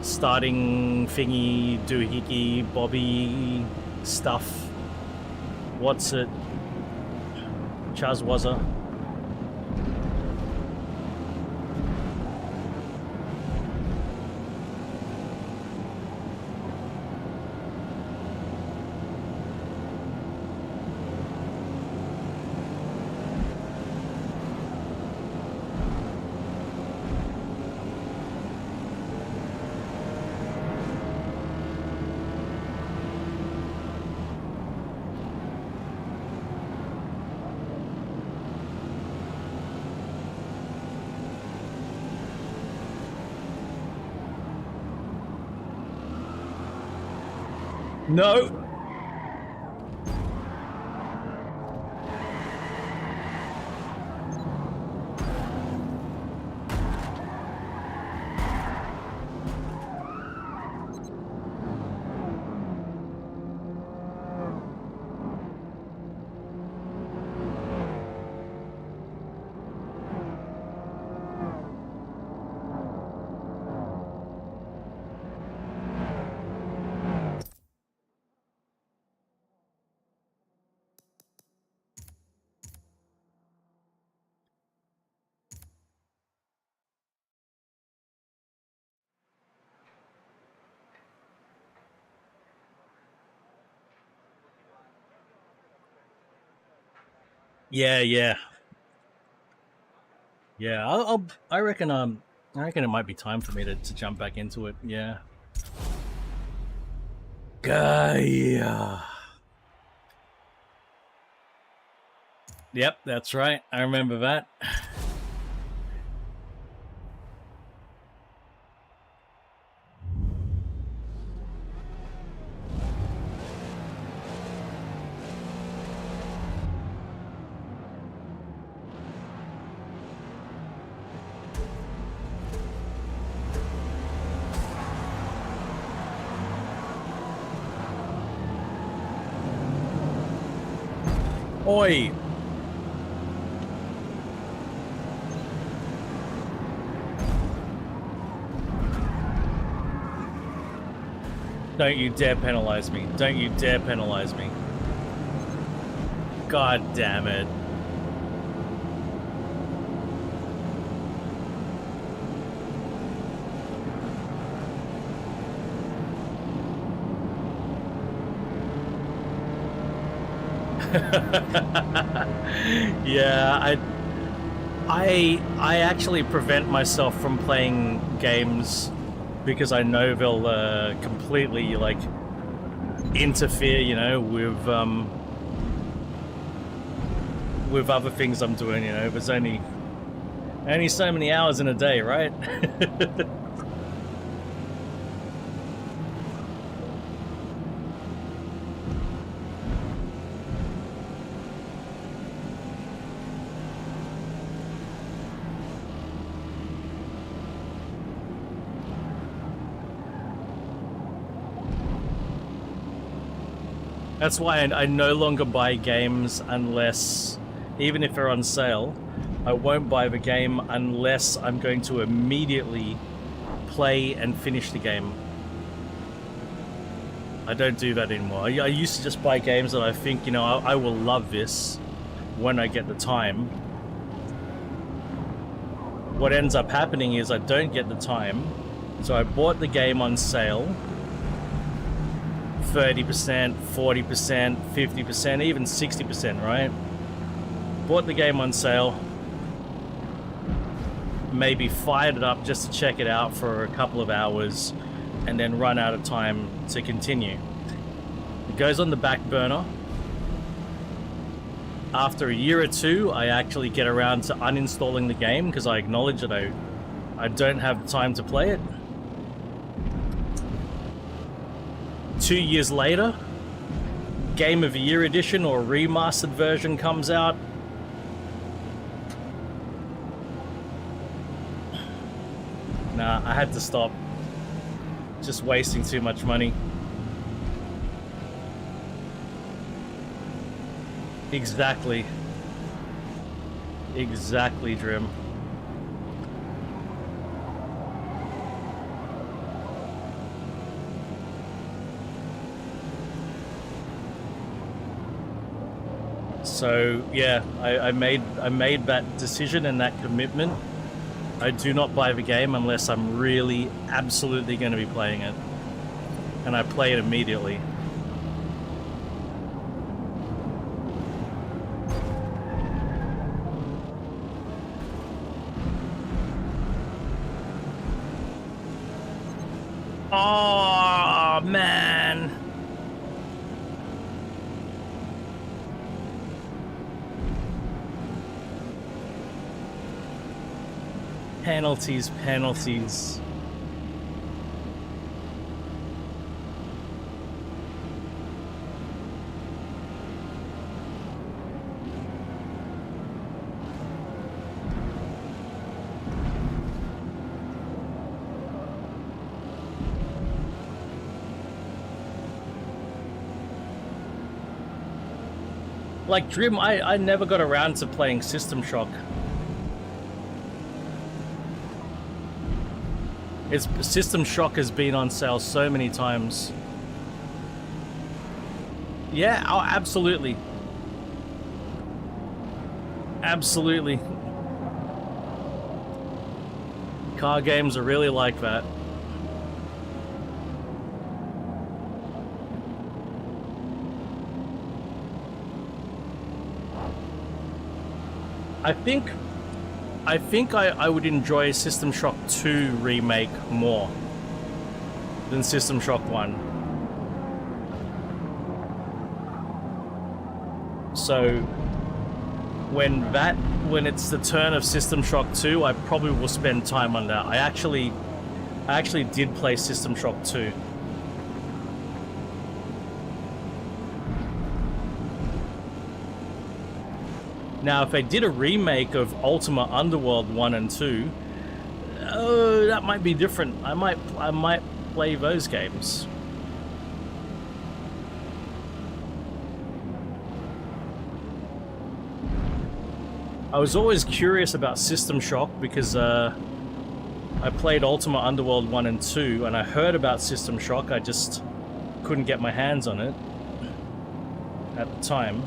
starting thingy, doohickey, bobby stuff. What's it? Chazwaza. No. Yeah. I reckon it might be time for me to jump back into it. Yeah. Gaia. Yep, that's right. I remember that. Oi! Don't you dare penalize me. Don't you dare penalize me. God damn it. Yeah, I actually prevent myself from playing games because I know they'll completely like interfere, you know, with other things I'm doing. You know, there's only so many hours in a day, right? That's why I no longer buy games unless, even if they're on sale, I won't buy the game unless I'm going to immediately play and finish the game. I don't do that anymore. I used to just buy games that I think, you know, I will love this when I get the time. What ends up happening is I don't get the time, so I bought the game on sale. 30%, 40%, 50%, even 60%, right? Bought the game on sale, maybe fired it up just to check it out for a couple of hours, and then run out of time to continue. It goes on the back burner. After a year or two, I actually get around to uninstalling the game because I acknowledge that I don't have the time to play it. 2 years later, Game of the Year edition or remastered version comes out. Nah, I had to stop. Just wasting too much money. Exactly. Exactly, Drim. So yeah, I made that decision and that commitment. I do not buy the game unless I'm really absolutely going to be playing it, and I play it immediately. Oh man. Penalties, penalties. Like Drim, I never got around to playing System Shock. System Shock has been on sale so many times. Yeah, oh, absolutely. Absolutely. Car games are really like that. I think I would enjoy System Shock 2 remake more than System Shock 1. So when it's the turn of System Shock 2, I probably will spend time on that. I actually did play System Shock 2. Now, if they did a remake of Ultima Underworld 1 and 2, oh, that might be different. I might play those games. I was always curious about System Shock because I played Ultima Underworld 1 and 2 and I heard about System Shock. I just couldn't get my hands on it at the time.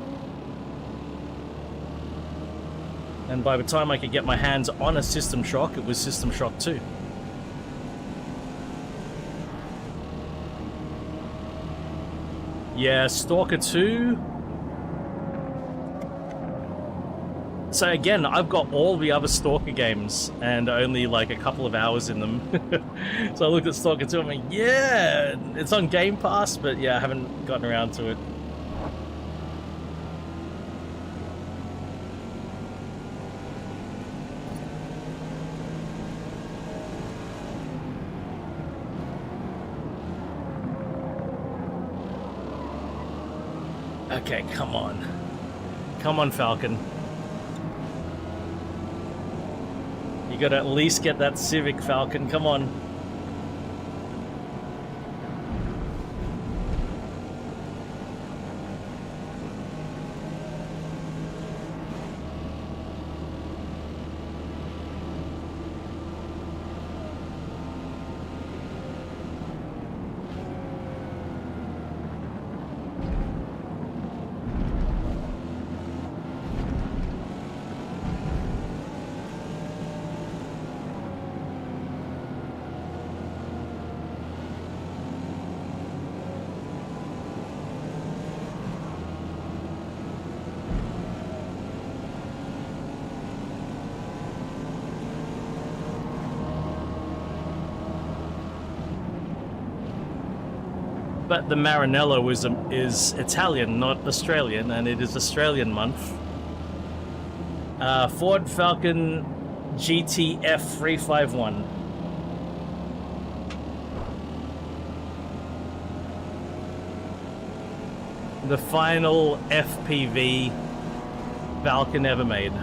And by the time I could get my hands on a System Shock, it was System Shock 2. Yeah, Stalker 2. So again, I've got all the other Stalker games and only like a couple of hours in them. So I looked at Stalker 2 and I'm like, yeah, it's on Game Pass, but yeah, I haven't gotten around to it. Okay, come on. Come on, Falcon. You gotta at least get that Civic, Falcon. Come on. But the Maranello is Italian, not Australian, and it is Australian month. Ford Falcon GTF 351. The final FPV Falcon ever made.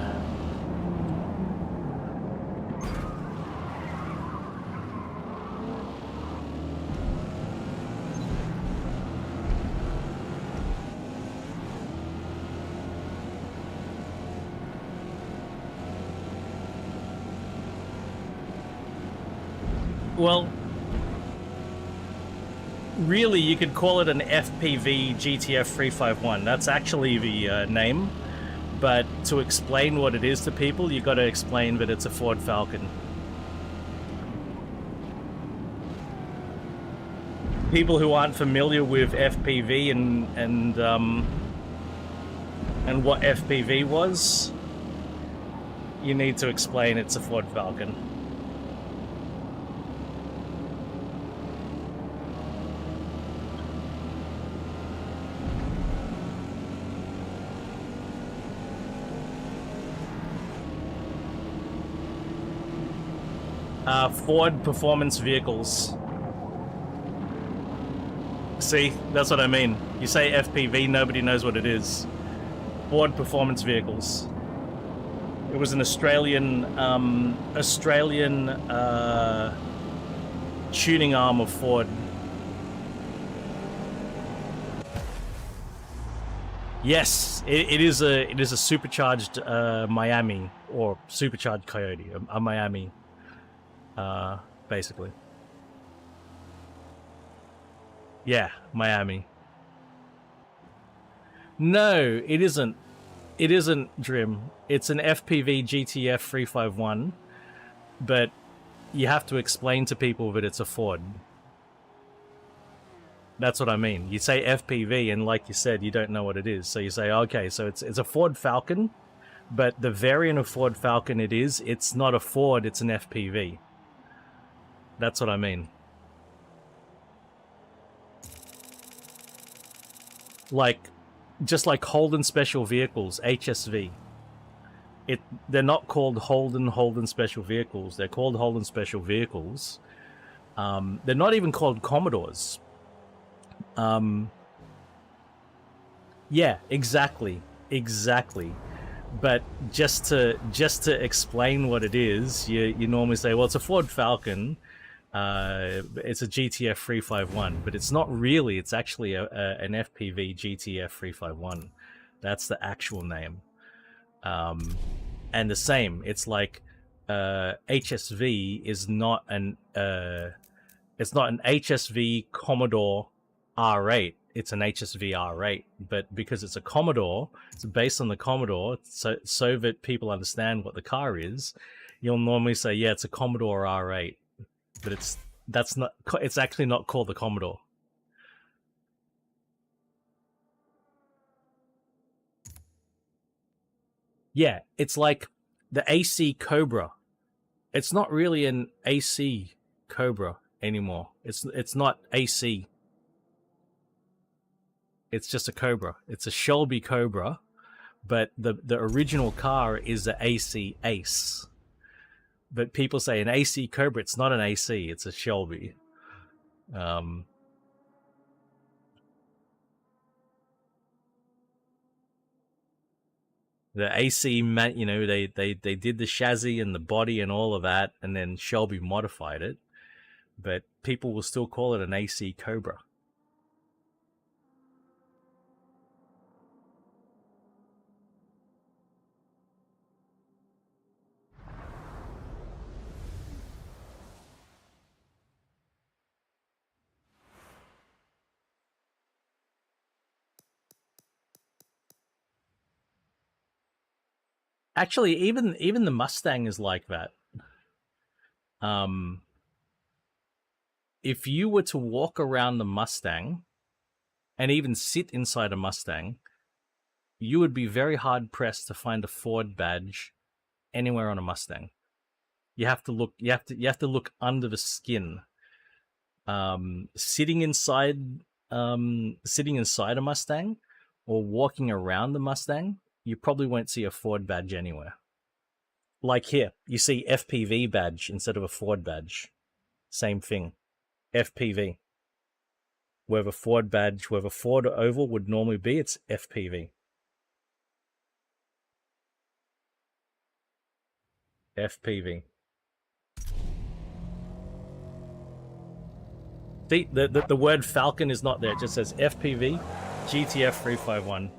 Well, really, you could call it an FPV GTF 351. That's actually the name. But to explain what it is to people, you got to explain that it's a Ford Falcon. People who aren't familiar with FPV and what FPV was, you need to explain it's a Ford Falcon. Ford Performance Vehicles. See, that's what I mean. You say FPV, nobody knows what it is. Ford Performance Vehicles. It was an Australian tuning arm of Ford. Yes, it is a supercharged Miami, or supercharged Coyote, a Miami. Basically. Yeah, Miami. No, it isn't. It isn't, Drim. It's an FPV GTF 351, but you have to explain to people that it's a Ford. That's what I mean. You say FPV, and like you said, you don't know what it is. So you say, okay, so it's a Ford Falcon, but the variant of Ford Falcon it's not a Ford, it's an FPV. That's what I mean. Like, just like Holden Special Vehicles, HSV. They're not called Holden Special Vehicles. They're called Holden Special Vehicles. They're not even called Commodores. Yeah, exactly. But just to explain what it is, you normally say, well, it's a Ford Falcon. It's a GTF 351, but it's not really. It's actually an FPV GTF 351. That's the actual name. And the same. It's like HSV is not an it's not an HSV Commodore R8, it's an HSV R8, but because it's a Commodore, it's based on the Commodore, so that people understand what the car is, you'll normally say, yeah, it's a Commodore R8, but it's actually not called the Commodore. Yeah, it's like the AC Cobra. It's not really an AC Cobra anymore. It's not AC. It's just a Cobra. It's a Shelby Cobra, but the original car is the AC Ace. But people say an AC Cobra. It's not an AC. It's a Shelby. The AC, you know, they did the chassis and the body and all of that, and then Shelby modified it. But people will still call it an AC Cobra. Actually, even the Mustang is like that. If you were to walk around the Mustang and even sit inside a Mustang, you would be very hard pressed to find a Ford badge anywhere on a Mustang. You have to look. You have to look under the skin. Sitting inside a Mustang or walking around the Mustang, you probably won't see a Ford badge anywhere. Like here, you see FPV badge instead of a Ford badge. Same thing. FPV. Where the Ford badge, where the Ford oval would normally be, it's FPV. FPV. See, the word Falcon is not there. It just says FPV, GTF 351.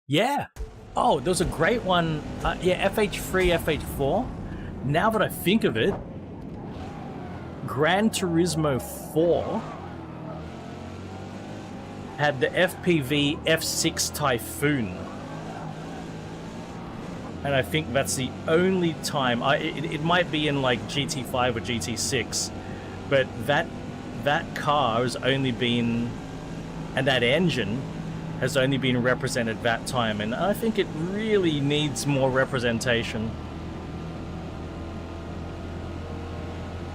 Yeah. Oh, there was a great one. Yeah, FH3, FH4. Now that I think of it, Gran Turismo 4 had the FPV F6 Typhoon. And I think that's the only time. It might be in like GT5 or GT6, but that car has only been, and that engine has only been represented that time, and I think it really needs more representation.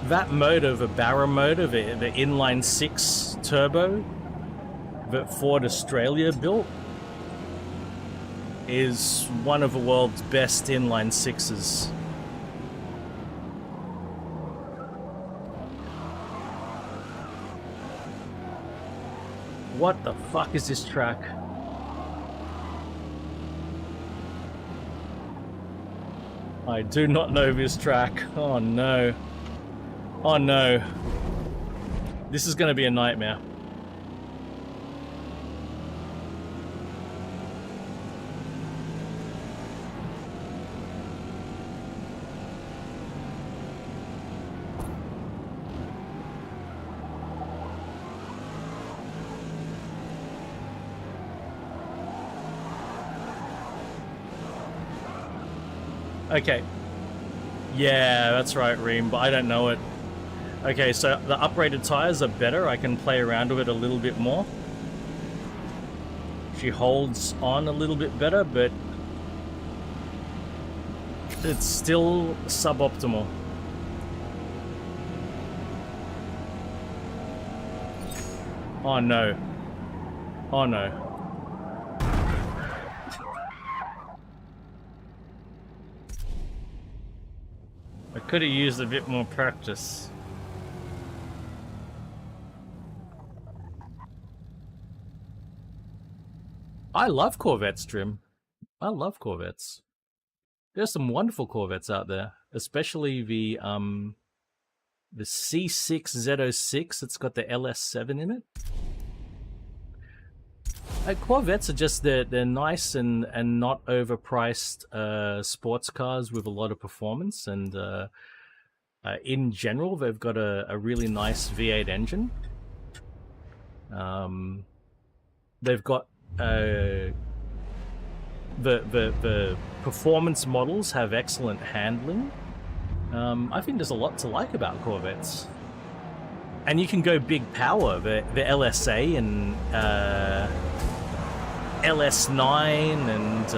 That motor, the Barra motor, the inline 6 turbo that Ford Australia built, is one of the world's best inline 6s. What the fuck is this track? I do not know this track. Oh no. Oh no. This is gonna be a nightmare. Okay. Yeah, that's right, Reem, but I don't know it. Okay, so the uprated tires are better. I can play around with it a little bit more. She holds on a little bit better, but it's still suboptimal. Oh no. Oh no. I could have used a bit more practice. I love Corvettes, Trim. I love Corvettes. There's some wonderful Corvettes out there, especially the C6Z06. It's got the LS7 in it. Corvettes are just they're nice and not overpriced sports cars with a lot of performance, and In general, they've got a really nice V8 engine. They've got the performance models have excellent handling. I think there's a lot to like about Corvettes. And you can go big power. The LSA and LS9 and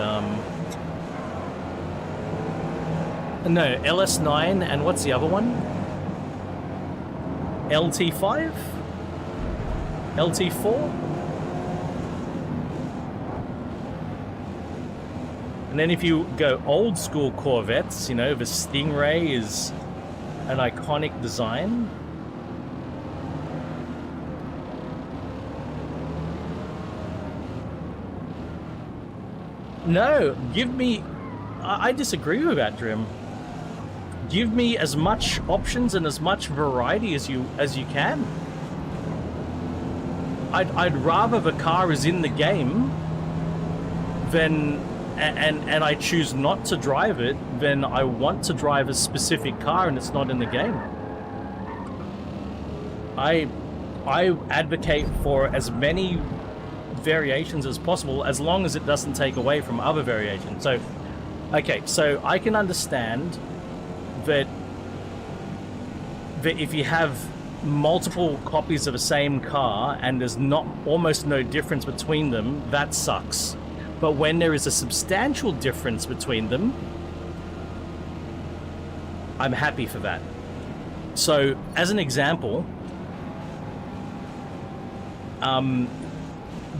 no, LS9 and what's the other one? LT5? LT4? And then if you go old school Corvettes, you know, the Stingray is an iconic design. No, give me... I disagree with that, Drim. Give me as much options and as much variety as you can. I'd rather the car is in the game than... And I choose not to drive it, then I want to drive a specific car and it's not in the game. I advocate for as many variations as possible, as long as it doesn't take away from other variations. So, okay, so I can understand that if you have multiple copies of the same car and there's almost no difference between them, that sucks. But when there is a substantial difference between them, I'm happy for that. So, as an example,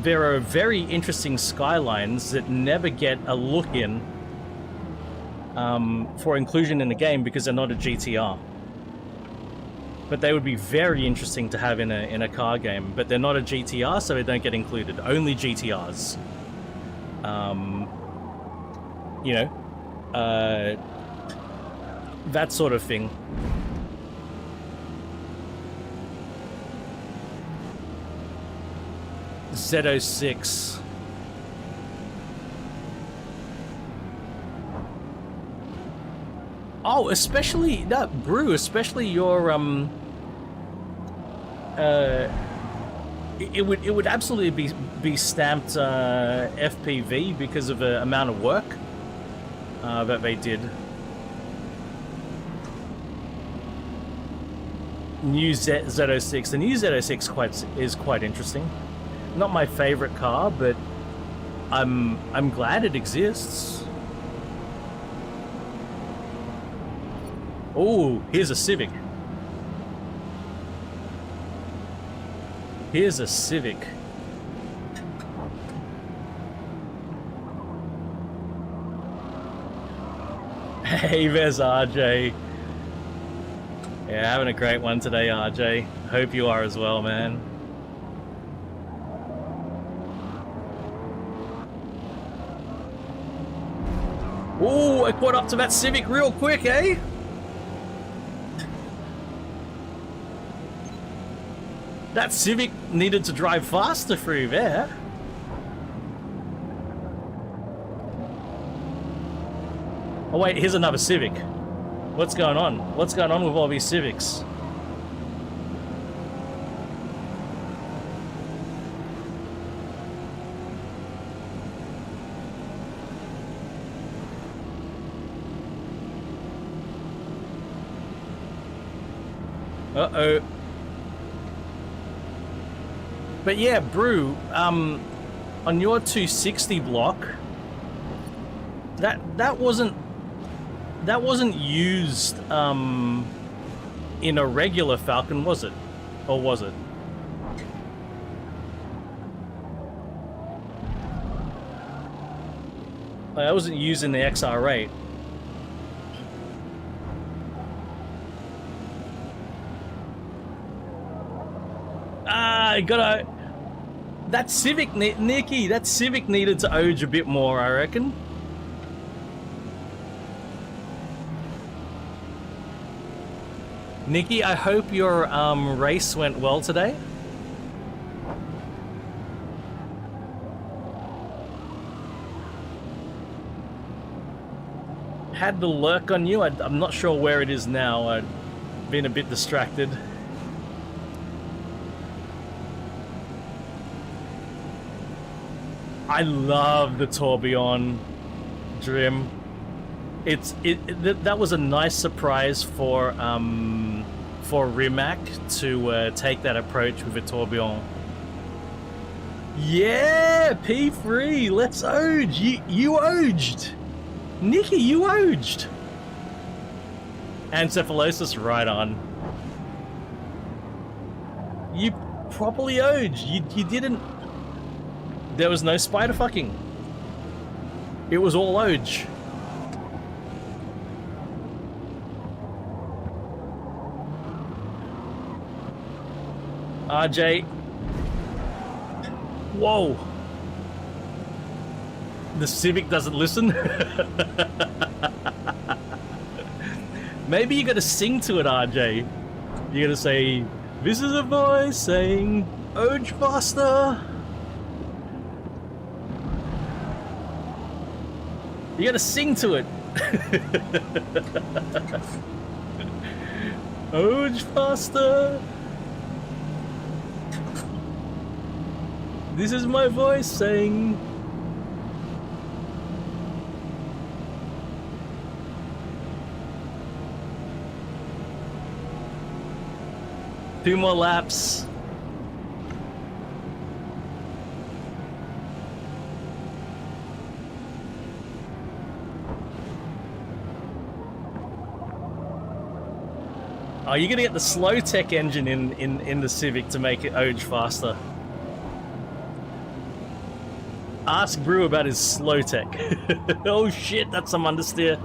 there are very interesting Skylines that never get a look in for inclusion in the game because they're not a GTR. But they would be very interesting to have in a car game. But they're not a GTR, so they don't get included. Only GTRs. You know, that sort of thing. Z06. Oh, especially that Brew, especially your it would absolutely be stamped FPV because of the amount of work that they did. New Z06. The new Z06 is quite interesting. Not my favorite car, but I'm glad it exists. Oh, here's a Civic. Here's a Civic. Hey, there's RJ. Yeah, having a great one today, RJ. Hope you are as well, man. Oh, I caught up to that Civic real quick, eh? That Civic needed to drive faster through there. Oh wait, here's another Civic. What's going on? What's going on with all these Civics? Uh-oh. But yeah, Brew, on your 260 block, that wasn't used in a regular Falcon, was it? Or was it? I wasn't used in the XR8. I gotta... That Civic, Nikki, that Civic needed to age a bit more, I reckon. Nikki, I hope your race went well today. Had the lurk on you. I'm not sure where it is now. been a bit distracted. I love the tourbillon trim. That was a nice surprise for Rimac to take that approach with a tourbillon. Yeah, P3, let's oge. You oged. Nikki, you oged. Encephalosis, right on. You properly oged. You didn't. There was no spider fucking. It was all oge. RJ. Whoa. The Civic doesn't listen? Maybe you gotta sing to it, RJ. You gotta say, this is a voice saying, oge faster. You gotta sing to it. Oge faster. This is my voice saying. Two more laps. Oh, you're gonna get the slow tech engine in the Civic to make it oge faster. Ask Brew about his slow tech. Oh shit, that's some understeer.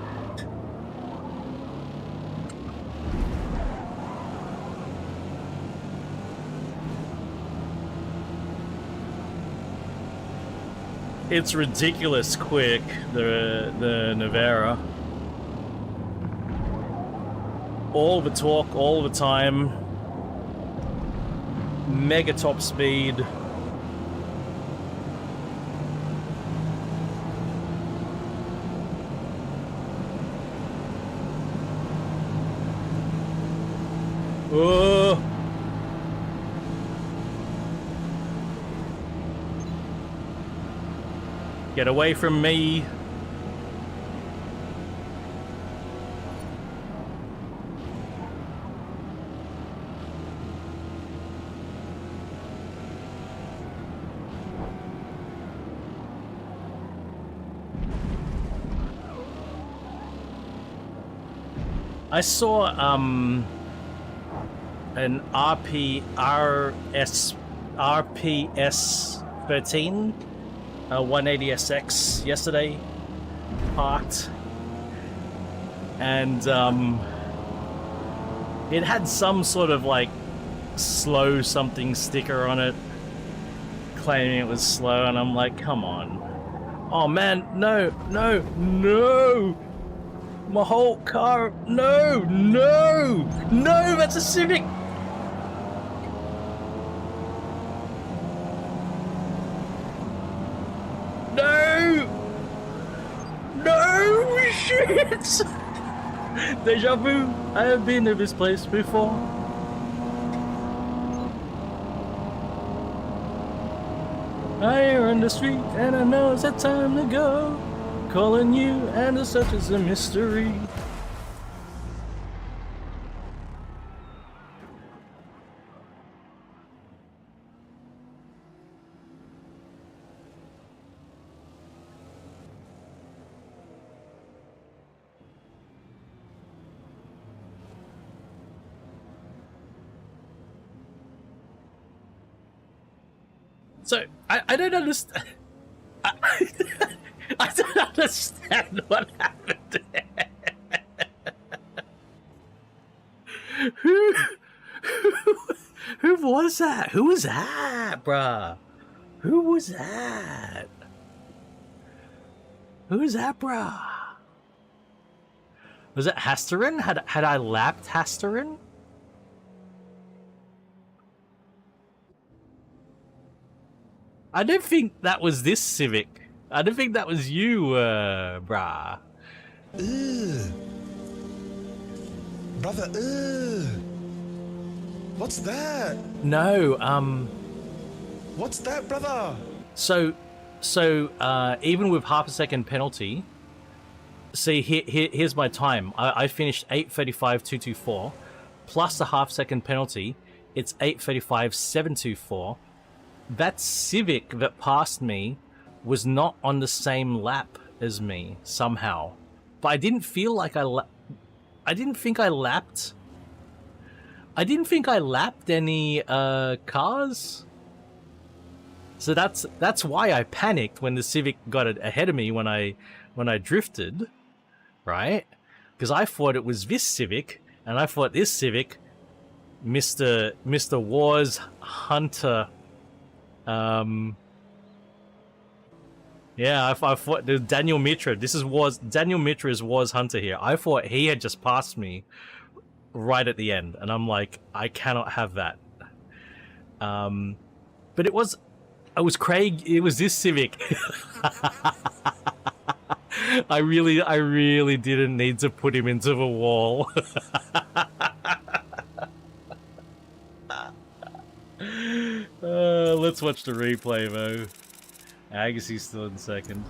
It's ridiculous quick, the Navara. All the torque, all the time. Mega top speed. Oh. Get away from me. I saw an RPS 13 180SX yesterday, parked, and it had some sort of like slow something sticker on it, claiming it was slow, and I'm like, come on. Oh man, no, my whole car, no, that's a Civic. No, shit. Deja vu, I have been to this place before. I hear on the street and I know it's that time to go. Calling you and it's such as a mystery. So, I don't understand. I don't understand what happened. Who was that? Who was that, bruh? Who was that? Who's that, bruh? Was it Hasterin? Had I lapped Hasterin? I don't think that was this Civic. I don't think that was you, brah. Ugh. Brother, what's that? No, What's that, brother? So even with half a second penalty, see, here's my time. I finished 8:35.224, plus a half second penalty, it's 8:35.724. That Civic that passed me was not on the same lap as me somehow, but I didn't feel like I didn't think I lapped. I didn't think I lapped any cars. So that's why I panicked when the Civic got ahead of me when I drifted, right? Because I thought it was this Civic, and I thought this Civic, Mr. Wars Hunter, yeah, I thought the Daniel Mitra. Daniel Mitra's Wars Hunter here. I thought he had just passed me right at the end, and I'm like, I cannot have that. But it was Craig. It was this Civic. I really didn't need to put him into the wall. Let's watch the replay, though. Agassy's still in second.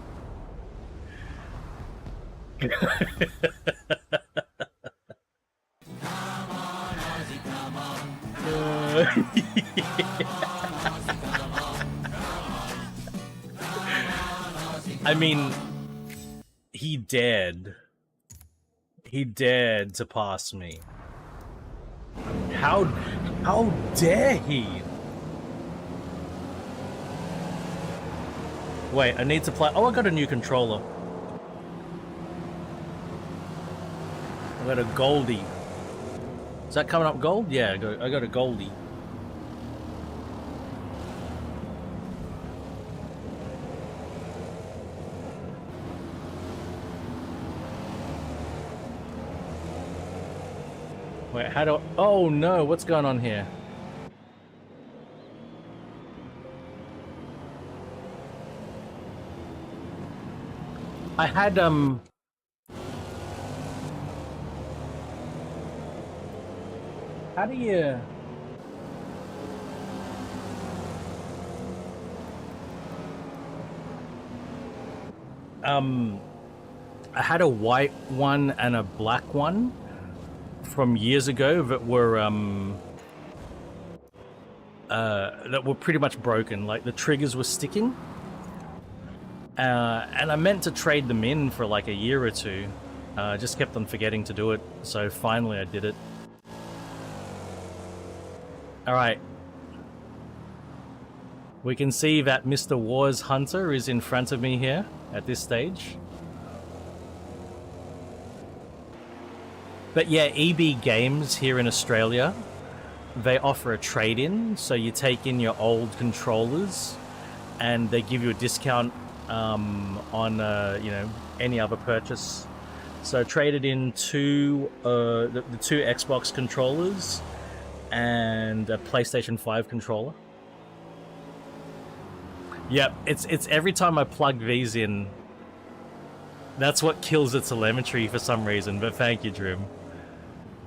I mean, he dared to pass me. How dare he? Wait, I need to play. Oh, I got a new controller. I got a Goldie. Is that coming up gold? Yeah, I got a Goldie. Wait, how do... Oh no, what's going on here? I had, How do you... I had a white one and a black one from years ago that were pretty much broken. Like, the triggers were sticking. And I meant to trade them in for like a year or two. I just kept on forgetting to do it, so finally I did it. Alright. We can see that Mr. Wars Hunter is in front of me here at this stage. But yeah, EB Games here in Australia, they offer a trade-in, so you take in your old controllers and they give you a discount on you know, any other purchase. So I traded in the two Xbox controllers and a PlayStation 5 controller. Yep, it's every time I plug these in, that's what kills the telemetry for some reason, but thank you, Drim.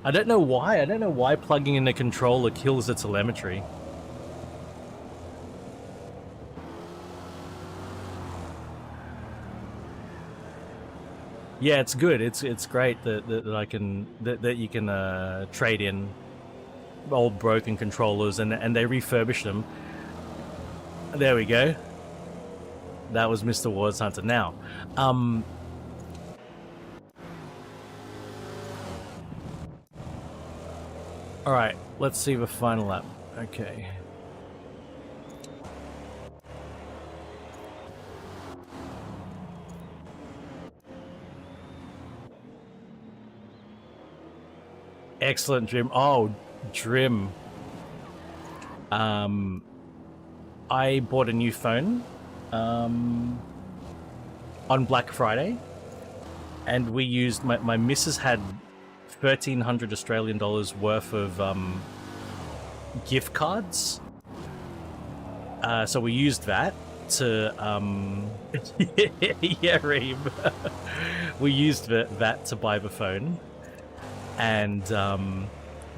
I don't know why. I don't know why plugging in a controller kills the telemetry. Yeah, it's good. It's great that I can that you can trade in old broken controllers and they refurbish them. There we go. That was Mr. Wars Hunter. Now, all right, let's see the final lap. Okay. Excellent, Drim. Oh, Drim. I bought a new phone on Black Friday, and we used my missus had 1,300 Australian dollars worth of gift cards. So we used that to yeah, Reem. We used that to buy the phone. And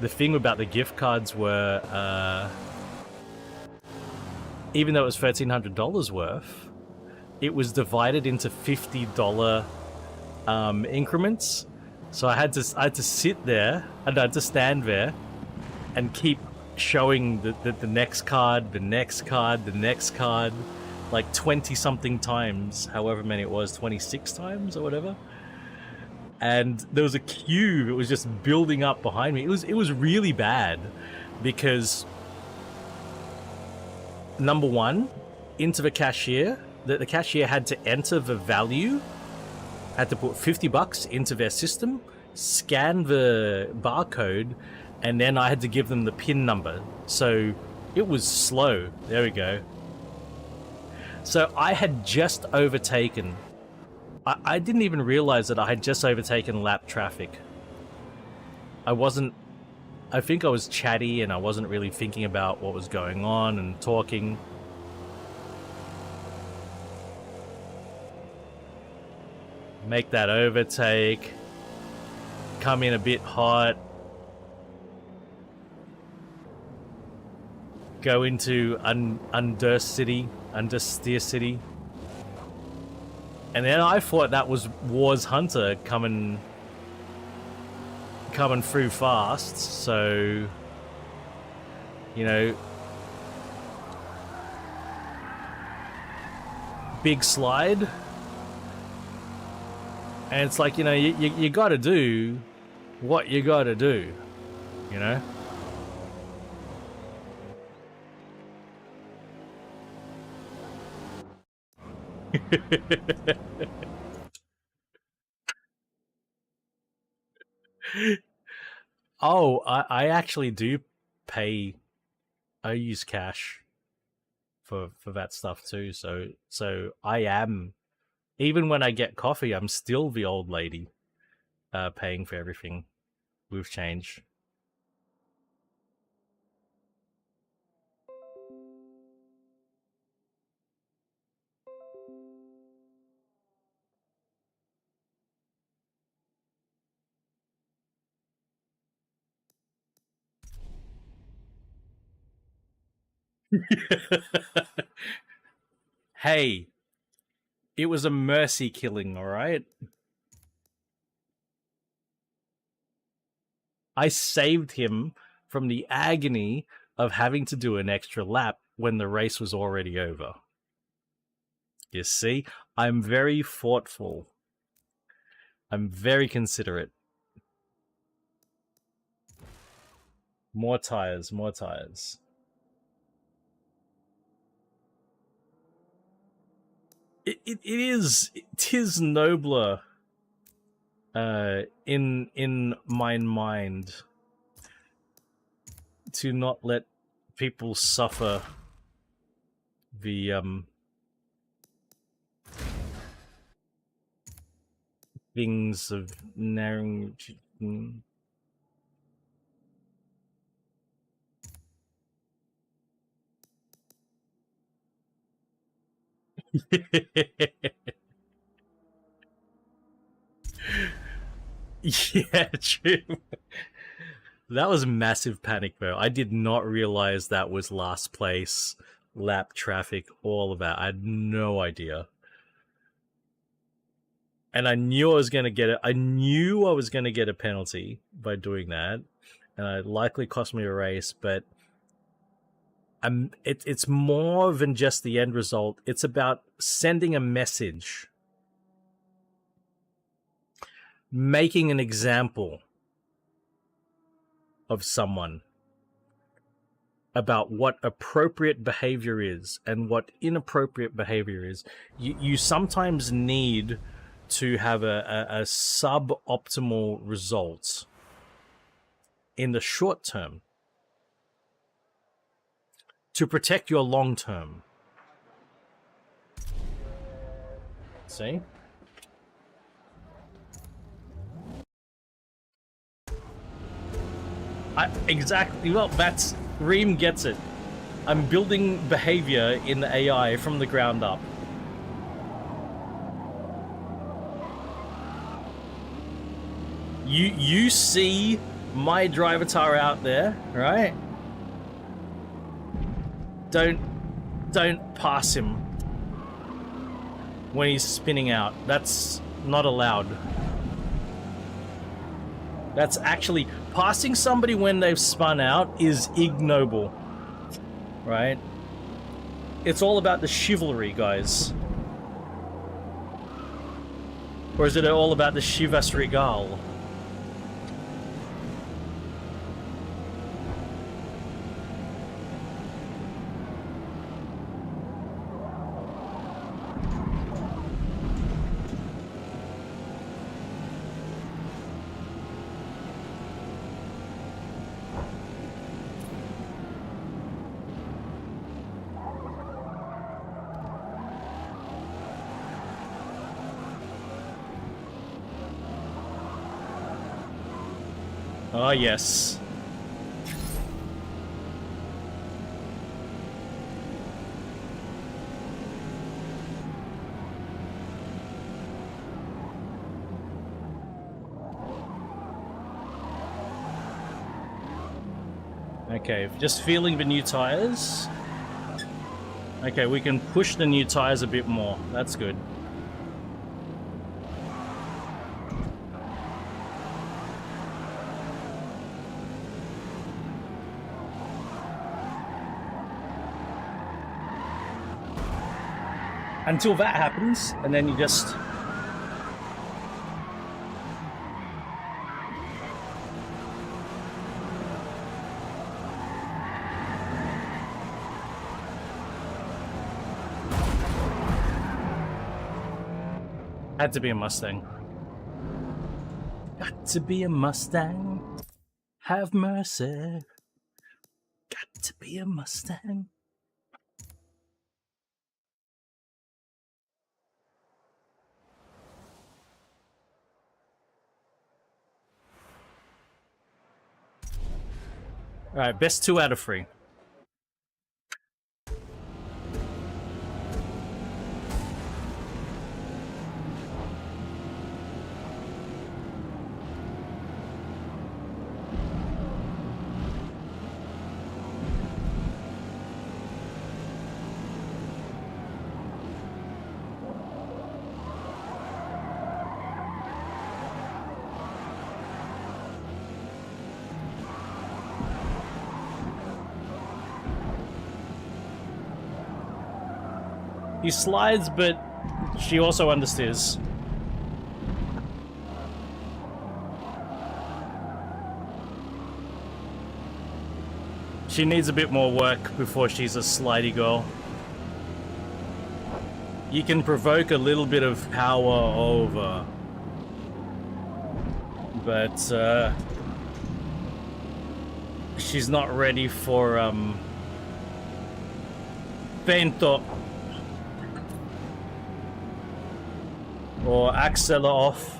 the thing about the gift cards were, even though it was $1,300 worth, it was divided into $50 increments. So I had to sit there, and I had to stand there and keep showing the next card, the next card, the next card, like 20 something times, however many it was, 26 times or whatever. And there was a queue. It was just building up behind me. It was really bad because, number one, into the cashier, the cashier had to enter the value, had to put $50 into their system, scan the barcode, and then I had to give them the PIN number. So it was slow. There we go. So I had just overtaken. I didn't even realize that I had just overtaken lap traffic. I think I was chatty and I wasn't really thinking about what was going on and talking. Make that overtake. Come in a bit hot. Go into Understeer City. And then I thought that was Wars Hunter coming through fast, so, you know, big slide. And it's like, you know, you gotta do what you gotta do, you know? Oh, I actually do pay. I use cash for that stuff too. So I am, even when I get coffee, I'm still the old lady paying for everything with change. Hey, it was a mercy killing, all right? I saved him from the agony of having to do an extra lap when the race was already over. You see, I'm very thoughtful. I'm very considerate. More tires, more tires. It is nobler in my mind to not let people suffer the things of narrowing. Yeah, true. That was massive panic though. I did not realize that was last place, lap traffic, all of that. I had no idea. And I knew I was going to get it. I knew I was going to get a penalty by doing that. And it likely cost me a race, but it's more than just the end result. It's about sending a message, making an example of someone about what appropriate behavior is and what inappropriate behavior is. You sometimes need to have a suboptimal result in the short term to protect your long term. See? Exactly. Well, that's... Reem gets it. I'm building behavior in the AI from the ground up. You see my drivatar out there, right? Don't pass him when he's spinning out. That's not allowed. That's actually passing somebody when they've spun out is ignoble, right? It's all about the chivalry, guys. Or is it all about the chivas regal? Oh, yes. Okay, just feeling the new tires. Okay, we can push the new tires a bit more. That's good. Until that happens, and then you just... Had to be a Mustang. Got to be a Mustang. Have mercy. Got to be a Mustang. Alright, best 2 out of 3. He slides, but she also understeers. She needs a bit more work before she's a slidey girl. You can provoke a little bit of power over, but she's not ready for vento. Or axle off.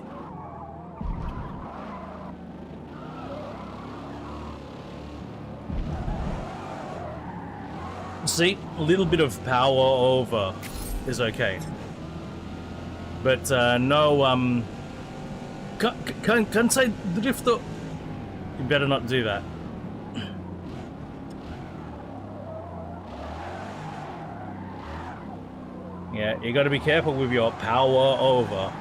See, a little bit of power over is okay, but no can't say drift up. You better not do that. Yeah, you gotta be careful with your power over.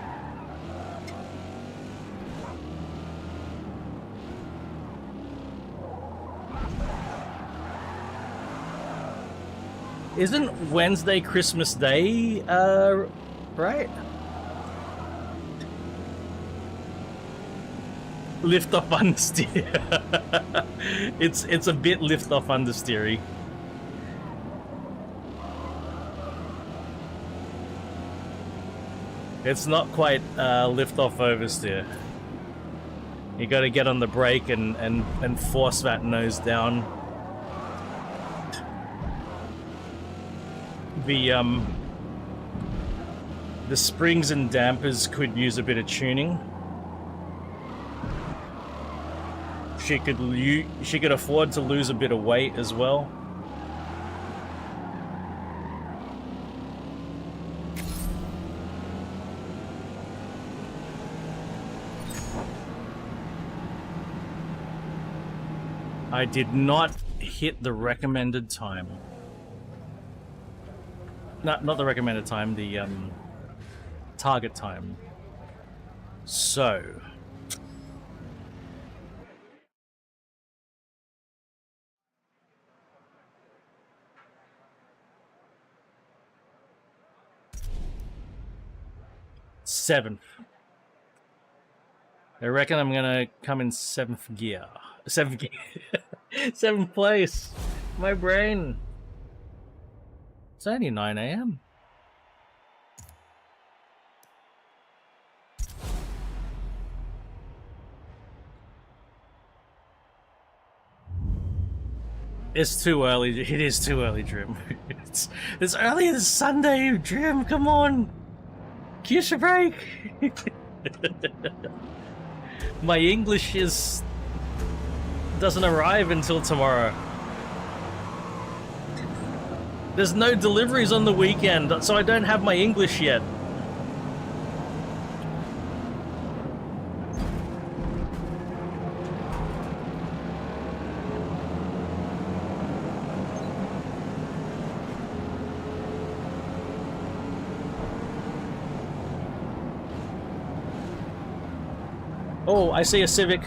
Isn't Wednesday Christmas Day, right? Lift off understeer. It's a bit lift off understeery. It's not quite lift off oversteer. You gotta get on the brake and force that nose down. The springs and dampers could use a bit of tuning. She could afford to lose a bit of weight as well. I did not hit the recommended time. No, not the recommended time, the target time. So... seventh. I reckon I'm gonna come in 7th gear. 7th gear. 7th place. My brain. It's only 9 AM. It's too early. It is too early, Drim. It's early as Sunday, Drim. Come on. Kiss your break. My English doesn't arrive until tomorrow. There's no deliveries on the weekend, so I don't have my English yet. Oh, I see a Civic.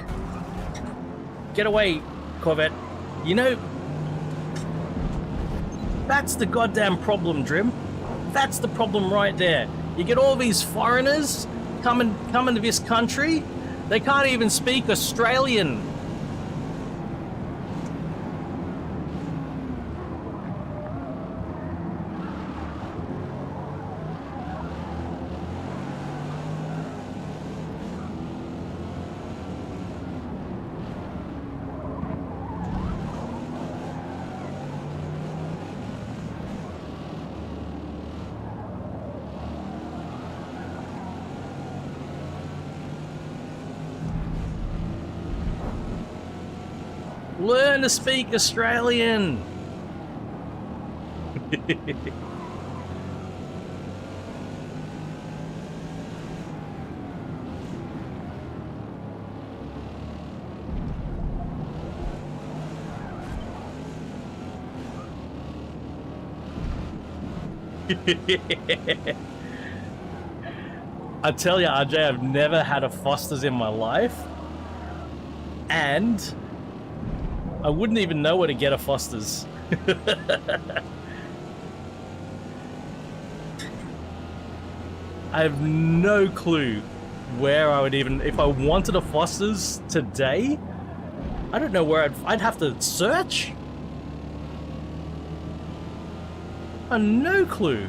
Get away, Corvette. You know, that's the goddamn problem, Drim. That's the problem right there. You get all these foreigners coming to this country. They can't even speak Australian. Learn to speak Australian. I tell you, RJ, I've never had a Foster's in my life, and I wouldn't even know where to get a Foster's. I have no clue where I would even... If I wanted a Foster's today, I don't know where I'd have to search. I have no clue.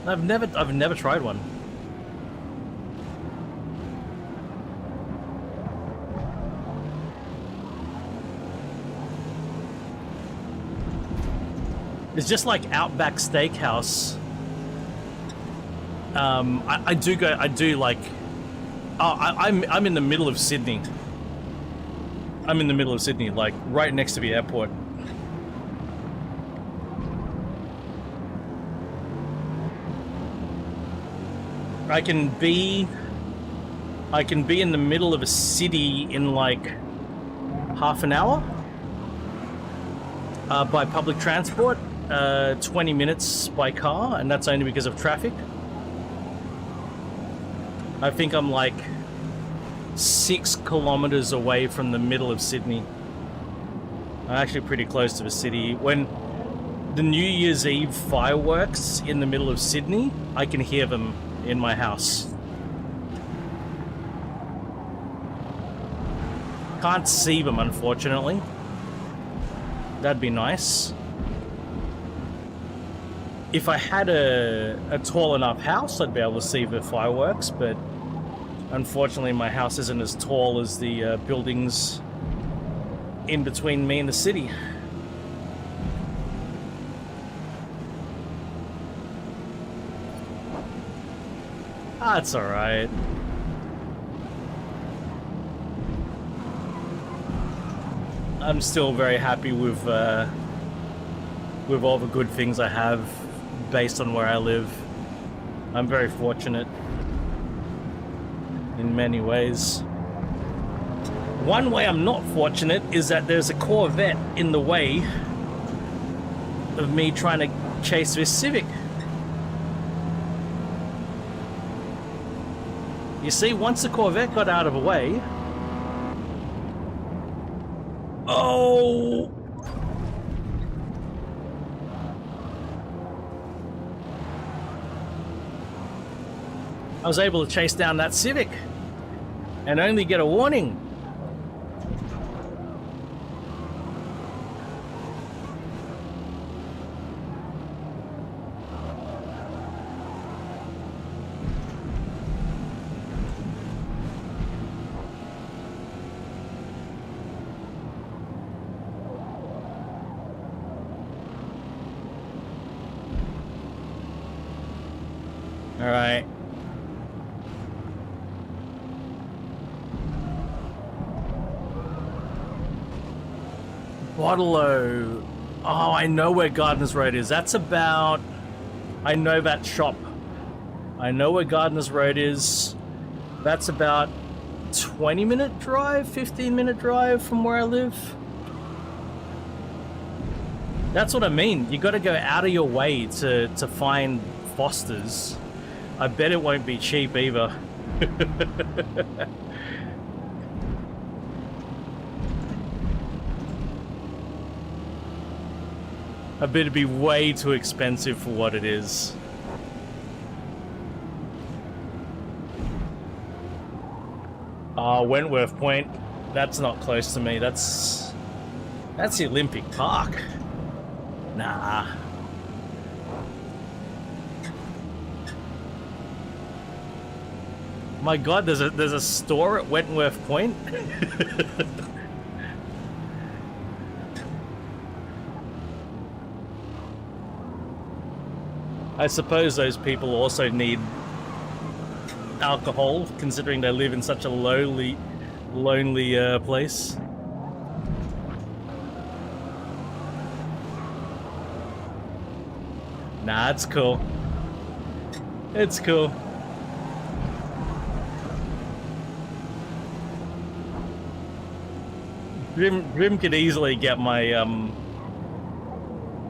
I've never tried one. It's just like Outback Steakhouse. I do like... Oh, I'm in the middle of Sydney. I'm in the middle of Sydney, like right next to the airport. I can be in the middle of a city in like half an hour by public transport, 20 minutes by car, and that's only because of traffic. I think I'm like 6 kilometers away from the middle of Sydney. I'm actually pretty close to the city. When the New Year's Eve fireworks in the middle of Sydney, I can hear them in my house. Can't see them, unfortunately. That'd be nice. If I had a tall enough house, I'd be able to see the fireworks, but unfortunately my house isn't as tall as the buildings in between me and the city. That's alright. I'm still very happy with all the good things I have based on where I live. I'm very fortunate in many ways. One way I'm not fortunate is that there's a Corvette in the way of me trying to chase this Civic. You see, once the Corvette got out of the way... Oh! I was able to chase down that Civic and only get a warning. All right. Waterloo. Oh, I know where Gardeners Road is. That's about... I know that shop. I know where Gardeners Road is. That's about 20-minute drive, 15-minute drive from where I live. That's what I mean. You got to go out of your way to find Foster's. I bet it won't be cheap either. I bet it'd be way too expensive for what it is. Wentworth Point. That's not close to me. That's the Olympic Park. Nah. My God, there's a store at Wentworth Point. I suppose those people also need alcohol, considering they live in such a lonely place. Nah, it's cool. It's cool. Drim could easily get my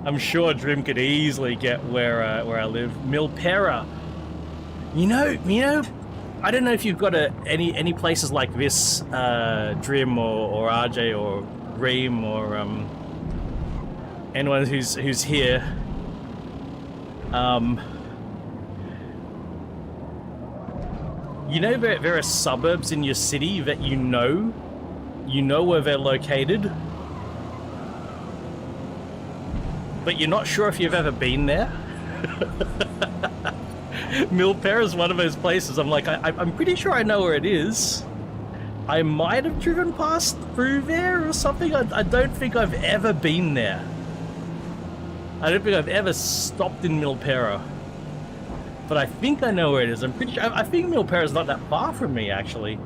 I'm sure Drim could easily get where I live. Milpera. You know, I don't know if you've got any places like this, Drim or RJ or Reem or anyone who's here. You know, there are suburbs in your city that you know where they're located, but you're not sure if you've ever been there. Milpera is one of those places. I'm like, I'm pretty sure I know where it is. I might have driven past through there or something. I don't think I've ever been there. I don't think I've ever stopped in Milpera. But I think I know where it is. I'm pretty sure. I think Milpera is not that far from me, actually.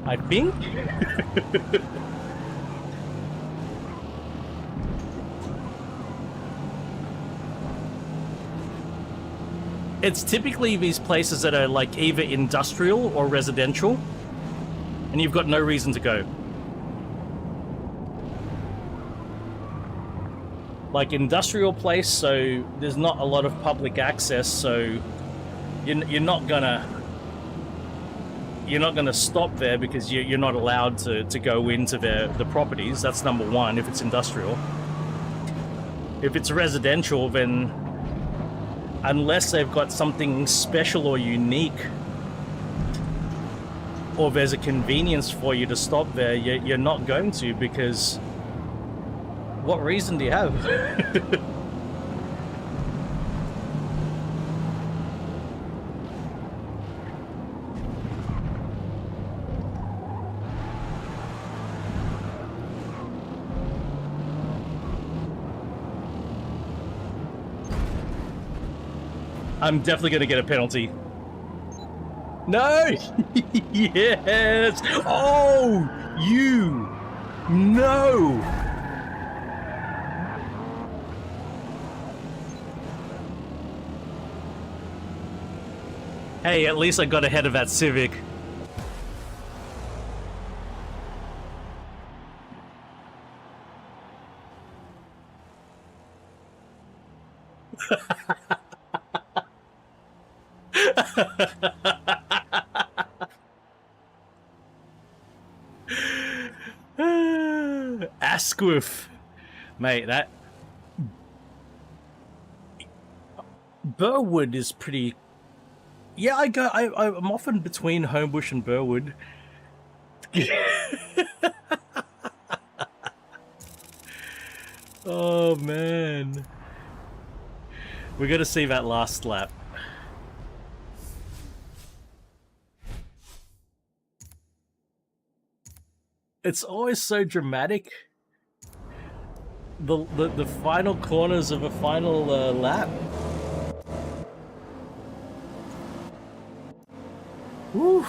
I think. It's typically these places that are like either industrial or residential, and you've got no reason to go. Like industrial place, so there's not a lot of public access, so you're not gonna stop there because you're not allowed to go into the properties. That's number one, if it's industrial. If it's residential, then unless they've got something special or unique, or there's a convenience for you to stop there, you're not going to, because what reason do you have? I'm definitely going to get a penalty. No! Yes! Oh! You! No! Hey, at least I got ahead of that Civic. Asquith. Mate, that Burwood is pretty. Yeah, I'm often between Homebush and Burwood. Oh man, we got to see that last lap. It's always so dramatic. The final corners of a final lap. Woo.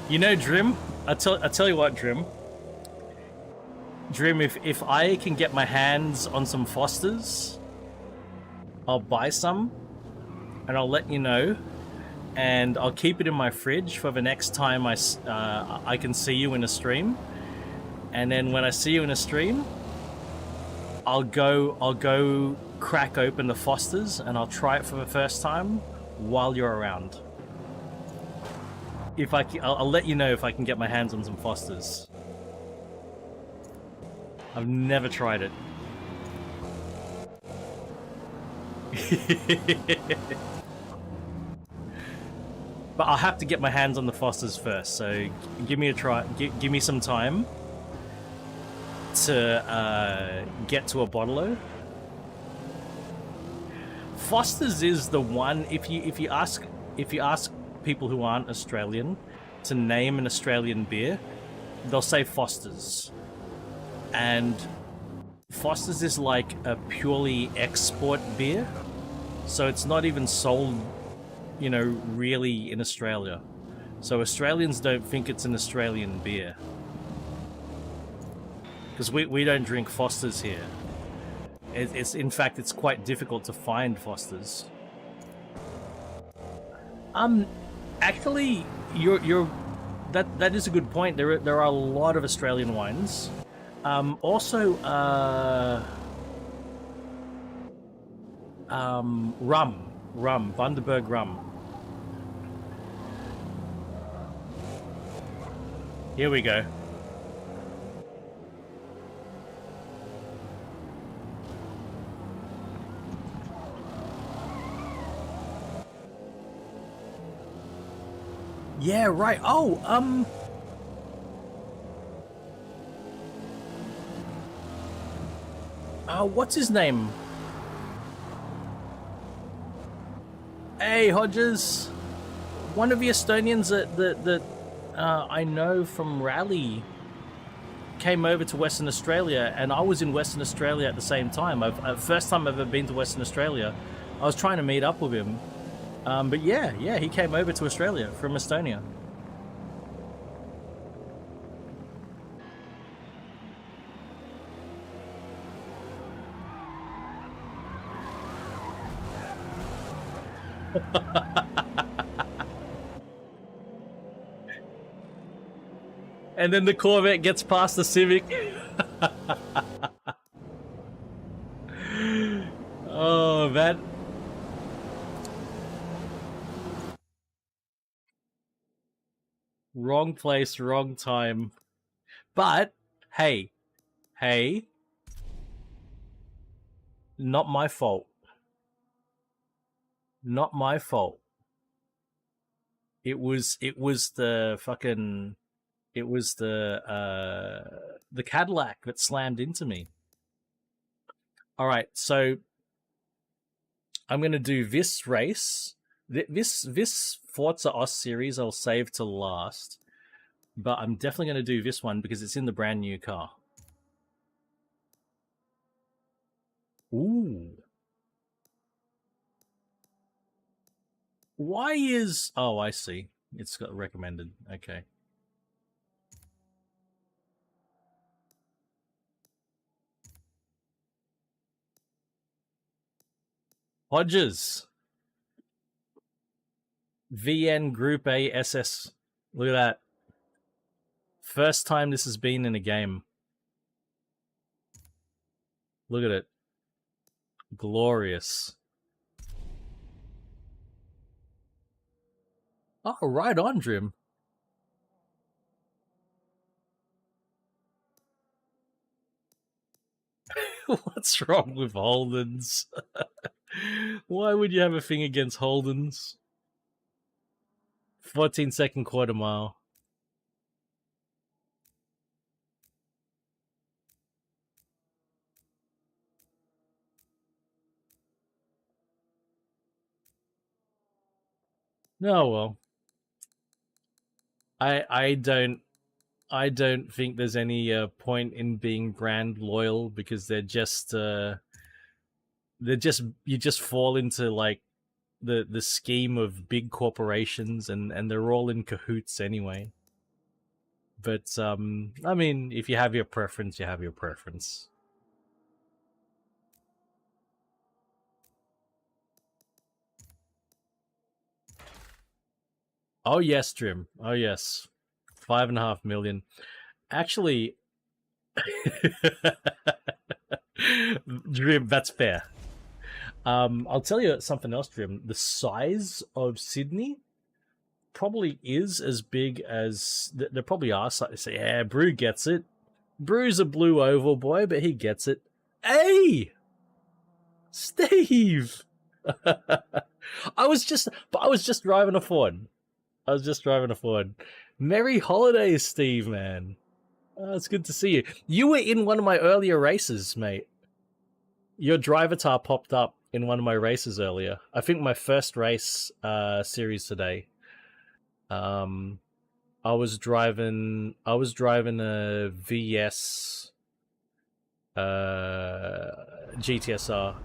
You know, Drim, I tell you what, Drim, if I can get my hands on some Fosters, I'll buy some, and I'll let you know, and I'll keep it in my fridge for the next time I can see you in a stream, and then when I see you in a stream, I'll go crack open the Fosters, and I'll try it for the first time while you're around. I'll let you know if I can get my hands on some Fosters. I've never tried it. But I'll have to get my hands on the Fosters first, so give me a try. Give me some time to get to a bottle-o. Fosters is the one. If you ask people who aren't Australian to name an Australian beer, they'll say Fosters. And Fosters is like a purely export beer, so it's not even sold, you know, really in Australia. So Australians don't think it's an Australian beer, because we don't drink Fosters here. It's in fact, it's quite difficult to find Fosters. Actually, that is a good point. There are a lot of Australian wines. Also, rum, Bundaberg rum. Here we go. Yeah, right. Oh, what's his name? Hey, Hodges. One of the Estonians that I know from Rally came over to Western Australia, and I was in Western Australia at the same time. First time I've ever been to Western Australia. I was trying to meet up with him. But yeah, he came over to Australia from Estonia. And then the Corvette gets past the Civic. Oh, that... Wrong place, wrong time. But, hey, not my fault. Not my fault. It was the fucking... It was the Cadillac that slammed into me. All right, so I'm going to do this race. This Forza Oz series I'll save to last, but I'm definitely going to do this one because it's in the brand new car. Ooh. Why is... Oh, I see. It's got recommended. Okay. Hodges. VN Group A SS. Look at that. First time this has been in a game. Look at it. Glorious. Oh, right on, Drim. What's wrong with Holdens? Why would you have a thing against Holdens? 14-second quarter mile. No, well, I don't think there's any point in being brand loyal because they're just you just fall into like the scheme of big corporations and they're all in cahoots anyway. But I mean, if you have your preference, you have your preference. Oh yes, Trim. Oh yes. 5.5 million. Actually, Drim, that's fair. I'll tell you something else, Drim. The size of Sydney probably is as big as there probably are. So yeah, Brew gets it. Brew's a blue oval boy, but he gets it. Hey, Steve. I was just driving a Ford. Merry holidays, Steve, man. Oh, it's good to see you. You were in one of my earlier races, mate. Your drivatar popped up in one of my races earlier. I think my first race series today. I was driving a VS GTSR.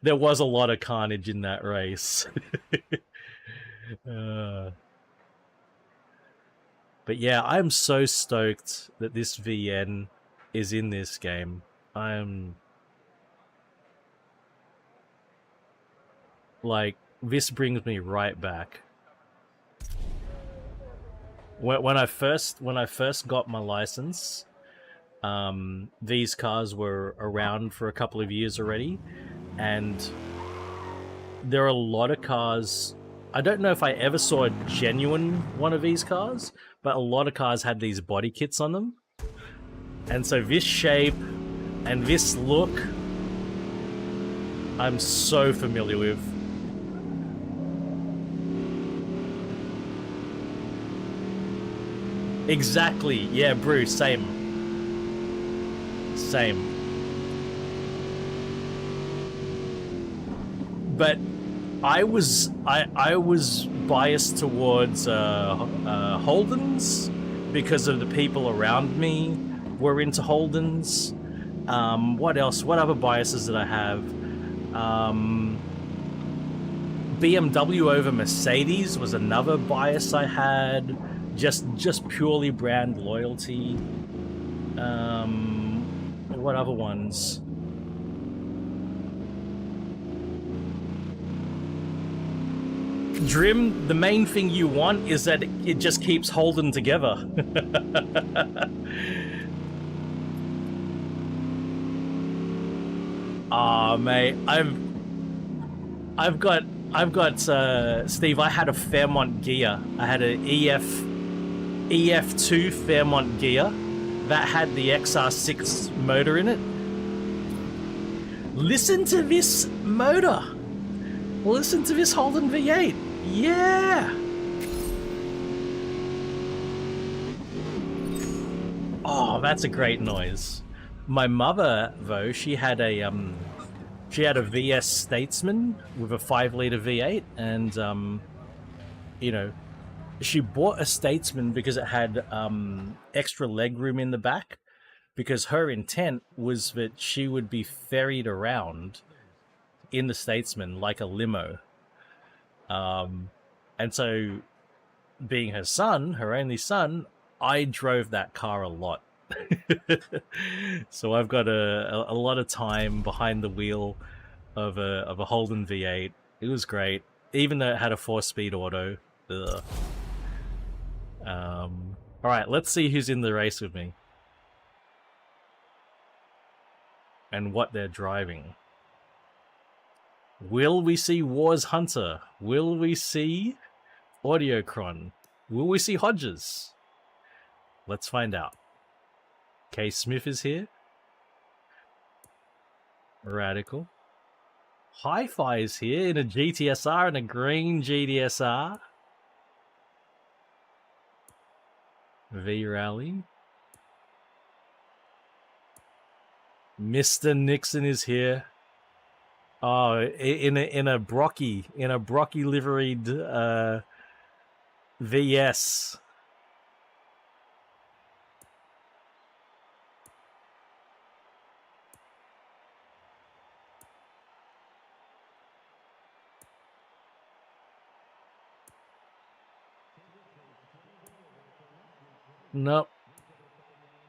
There was a lot of carnage in that race. But yeah, I'm so stoked that this VN is in this game. I'm like, this brings me right back. When I first got my license, these cars were around for a couple of years already, and there are a lot of cars. I don't know if I ever saw a genuine one of these cars, but a lot of cars had these body kits on them. And so this shape and this look, I'm so familiar with. Exactly, yeah, Brew, same. But I was biased towards Holdens because of the people around me were into Holdens. What else? What other biases did I have? BMW over Mercedes was another bias I had. Just purely brand loyalty. What other ones? Drim, the main thing you want is that it just keeps holding together. Ah, mate, I've got Steve, I had a Fairmont gear. I had an EF2 Fairmont gear that had the XR6 motor in it. Listen to this motor. Listen to this Holden V8. Yeah. Oh, that's a great noise. My mother, though, she had a VS Statesman with a 5-liter V8, and you know, she bought a Statesman because it had extra legroom in the back, because her intent was that she would be ferried around in the Statesman like a limo. And so, being her son, her only son, I drove that car a lot. So I've got a lot of time behind the wheel of a Holden V8. It was great, even though it had a 4-speed auto. Ugh. Alright, let's see who's in the race with me. And what they're driving. Will we see Wars Hunter? Will we see Audiocron? Will we see Hodges? Let's find out. K. Smith is here. Radical. Hi-Fi is here in a GTSR and a green GTSR. V-Rally. Mr. Nixon is here. Oh, in a Brocky liveried VS. Nope.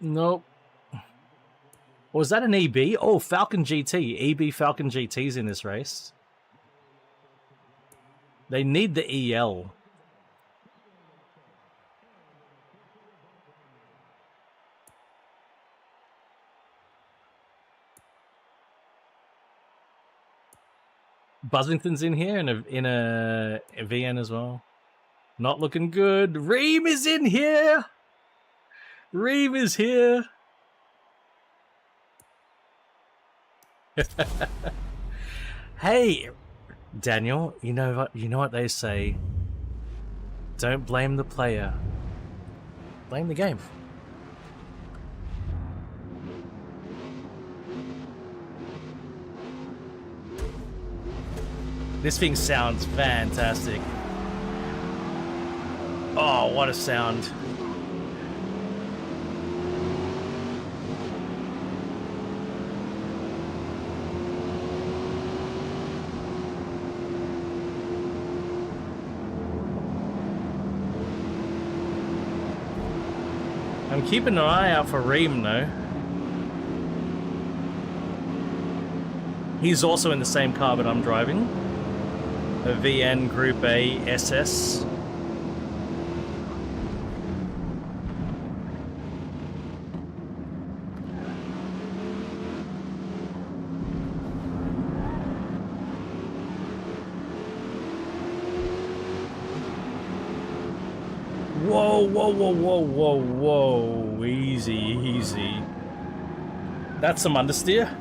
Nope. Was that an EB? Oh, Falcon GT. EB Falcon GT's in this race. They need the EL. Buzzington's in here in a VN as well. Not looking good. Ream is in here. Ream is here. Hey, Daniel, you know what they say. Don't blame the player. Blame the game. This thing sounds fantastic. Oh, what a sound. I'm keeping an eye out for Reem, though. He's also in the same car that I'm driving. A VN Group A SS. Whoa, whoa, whoa, whoa, whoa, whoa. Easy, easy. That's some understeer.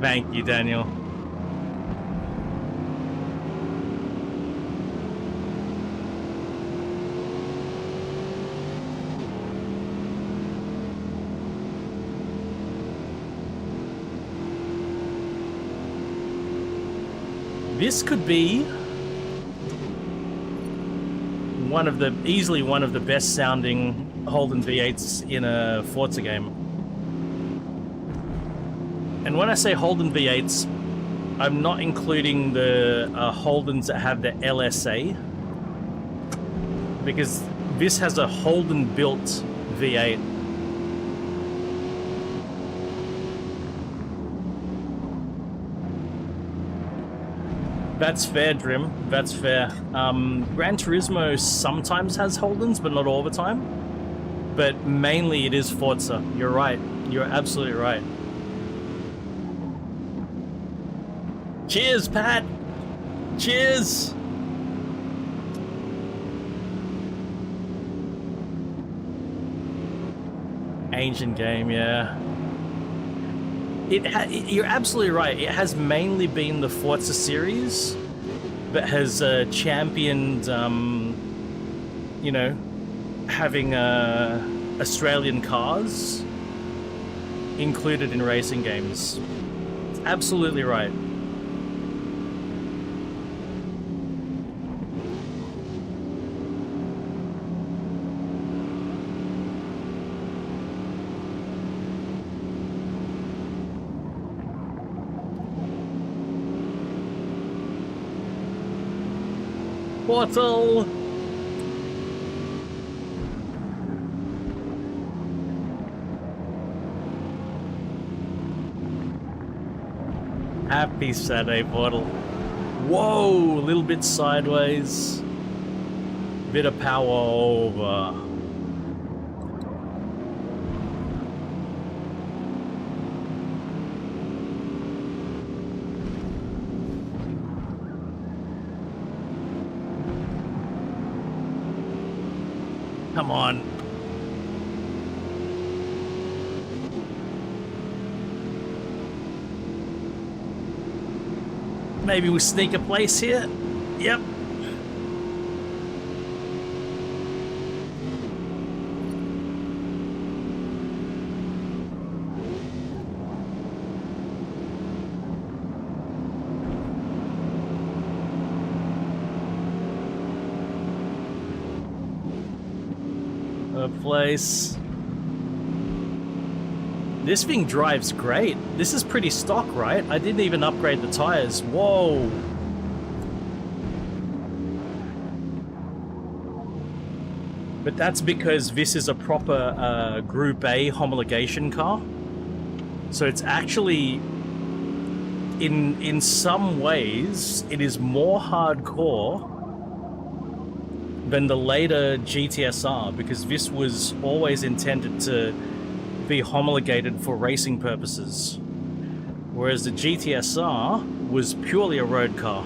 Thank you, Daniel. This could be easily one of the best sounding Holden V8s in a Forza game. And when I say Holden V8s, I'm not including the Holdens that have the LSA, because this has a Holden built V8. That's fair, Drim. That's fair. Gran Turismo sometimes has Holdens, but not all the time. But mainly it is Forza. You're right. You're absolutely right. Cheers, Pat! Cheers! Ancient game, yeah. You're absolutely right. It has mainly been the Forza series that has championed, you know, having Australian cars included in racing games. Absolutely right. Portal! Happy Saturday, Portal. Whoa, a little bit sideways. Bit of power over. Come on. Maybe we sneak a place here. Yep. A place. This thing drives great. This is pretty stock, right? I didn't even upgrade the tires. Whoa. But that's because this is a proper Group A homologation car. So it's actually, in some ways, it is more hardcore than the later GTSR, because this was always intended to be homologated for racing purposes, whereas the GTSR was purely a road car.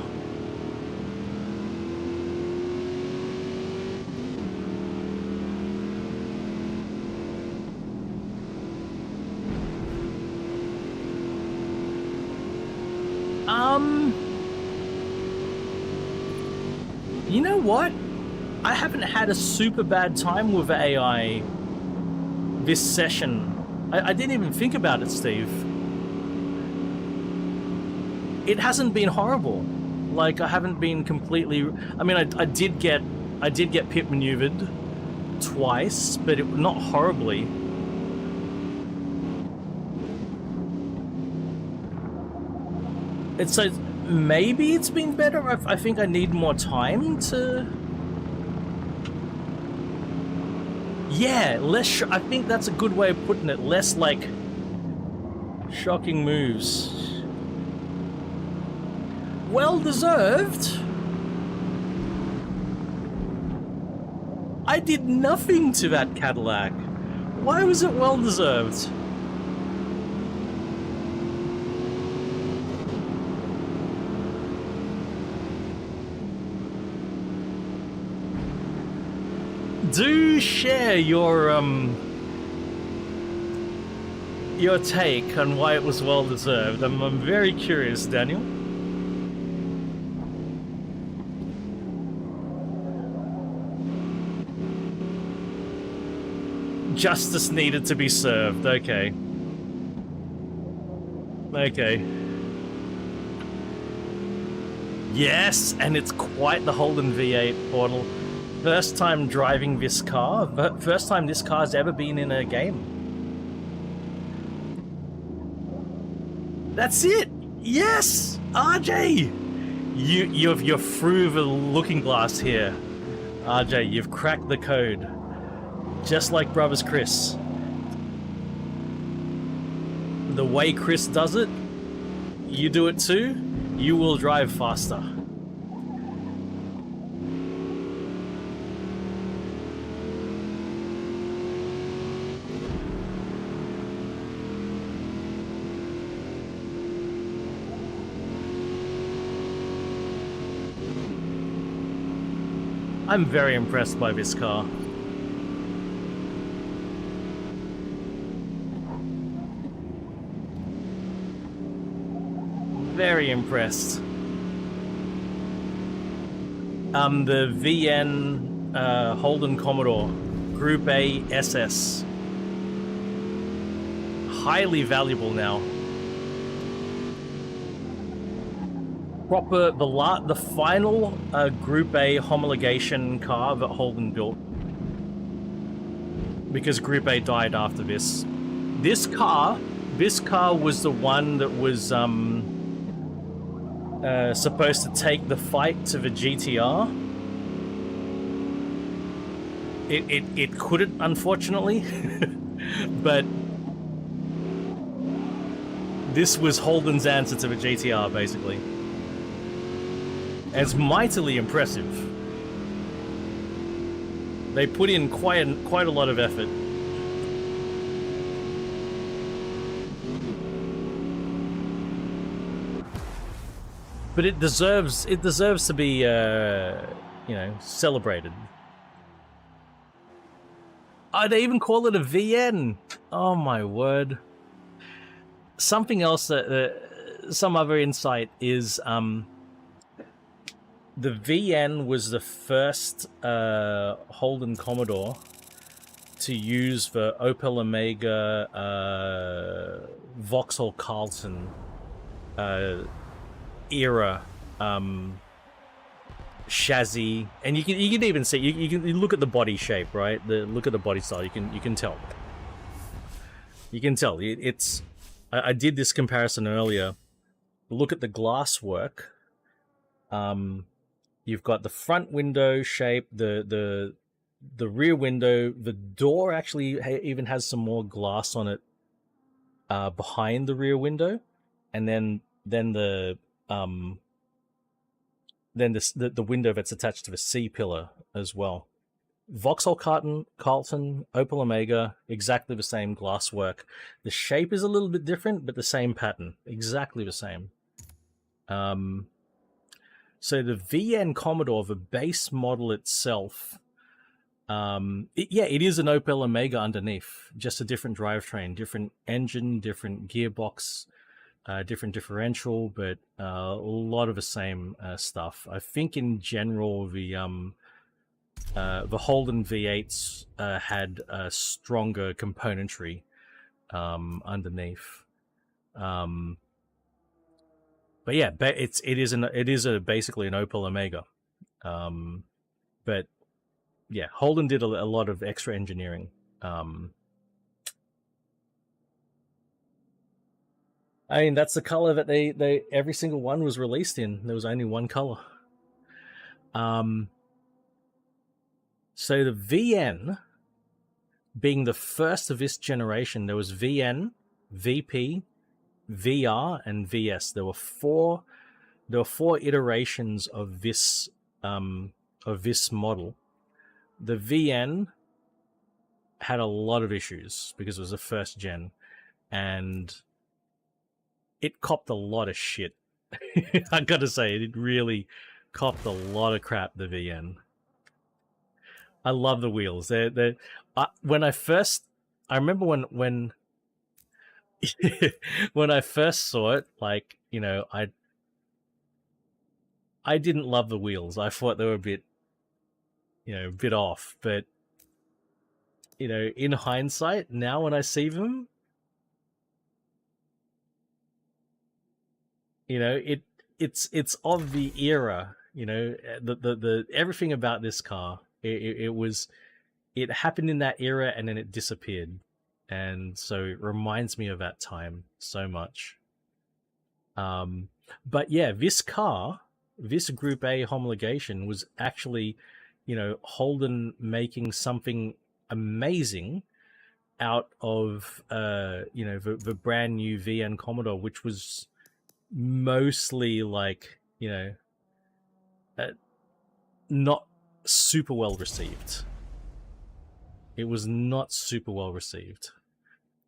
You know what? I haven't had a super bad time with AI this session. I didn't even think about it, Steve. It hasn't been horrible. Like, I haven't been completely... I mean, I did get pit maneuvered twice, but not horribly. It's like, maybe it's been better. I think I need more time to... Yeah, less... I think that's a good way of putting it. Less, like, shocking moves. Well deserved. I did nothing to that Cadillac. Why was it well deserved? Do share your take on why it was well deserved. I'm very curious, Daniel. Justice needed to be served. Okay. Okay. Yes, and it's quite the Holden V8 portal. First time driving this car, but first time this car's ever been in a game. That's it! Yes! RJ! You're through the looking glass here. RJ, you've cracked the code. Just like Brothers Chris. The way Chris does it, you do it too, you will drive faster. I'm very impressed by this car. Very impressed. The VN Holden Commodore Group A SS. Highly valuable now. Proper, the final Group A homologation car that Holden built. Because Group A died after this. This car was the one that was supposed to take the fight to the GTR. It couldn't, unfortunately. But this was Holden's answer to the GTR, basically. And it's mightily impressive. They put in quite a lot of effort. But it deserves to be you know, celebrated. Oh, they even call it a VN. Oh my word. Something else that some other insight is the VN was the first Holden Commodore to use the Opel Omega Vauxhall Carlton era chassis, and you can even see you can look at the body shape, right? Look at the body style. You can tell. You can tell it's. I did this comparison earlier. Look at the glass work. You've got the front window shape, the rear window. The door actually even has some more glass on it behind the rear window, and then the window that's attached to the C-pillar as well. Vauxhall Carlton, Opel Omega, exactly the same glasswork. The shape is a little bit different, but the same pattern, exactly the same. So the VN Commodore, the base model itself, it is an Opel Omega underneath, just a different drivetrain, different engine, different gearbox, different differential, but a lot of the same stuff. I think in general the Holden V8s had stronger componentry underneath. But yeah, it is basically an Opel Omega. But yeah, Holden did a lot of extra engineering. I mean, that's the color that they every single one was released in. There was only one color. So the VN being the first of this generation, there was VN, VP, VR, and VS. There were four iterations of this model. The VN had a lot of issues because it was the first gen, and it copped a lot of shit. I gotta say, it really copped a lot of crap, the VN. I love the wheels. When I remember when when I first saw it, like, you know, I didn't love the wheels. I thought they were a bit off. But, you know, in hindsight, now when I see them, you know, it's of the era. You know, the everything about this car, it happened in that era and then it disappeared. And so it reminds me of that time so much. But yeah, this car, this Group A homologation was actually, you know, Holden making something amazing out of, you know, the brand new VN Commodore, which was mostly like, you know, not super well received. It was not super well received,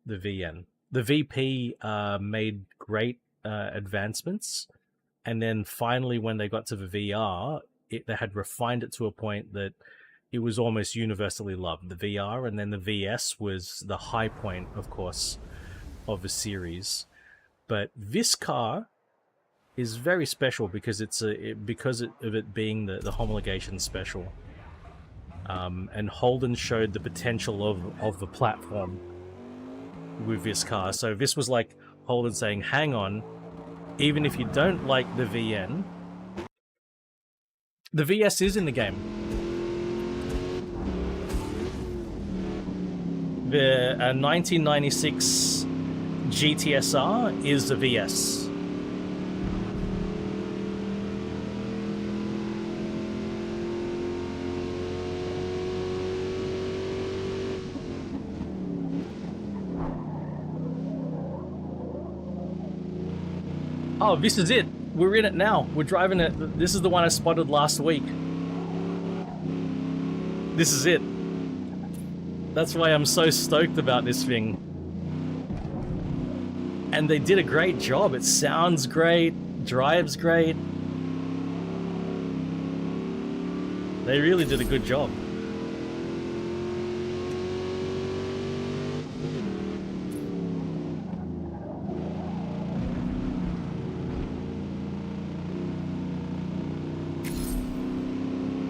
the VN. The VP made great advancements, and then finally when they got to the VR, they had refined it to a point that it was almost universally loved, the VR, and then the VS was the high point, of course, of the series. But this car is very special because of it being the homologation special. And Holden showed the potential of the platform with this car. So this was like Holden saying, hang on, even if you don't like the VN, the VS is in the game. The 1996 GTSR is the VS. Oh, this is it. We're in it now. We're driving it. This is the one I spotted last week. This is it. That's why I'm so stoked about this thing. And they did a great job. It sounds great, drives great. They really did a good job.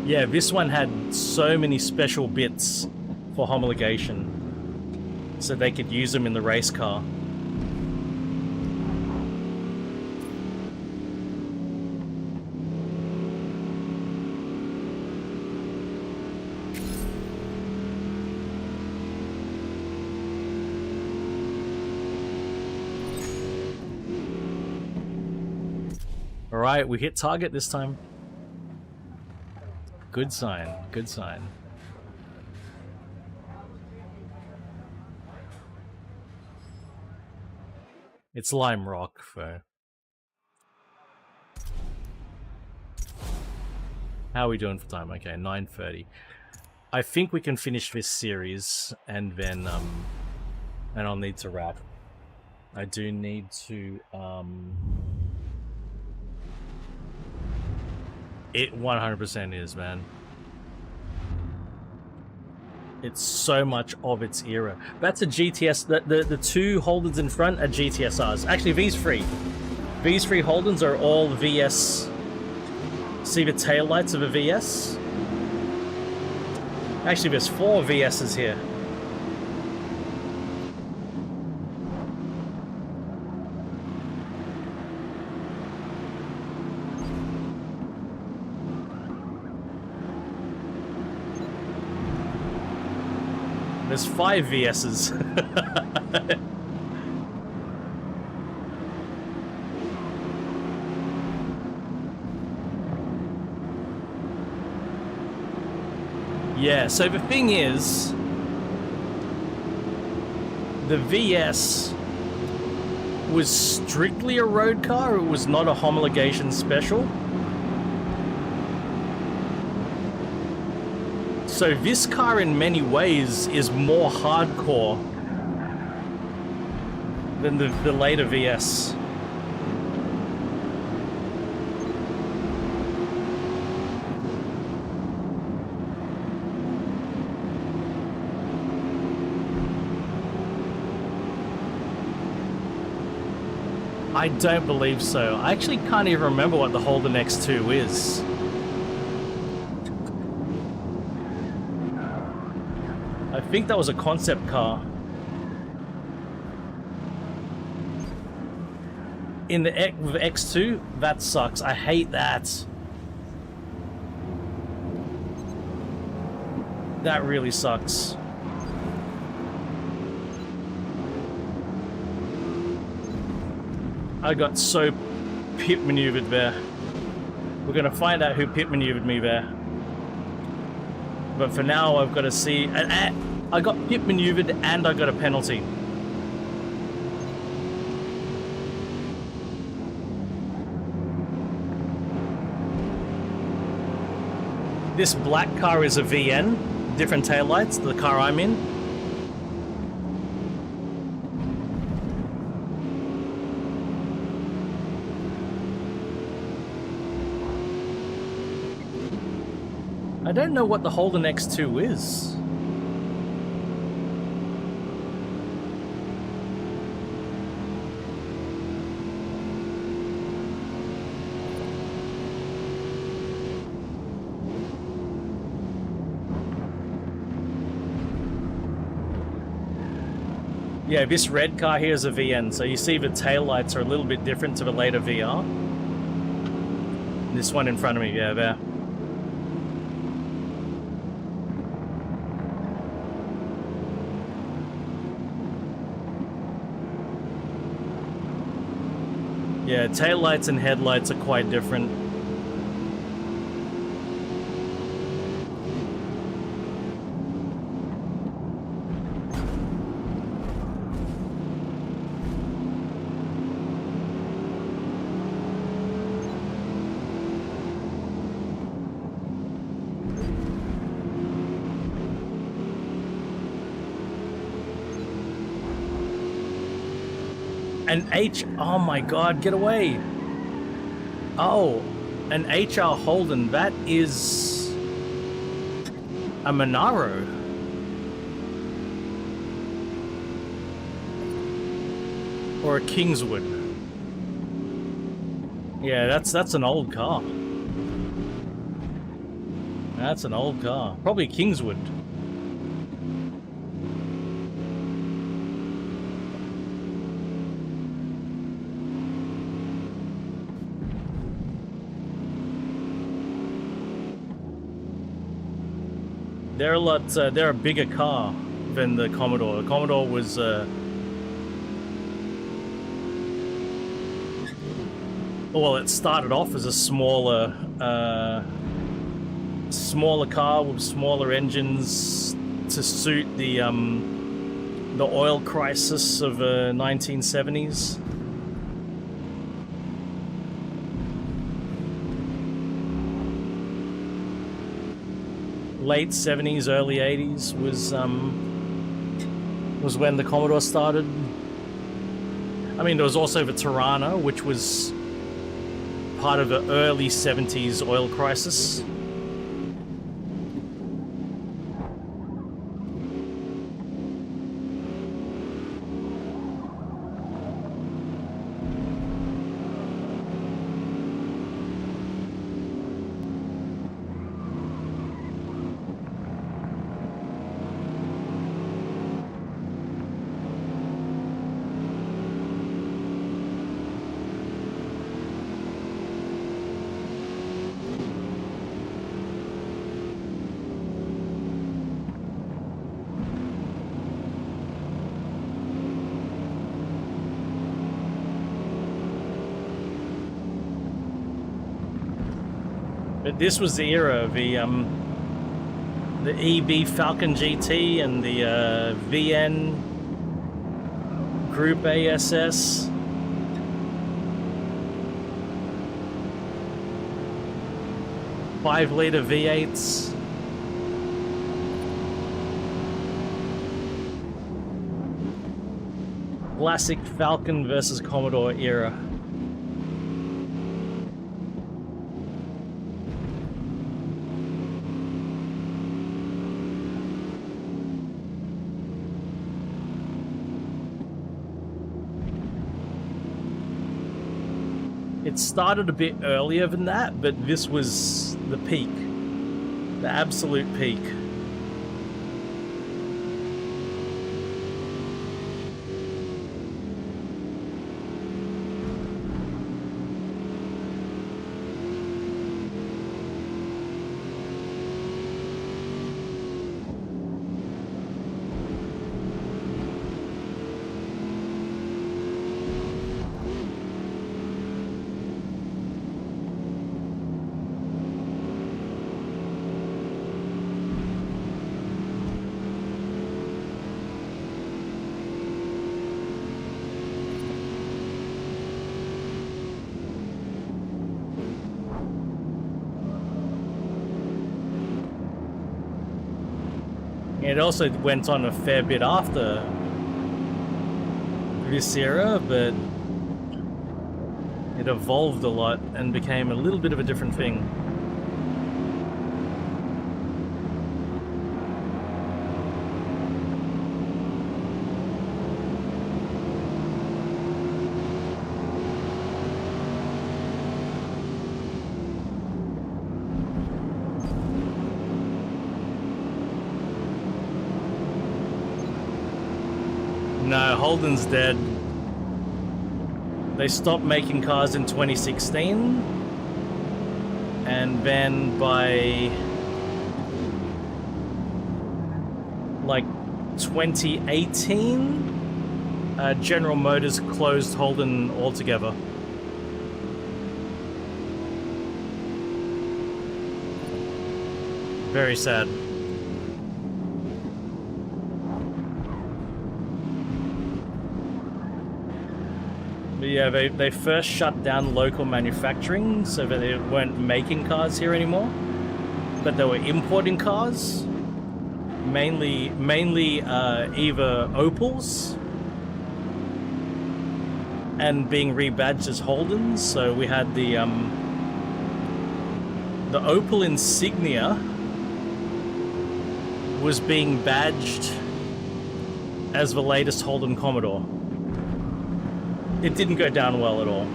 Yeah, this one had so many special bits for homologation, so they could use them in the race car. All right, we hit target this time. Good sign, good sign. It's Lime Rock, though. How are we doing for time? Okay, 9:30. I think we can finish this series, and then, and I'll need to wrap. I do need to, It 100% is, man. It's so much of its era. That's a GTS. The two Holdens in front are GTSRs. Actually, these three Holdens are all VS. See the taillights of a VS? Actually, there's 4 VSs here. There's 5 VSs. Yeah, so the thing is, the VS was strictly a road car. It was not a homologation special. So this car in many ways is more hardcore than the later VS. I don't believe so. I actually can't even remember what the Holden X2 is. I think that was a concept car. In the X2, that sucks. I hate that. That really sucks. I got so pit maneuvered there. We're gonna find out who pit maneuvered me there. But for now, I've got to see. I got pit maneuvered and I got a penalty. This black car is a VN, different taillights, the car I'm in. I don't know what the Holden X2 is. Yeah, this red car here is a VN, so you see the taillights are a little bit different to the later VR. This one in front of me, yeah, there. Yeah, taillights and headlights are quite different. An H. Oh my God! Get away! Oh, an HR Holden. That is a Monaro. Or a Kingswood. Yeah, that's an old car. That's an old car. Probably Kingswood. They're a lot. They're a bigger car than the Commodore. The Commodore was. Well, it started off as a smaller car with smaller engines to suit the oil crisis of 1970s. Late 70s, early 80s was when the Commodore started. I mean, there was also the Tirana, which was part of the early 70s oil crisis. But this was the era of the EB Falcon GT and the VN Group ASS. Five-liter V8s. Classic Falcon versus Commodore era. It started a bit earlier than that, but this was the peak. The absolute peak. It also went on a fair bit after this era, but it evolved a lot and became a little bit of a different thing. No, Holden's dead. They stopped making cars in 2016, and then by like 2018, General Motors closed Holden altogether. Very sad. But yeah, they first shut down local manufacturing so that they weren't making cars here anymore, but they were importing cars, mainly either Opels and being rebadged as Holdens. So we had the Opel Insignia was being badged as the latest Holden Commodore. It didn't go down well at all.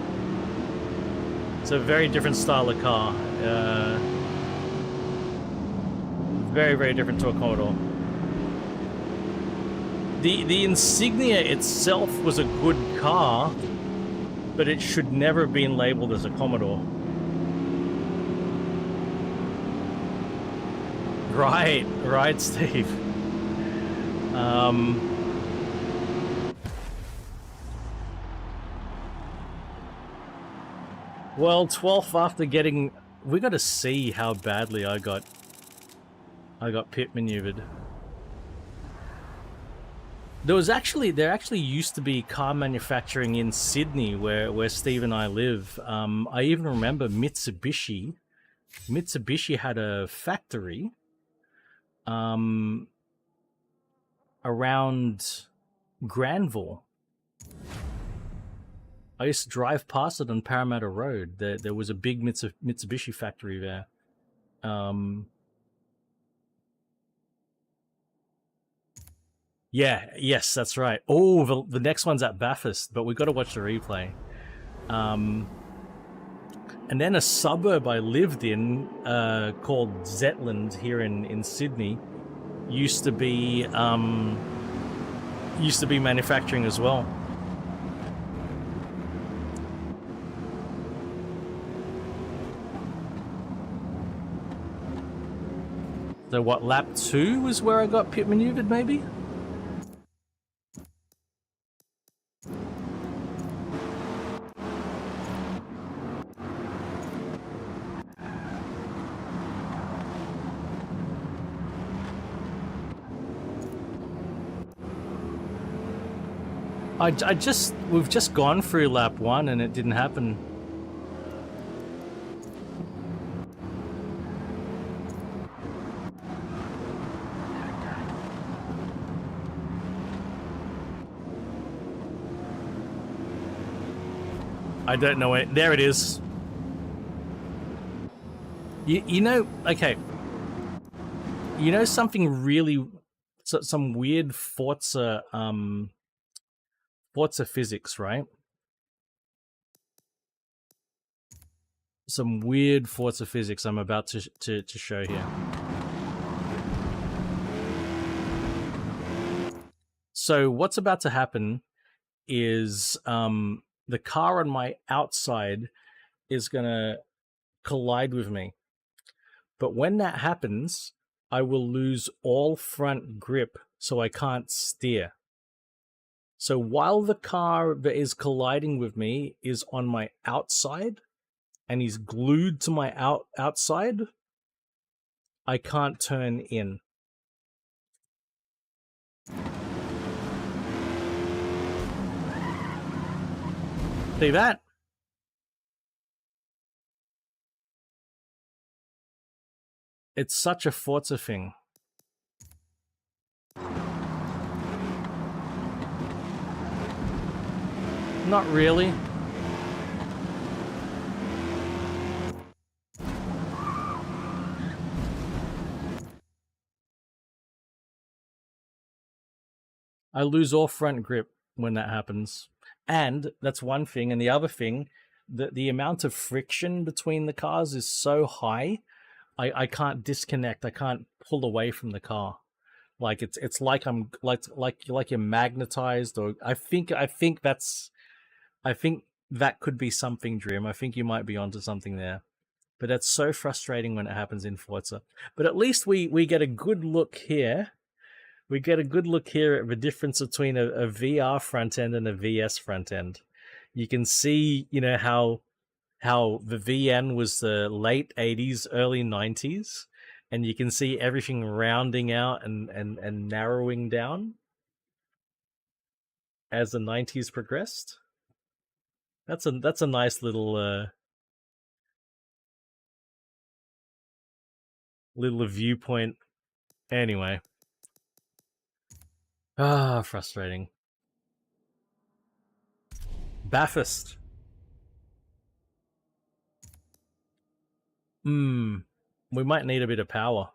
It's a very different style of car. Very, very different to a Commodore. The Insignia itself was a good car, but it should never have been labeled as a Commodore. Right, Steve. Well, 12th after getting... We got to see how badly I got pit maneuvered. There actually used to be car manufacturing in Sydney where Steve and I live. I even remember Mitsubishi. Mitsubishi had a factory around Granville. I used to drive past it on Parramatta Road. There was a big Mitsubishi factory there. Yes, that's right. Oh, the next one's at Bathurst, but we got to watch the replay. And then a suburb I lived in called Zetland here in Sydney used to be manufacturing as well. So what, lap 2 was where I got pit maneuvered, maybe? We've just gone through lap 1 and it didn't happen. I don't know it. There it is. You know, okay. You know something really, some weird Forza physics, right? Some weird Forza physics I'm about to show here. So what's about to happen is the car on my outside is gonna collide with me. But when that happens, I will lose all front grip, so I can't steer. So while the car that is colliding with me is on my outside, and he's glued to my outside, I can't turn in. See that? It's such a Forza thing. Not really. I lose all front grip when that happens. And that's one thing. And the other thing, the amount of friction between the cars is so high, I can't disconnect. I can't pull away from the car. Like it's like I'm like you're magnetized, or I think that could be something, Dream. I think you might be onto something there. But that's so frustrating when it happens in Forza. But at least we get a good look here. We get a good look here at the difference between a VR front end and a VS front end. You can see, you know, how the VN was the late 80s, early 90s, and you can see everything rounding out and narrowing down as the 90s progressed. That's a nice little little viewpoint. Anyway. Frustrating. Bathurst. We might need a bit of power.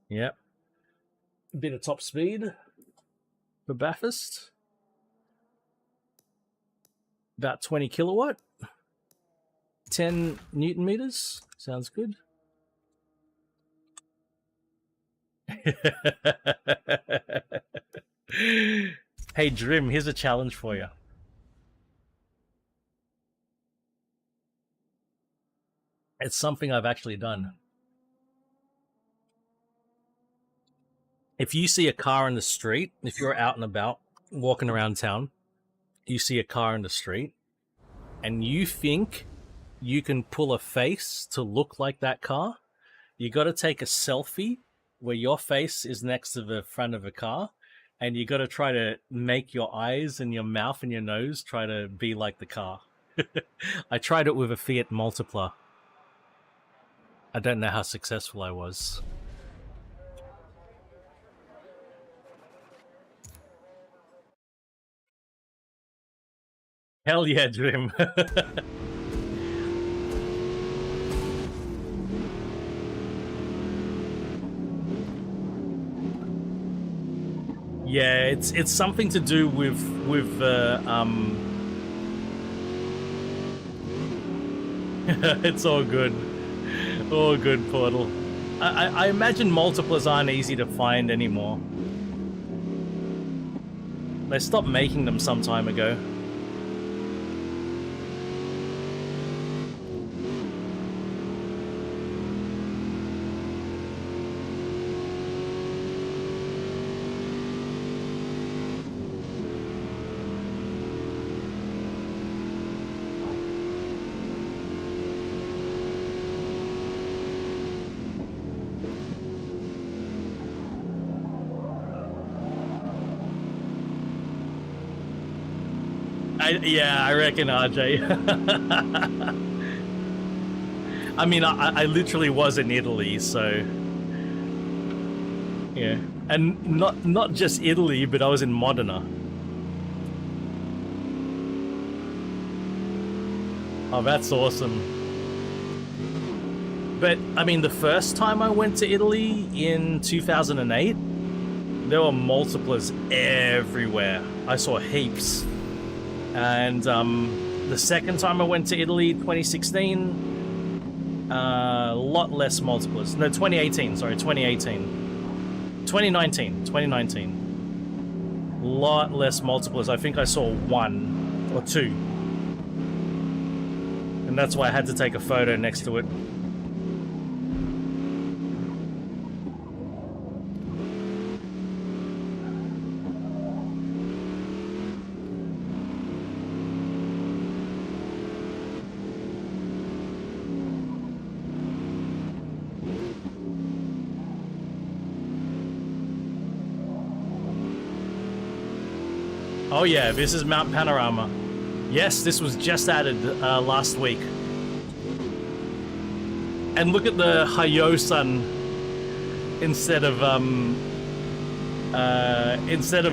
Yep. A bit of top speed for Bathurst. About 20 kilowatt. 10 Newton meters. Sounds good. Hey, Drim, here's a challenge for you. It's something I've actually done. If you see a car in the street, if you're out and about, walking around town, you see a car in the street, and you think you can pull a face to look like that car, you got to take a selfie where your face is next to the front of a car, and you got to try to make your eyes and your mouth and your nose try to be like the car. I tried it with a Fiat Multipla. I don't know how successful I was. Hell yeah, Dream. Yeah, it's something to do with it's all good. All good, Portal. I imagine multiples aren't easy to find anymore. They stopped making them some time ago. Yeah, I reckon, RJ. I mean, I literally was in Italy, so yeah, and not just Italy, but I was in Modena. Oh, that's awesome. But I mean, the first time I went to Italy in 2008, there were multiples everywhere. I saw heaps. And the second time I went to Italy, 2016, a lot less multiples. No, 2018, sorry, 2018. 2019. A lot less multiples. I think I saw 1 or 2. And that's why I had to take a photo next to it. Oh yeah, this is Mount Panorama. Yes, this was just added last week. And look at the Hayo-san instead of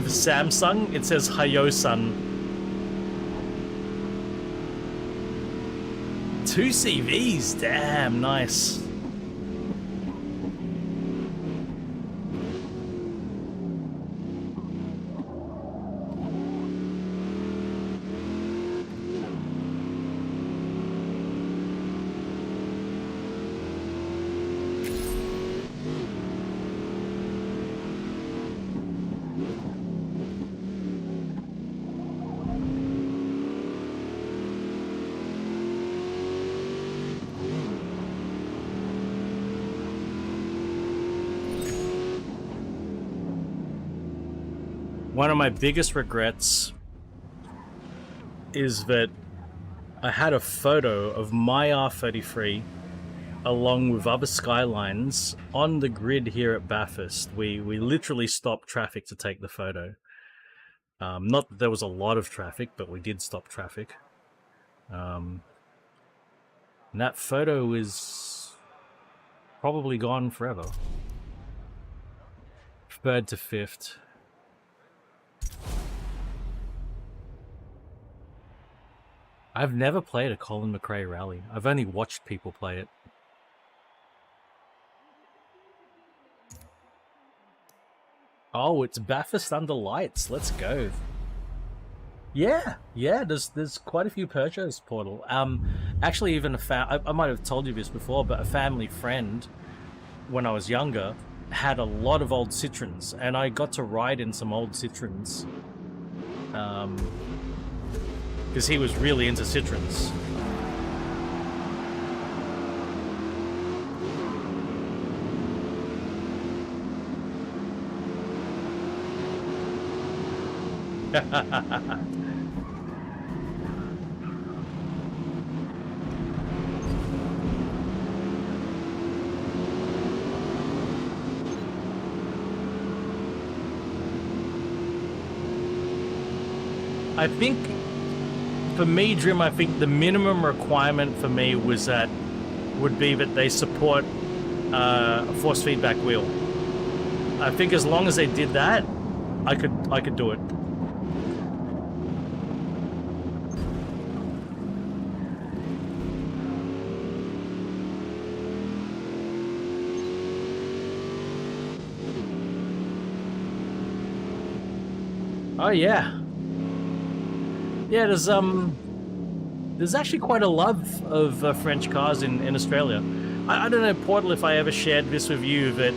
Samsung, it says Hayo-san. 2 CVs, damn nice. One of my biggest regrets is that I had a photo of my R33 along with other Skylines on the grid here at Bathurst. We literally stopped traffic to take the photo. Not that there was a lot of traffic, but we did stop traffic. And that photo is probably gone forever. Third to fifth. I've never played a Colin McRae rally. I've only watched people play it. Oh, it's Bathurst under lights. Let's go. Yeah, there's quite a few Peugeots, Portal. Actually, even I might have told you this before, but a family friend, when I was younger, had a lot of old Citroens, and I got to ride in some old Citroens. Because he was really into Citroens. I think, for me, Drim, I think the minimum requirement for me would be that they support a force feedback wheel. I think as long as they did that, I could do it. Oh yeah. Yeah, there's actually quite a love of French cars in Australia. I don't know, Portal, if I ever shared this with you, that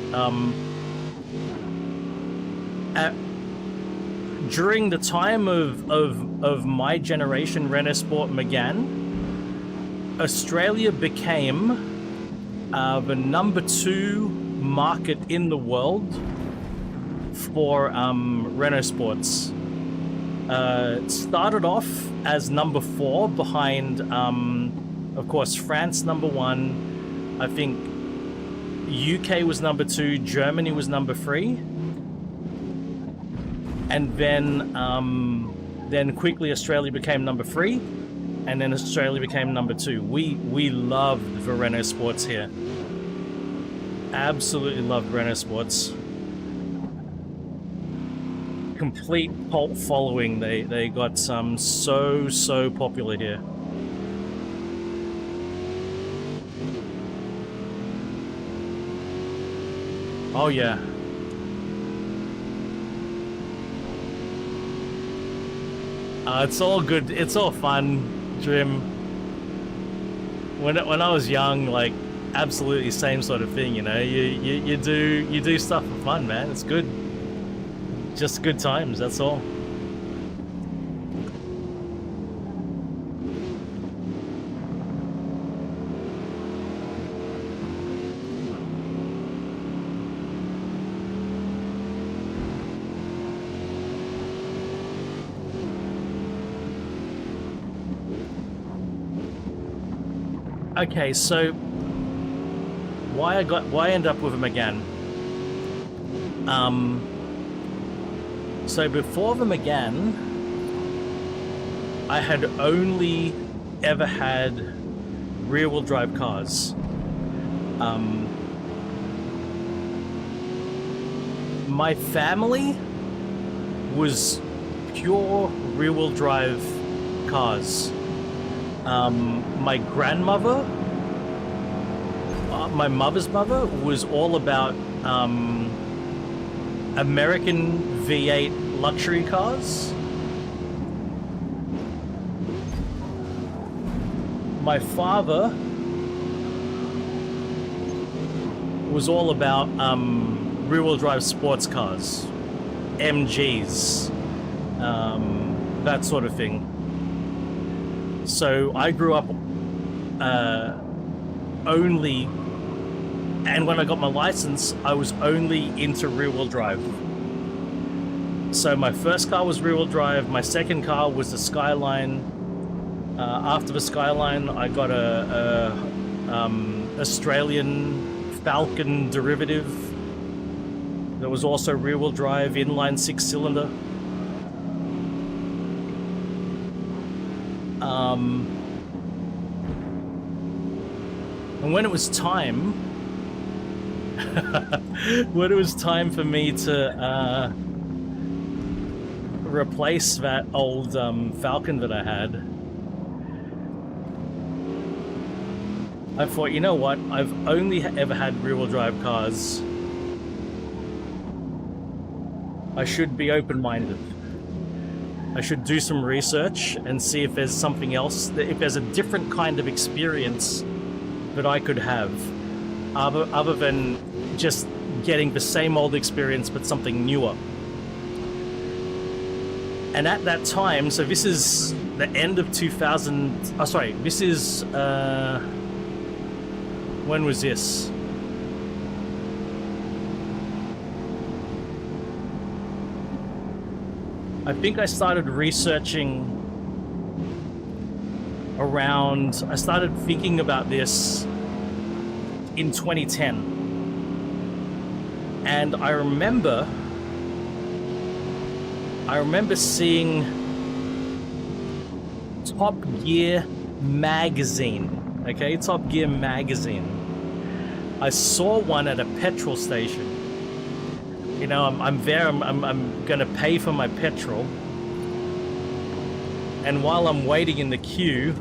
during the time of my generation Renault Sport began, Australia became the #2 market in the world for Renault Sports. It started off as #4 behind, of course, France #1. I think UK was #2, Germany was #3, and then quickly Australia became #3, and then Australia became #2. We loved the Renault Sports here. Absolutely loved Renault Sports. Complete cult following. They got some so popular here. Oh yeah. It's all good. It's all fun, Jim. When I was young, like, absolutely same sort of thing. You know, you do stuff for fun, man. It's good. Just good times, that's all. Okay, so why I end up with him again? So before the Megane, I had only ever had rear-wheel drive cars. My family was pure rear-wheel drive cars. My grandmother, my mother's mother, was all about American V8 luxury cars. My father was all about rear-wheel drive sports cars, MGs, that sort of thing. So I grew up only, and when I got my license, I was only into rear-wheel drive. So my first car was rear-wheel drive. My second car was the Skyline. After the Skyline, I got a Australian Falcon derivative that was also rear-wheel drive, inline 6-cylinder. And when it was time when it was time for me to replace that old Falcon that I had, I thought, you know what? I've only ever had rear-wheel drive cars. I should be open-minded. I should do some research and see if there's something else, if there's a different kind of experience that I could have, other than just getting the same old experience but something newer. And at that time, so this is the end of 2000, oh sorry, this is, when was this? I think I started researching around, I started thinking about this in 2010. And I remember seeing Top Gear magazine, okay, Top Gear magazine. I saw one at a petrol station. You know, I'm there, I'm gonna pay for my petrol. And while I'm waiting in the queue,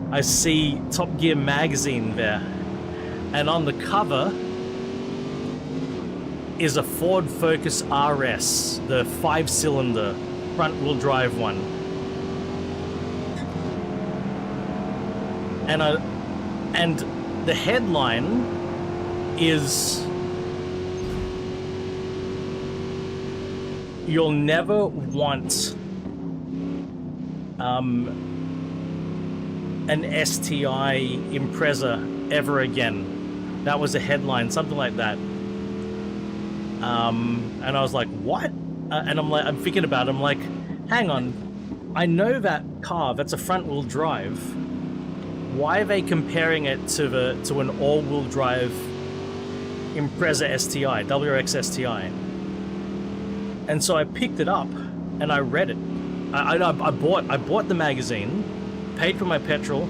I see Top Gear magazine there. And on the cover is a Ford Focus RS, the 5-cylinder front-wheel drive one. And the headline is, "You'll never want an STI Impreza ever again." That was a headline, something like that. And I was like, what? And I'm thinking about it, I'm like, hang on, I know that car, that's a front-wheel drive. Why are they comparing it to an all-wheel drive Impreza STI, WRX STI? And so I picked it up and I read it. I bought the magazine, paid for my petrol,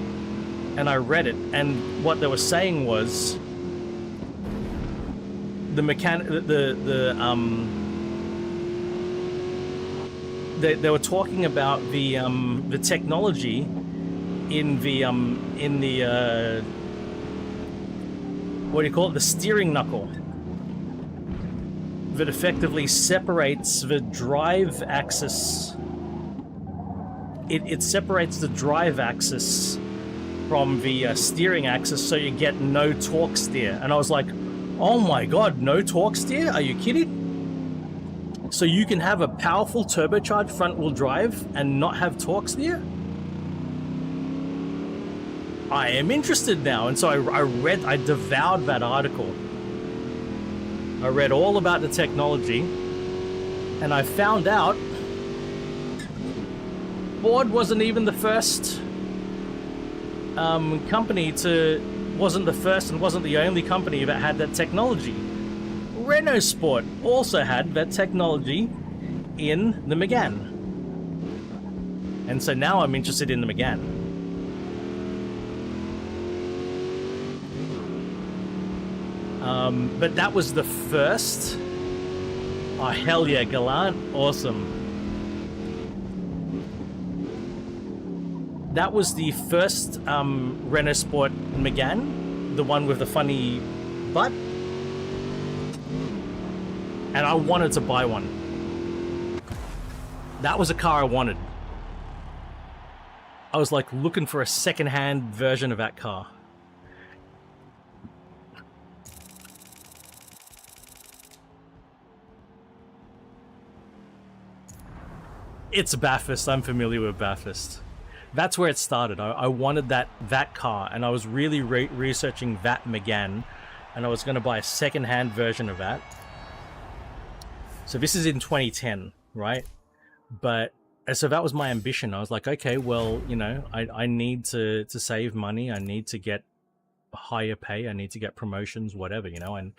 and I read it. And what they were saying was they were talking about the technology in the what do you call it, the steering knuckle, that effectively separates the drive axis. It separates the drive axis from the steering axis, so you get no torque steer. And I was like, oh my god, no torque steer? Are you kidding? So you can have a powerful turbocharged front-wheel drive and not have torque steer? I am interested now. And so I devoured that article. I read all about the technology, and I found out Ford wasn't even the first company wasn't the first and wasn't the only company that had that technology. Renault Sport also had that technology in the Megane. And so now I'm interested in the Megane. But that was the first. Oh, hell yeah, Gallant. Awesome. That was the first Renault Sport Megane, the one with the funny butt. And I wanted to buy one. That was a car I wanted. I was like looking for a second-hand version of that car. It's Bathurst. I'm familiar with Bathurst. That's where it started. I wanted that car, and I was really researching that Megane, and I was going to buy a second-hand version of that. So this is in 2010, right? But so that was my ambition. I was like, okay, well, you know, I need to save money. I need to get higher pay. I need to get promotions, whatever, you know, and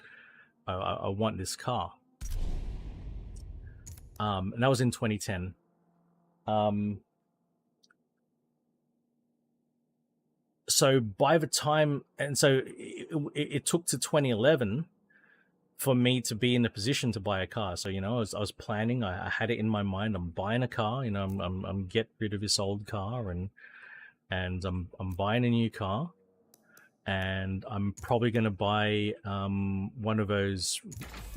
I want this car. And that was in 2010. so by the time, and so it took to 2011 for me to be in a position to buy a car. So, you know, I was planning, I had it in my mind, I'm buying a car, you know, I'm get rid of this old car, and I'm buying a new car, and I'm probably going to buy one of those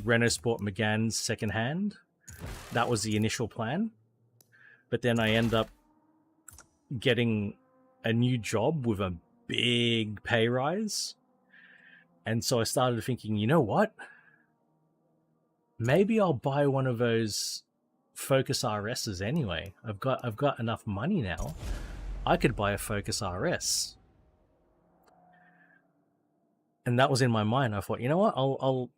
Renault Sport Megane secondhand. That was the initial plan. But then I end up getting a new job with a big pay rise. And so I started thinking, you know what? Maybe I'll buy one of those Focus RSs anyway. I've got enough money now. I could buy a Focus RS. And that was in my mind. I thought, you know what? I'll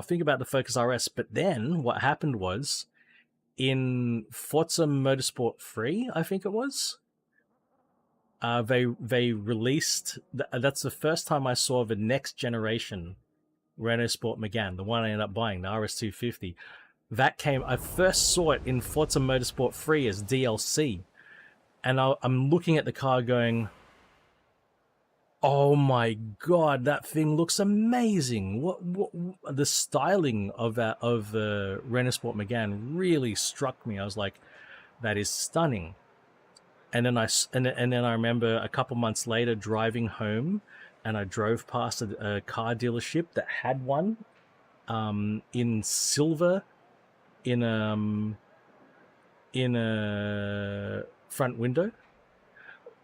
think about the Focus RS. But then what happened was, in Forza Motorsport 3, I think it was, they released. That's the first time I saw the next generation Renault Sport Megane, the one I ended up buying, the RS250. That came, I first saw it in Forza Motorsport 3 as DLC. And I'm looking at the car going, oh my god, that thing looks amazing. What the styling of the Renault Sport Megane really struck me. I was like, that is stunning. And then I remember a couple months later driving home, and I drove past a car dealership that had one in silver in a front window.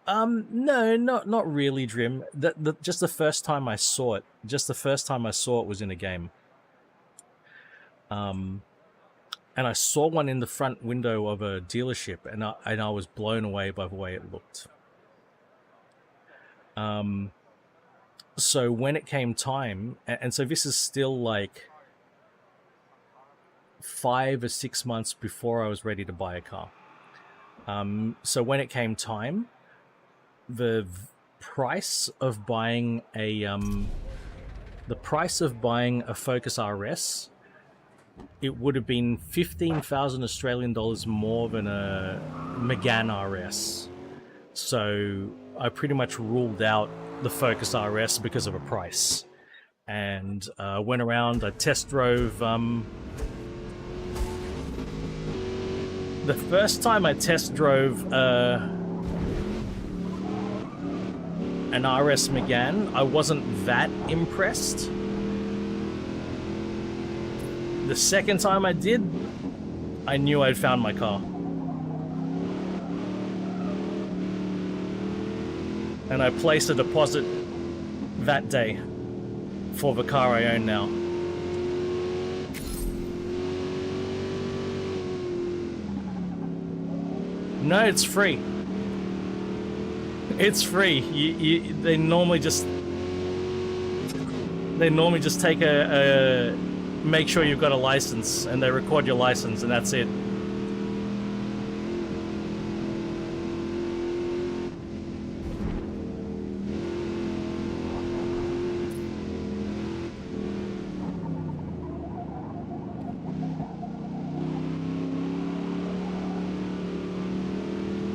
No, not really, Drim. Just the first time I saw it. Just the first time I saw it was in a game. And I saw one in the front window of a dealership, and I was blown away by the way it looked. So when it came time, and so this is still like 5 or 6 months before I was ready to buy a car. So when it came time, the price of buying a Focus RS, it would have been 15,000 Australian dollars more than a Megane RS. So I pretty much ruled out the Focus RS because of a price, and went around. I test drove. The first time I test drove an RS Megane, I wasn't that impressed. The second time I did, I knew I'd found my car. And I placed a deposit that day for the car I own now. No, it's free. It's free. They normally just take a make sure you've got a license, and they record your license, and that's it.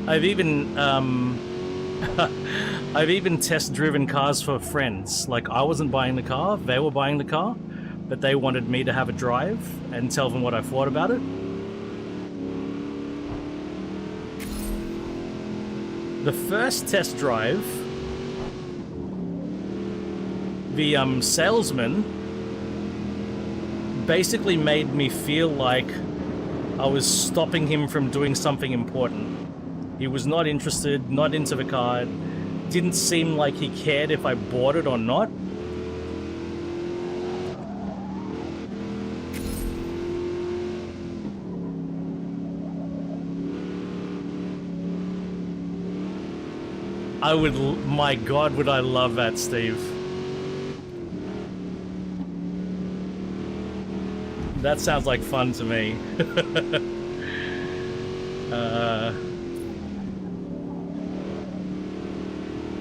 I've even I've even test driven cars for friends. Like, I wasn't buying the car, they were buying the car, but they wanted me to have a drive and tell them what I thought about it. The first test drive, the salesman basically made me feel like I was stopping him from doing something important. He was not interested, not into the car. Didn't seem like he cared if I bought it or not. My God, would I love that, Steve. That sounds like fun to me.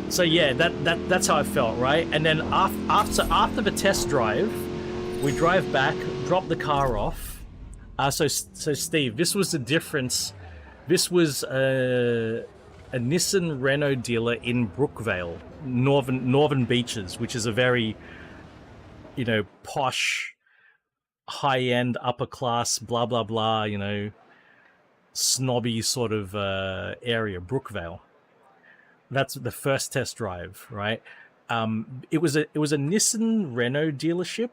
So yeah, that's how I felt, right? And then after the test drive, we drive back, drop the car off. So Steve, this was the difference. This was a Nissan Renault dealer in Brookvale, Northern Beaches, which is a very, you know, posh, high-end, upper-class, blah, blah, blah, you know, snobby sort of area, Brookvale. That's the first test drive, right? It was a Nissan Renault dealership,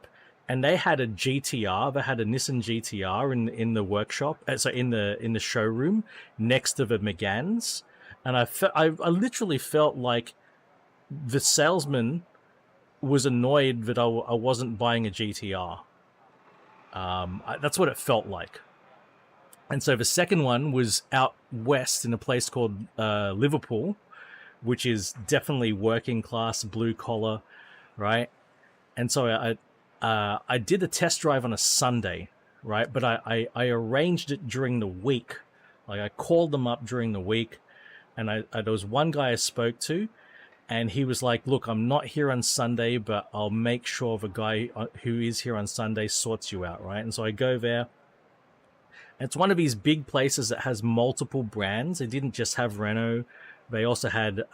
and they had a GTR. They had a Nissan GTR in the workshop, so in the showroom next to the Megans, and I literally felt like the salesman was annoyed that I wasn't buying a GTR. That's what it felt like. And so the second one was out west in a place called Liverpool, which is definitely working class, blue collar, right? And so I did a test drive on a Sunday, right? But I arranged it during the week. Like I called them up during the week, and there was one guy I spoke to, and he was like, "Look, I'm not here on Sunday, but I'll make sure the guy who is here on Sunday sorts you out," right? And so I go there. It's one of these big places that has multiple brands. They didn't just have Renault. They also had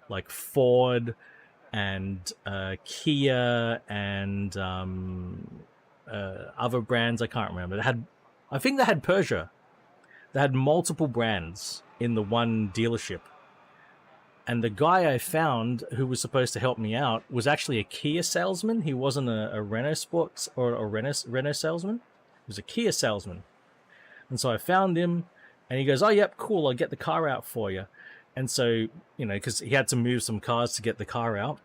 like Ford and Kia and other brands. I can't remember. I think they had Peugeot. They had multiple brands in the one dealership. And the guy I found who was supposed to help me out was actually a Kia salesman. He wasn't a Renault Sports or a Renault salesman. He was a Kia salesman. And so I found him, and he goes, "Oh, yep, cool. I'll get the car out for you." And so, you know, because he had to move some cars to get the car out.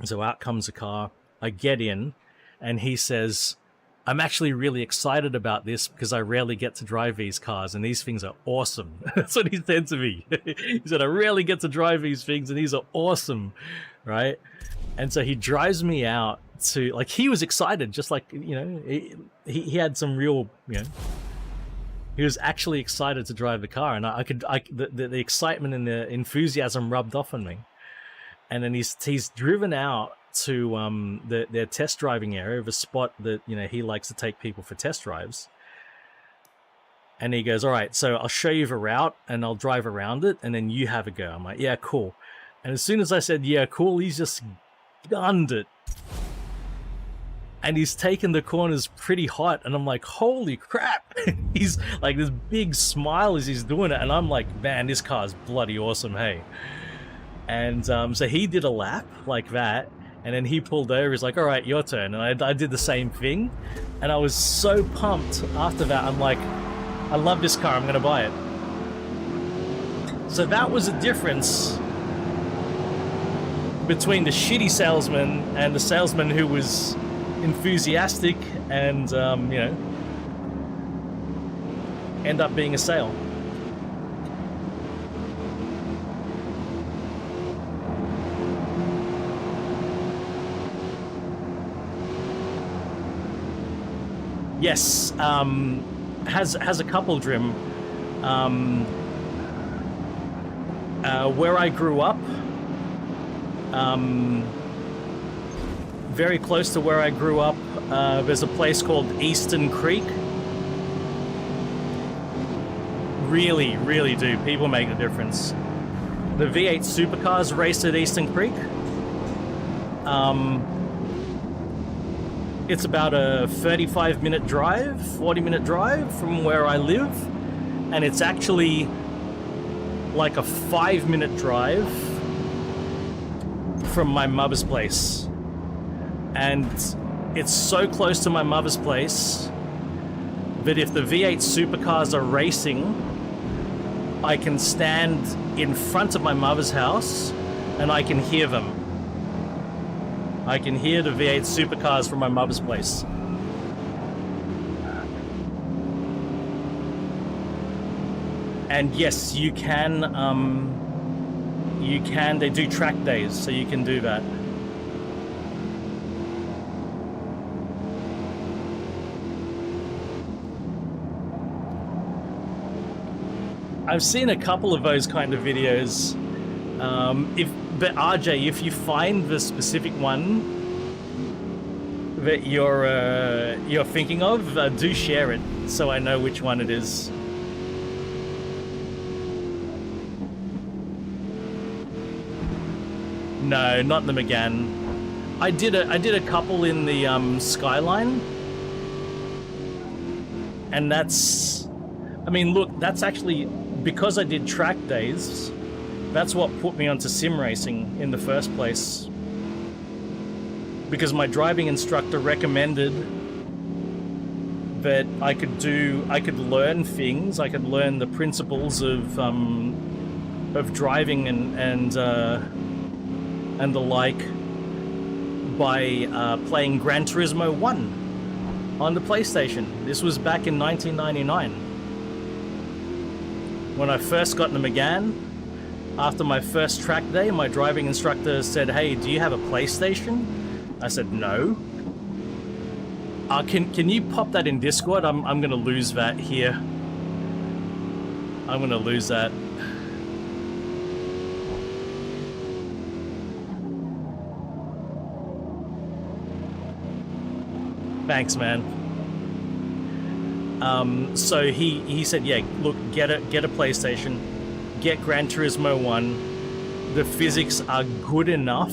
And so out comes the car. I get in, and he says, "I'm actually really excited about this because I rarely get to drive these cars, and these things are awesome." That's what he said to me. He said, "I rarely get to drive these things, and these are awesome," right? And so he drives me out to, like, he was excited, just like, you know, he had some real, you know, he was actually excited to drive the car, and the excitement and the enthusiasm rubbed off on me. And then he's driven out to their test driving area, the spot that, you know, he likes to take people for test drives. And he goes, "All right, so I'll show you the route and I'll drive around it, and then you have a go." I'm like, "Yeah, cool." And as soon as I said, "Yeah, cool," he's just gunned it. And he's taken the corners pretty hot, and I'm like, "Holy crap!" He's like this big smile as he's doing it, and I'm like, "Man, this car's bloody awesome, hey." And so he did a lap like that, and then he pulled over. He's like, "All right, your turn." And I did the same thing, and I was so pumped after that. I'm like, "I love this car. I'm going to buy it." So that was a difference between the shitty salesman and the salesman who was enthusiastic and, you know, end up being a sale. Yes, has a couple, Drim. Where I grew up, very close to where I grew up, there's a place called Eastern Creek. Really, really do. People make a difference. The V8 supercars race at Eastern Creek. It's about a 35-minute drive, 40-minute drive from where I live. And it's actually like a 5-minute drive from my mother's place. And it's so close to my mother's place that if the V8 supercars are racing, I can stand in front of my mother's house and I can hear them. I can hear the V8 supercars from my mother's place. And yes, you can, they do track days, so you can do that. I've seen a couple of those kind of videos. But RJ, if you find the specific one that you're thinking of, do share it so I know which one it is. No, not the Megane. I did a couple in the Skyline, and that's, I mean, look, that's actually because I did track days. That's what put me onto sim racing in the first place. Because my driving instructor recommended that I could learn things, I could learn the principles of driving and the like by playing Gran Turismo 1 on the PlayStation. This was back in 1999. When I first got the Megane, after my first track day, my driving instructor said, "Hey, do you have a PlayStation?" I said, "No." Can you pop that in Discord? I'm gonna lose that here. I'm gonna lose that. Thanks, man. So he said, yeah, look, get a PlayStation, get Gran Turismo 1. The physics are good enough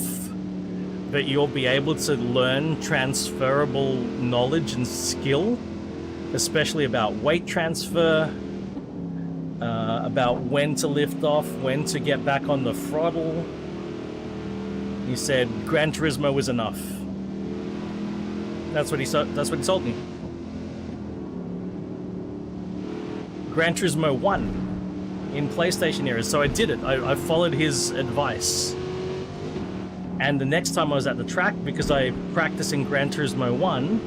that you'll be able to learn transferable knowledge and skill, especially about weight transfer, about when to lift off, when to get back on the throttle. He said Gran Turismo was enough. That's what he told me. Gran Turismo 1 in PlayStation era. So I did it. I followed his advice. And the next time I was at the track, because I practiced in Gran Turismo 1,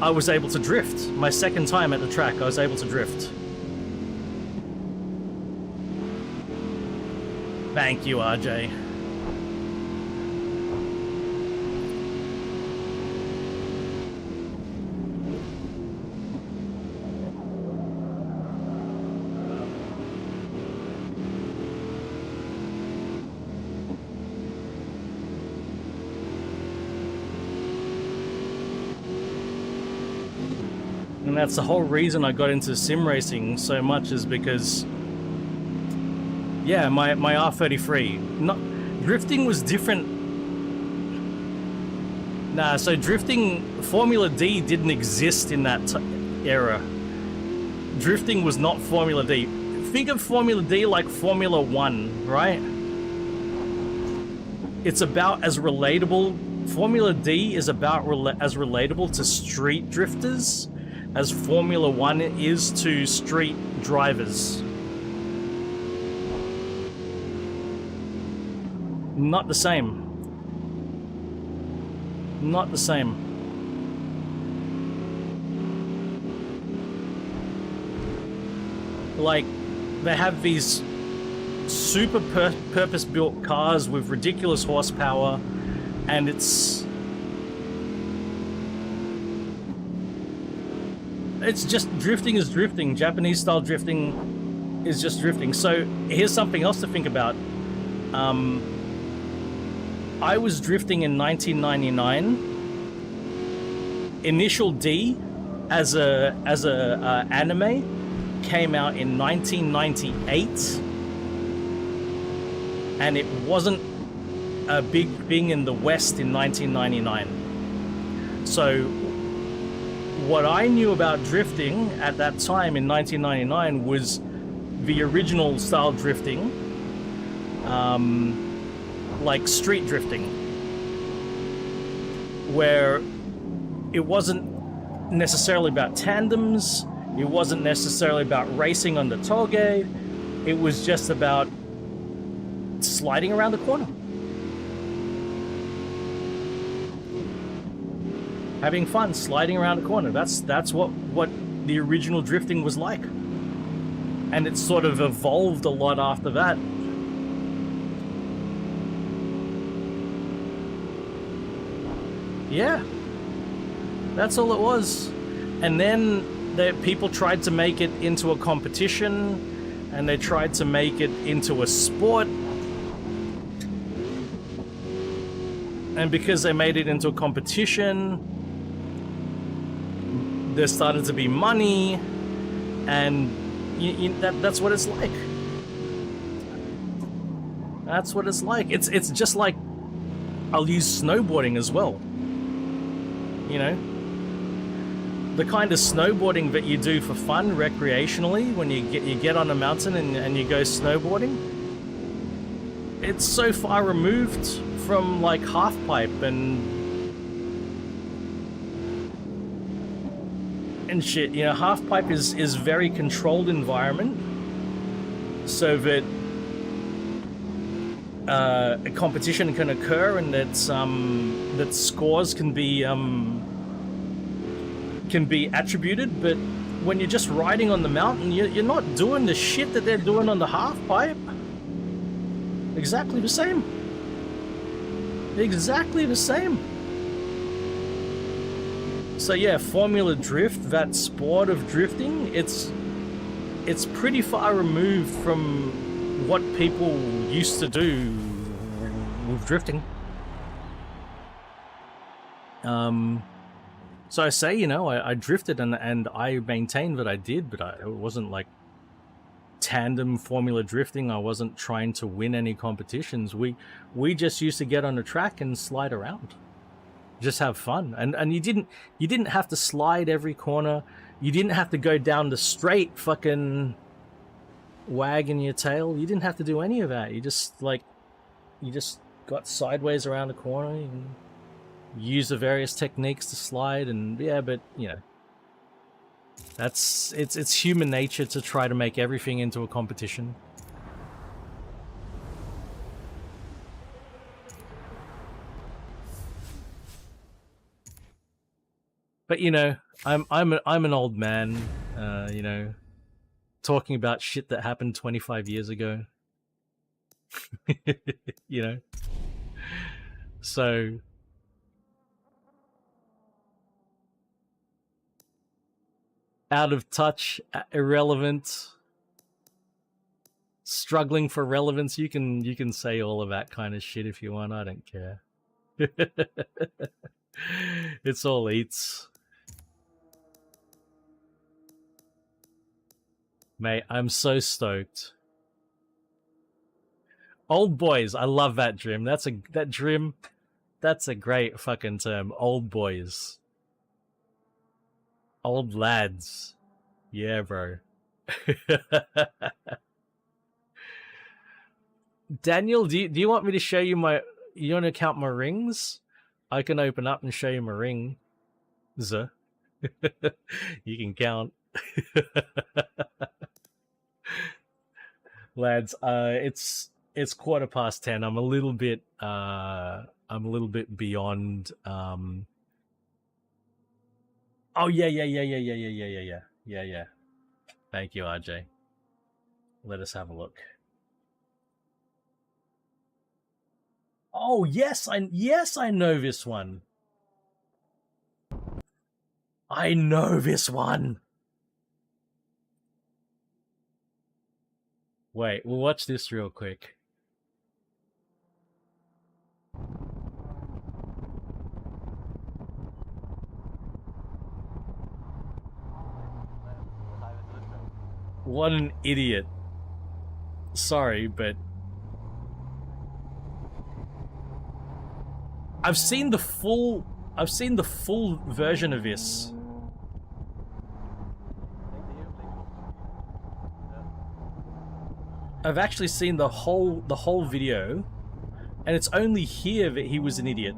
I was able to drift. My second time at the track, I was able to drift. Thank you, RJ. And that's the whole reason I got into sim racing so much, is because, yeah, my R33. Drifting was different. Nah, so drifting, Formula D didn't exist in that era. Drifting was not Formula D. Think of Formula D like Formula 1, right? It's about as relatable. Formula D is about as relatable to street drifters as Formula 1 is to street drivers. Not the same. Not the same. Like, they have these super purpose-built cars with ridiculous horsepower, and it's just drifting is drifting. Japanese style drifting is just drifting. So here's something else to think about. I was drifting in 1999. Initial D as a anime came out in 1998, and it wasn't a big thing in the West in 1999. So what I knew about drifting at that time in 1999 was the original style drifting, like street drifting, where it wasn't necessarily about tandems, it wasn't necessarily about racing on the toge, it was just about sliding around the corner. Having fun sliding around a corner. That's what the original drifting was like. And it sort of evolved a lot after that. Yeah. That's all it was. And then people tried to make it into a competition, and they tried to make it into a sport. And because they made it into a competition, there started to be money, and that's what it's like. That's what it's like. It's just like I'll use snowboarding as well. You know, the kind of snowboarding that you do for fun recreationally when you get on a mountain and you go snowboarding. It's so far removed from like half pipe and shit. You know, half pipe is very controlled environment, so that a competition can occur and that scores can be attributed. But when you're just riding on the mountain, you're not doing the shit that they're doing on the half pipe. Exactly the same. Exactly the same. So yeah, Formula Drift, that sport of drifting, it's pretty far removed from what people used to do with drifting. So I say, you know, I drifted and I maintained that I did, but it wasn't like tandem Formula drifting. I wasn't trying to win any competitions. We just used to get on the track and slide around, just have fun. And you didn't have to slide every corner. You didn't have to go down the straight fucking wagging your tail. You didn't have to do any of that. You just got sideways around the corner and use the various techniques to slide. And yeah, but you know, it's human nature to try to make everything into a competition. But you know, I'm an old man, you know, talking about shit that happened 25 years ago. You know, so out of touch, irrelevant, struggling for relevance. You can say all of that kind of shit if you want. I don't care. It's all eats. Mate, I'm so stoked. Old boys, I love that Drim. That's a great fucking term. Old boys. Old lads. Yeah, bro. Daniel, do you want me to show you you want to count my rings? I can open up and show you my ring. You can count. Lads, it's 10:15. I'm a little bit beyond Oh yeah. Thank you, RJ. Let us have a look. Oh yes, I know this one. I know this one. Wait, we'll watch this real quick. What an idiot. Sorry, but I've seen the full version of this. I've actually seen the whole video, and it's only here that he was an idiot.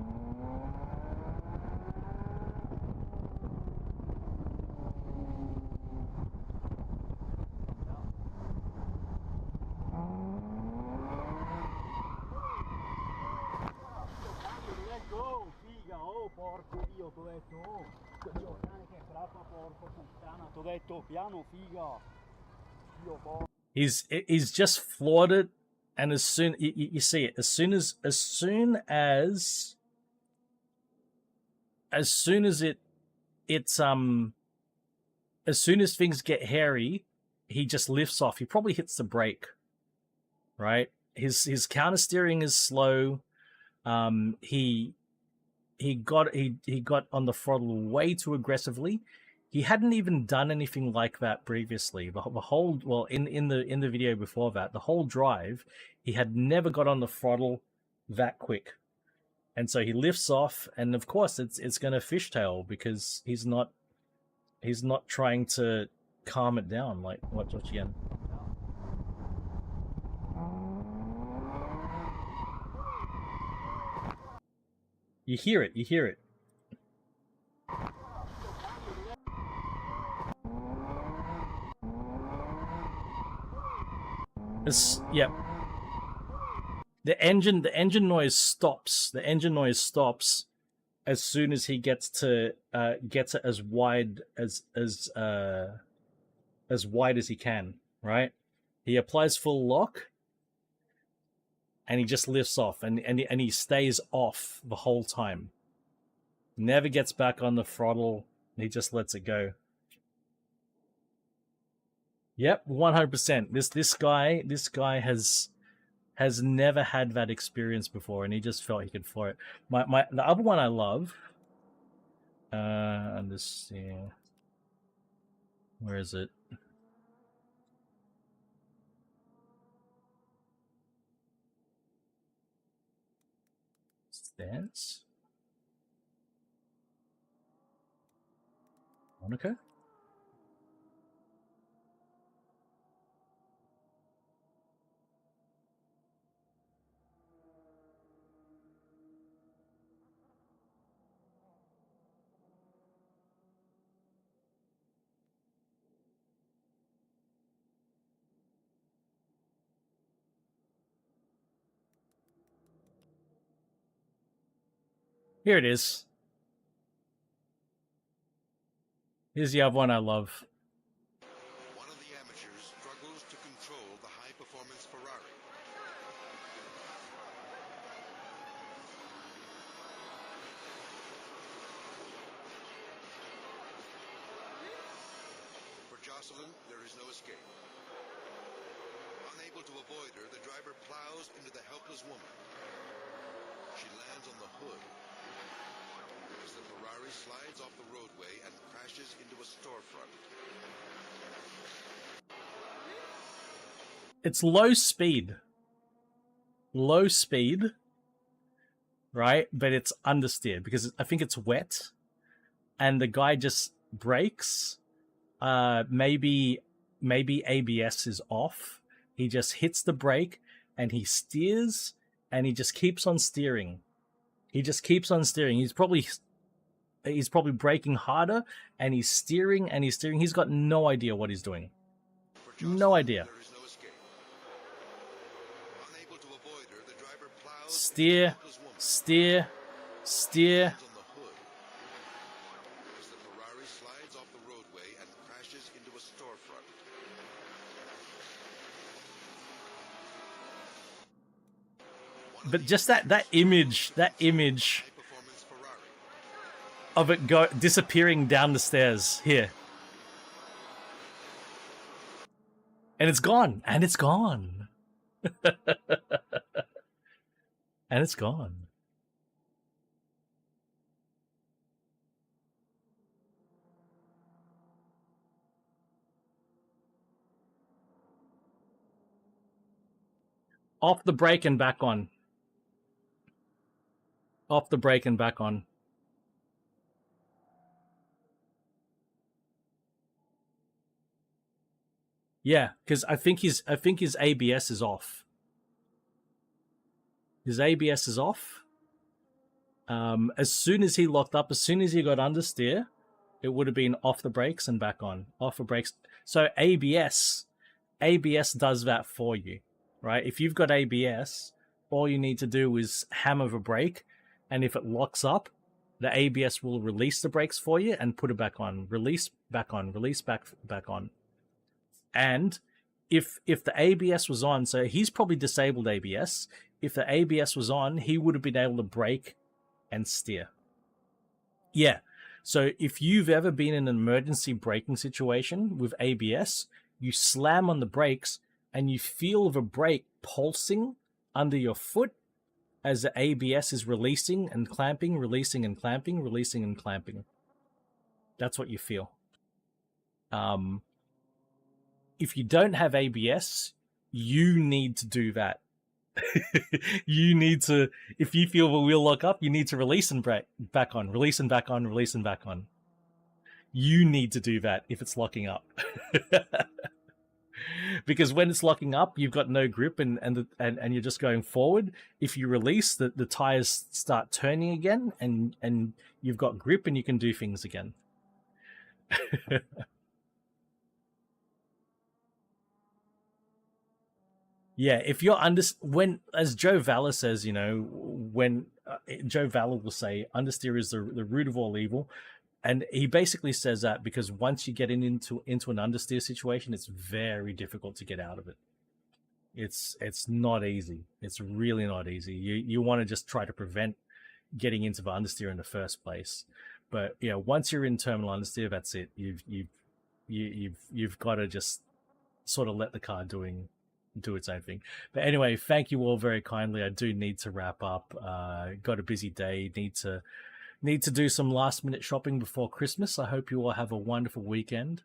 He's just floored it, and as soon you see it, as soon as things get hairy, he just lifts off. He probably hits the brake, right? His counter steering is slow. He got on the throttle way too aggressively. He hadn't even done anything like that previously. The whole, well, in the video before that, the whole drive, he had never got on the throttle that quick. And so he lifts off, and of course it's going to fishtail because he's not trying to calm it down. Like watch again. You hear it. Yep. The engine noise stops. The engine noise stops as soon as he gets it as wide as he can. Right. He applies full lock, and he just lifts off, and he stays off the whole time. Never gets back on the throttle. He just lets it go. Yep, 100%. This guy has never had that experience before, and he just felt he could fly it. The other one I love. Let's see. Where is it? Stance. Monaco. Here it is. Here's the other one I love. One of the amateurs struggles to control the high-performance Ferrari. For Jocelyn, there is no escape. Unable to avoid her, the driver plows into the helpless woman. She lands on the hood as the Ferrari slides off the roadway and crashes into a storefront. It's low speed, right? But it's understeered because I think it's wet, and the guy just brakes. Maybe ABS is off. He just hits the brake and he steers, and he just keeps on steering. He's probably braking harder, and he's steering. He's got no idea what he's doing. No idea. Steer. But just that image of it disappearing down the stairs here. And it's gone. And it's gone. Off the brake and back on. Off the brake and back on. Yeah, because I think his ABS is off. His ABS is off. As soon as he locked up, as soon as he got understeer, it would have been off the brakes and back on. Off the brakes. So ABS does that for you, right? If you've got ABS, all you need to do is hammer the brake, and if it locks up, the ABS will release the brakes for you and put it back on. Release back on. Release back on. And if the ABS was on, so he's probably disabled ABS. If the ABS was on, he would have been able to brake and steer. Yeah. So if you've ever been in an emergency braking situation with ABS, you slam on the brakes and you feel the brake pulsing under your foot as the ABS is releasing and clamping, releasing and clamping, releasing and clamping. That's what you feel. If you don't have ABS, you need to do that You need to, if you feel the wheel lock up, you need to release and back on, release and back on, release and back on. You need to do that if it's locking up. Because when it's locking up, you've got no grip and you're just going forward. If you release, the tires start turning again, and you've got grip and you can do things again. Yeah, if you're when, as Joe Valor says, you know, when Joe Valor will say understeer is the root of all evil, and he basically says that because once you get into an understeer situation, it's very difficult to get out of it. It's not easy. It's really not easy. You want to just try to prevent getting into the understeer in the first place. But you know, once you're in terminal understeer, that's it. You've got to just sort of let the car do its own thing. But anyway, thank you all very kindly. I do need to wrap up. Got a busy day. Need to do some last minute shopping before Christmas. I hope you all have a wonderful weekend.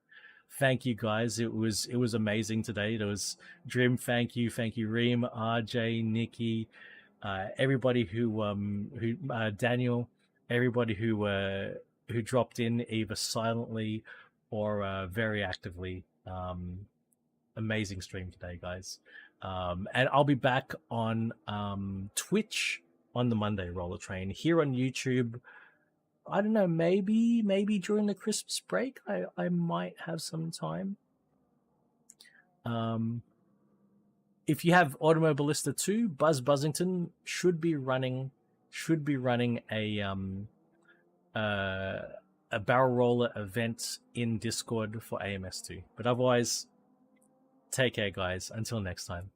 Thank you guys. It was amazing today. There was Dream. Thank you, Reem, RJ, Nikki, everybody who Daniel, everybody who dropped in either silently or very actively. Amazing stream today, guys. And I'll be back on Twitch on the Monday Roller Train. Here on YouTube, I don't know, maybe during the Christmas break I might have some time. If you have Automobilista 2, Buzz Buzzington should be running a barrel roller event in Discord for AMS2. But otherwise, take care, guys. Until next time.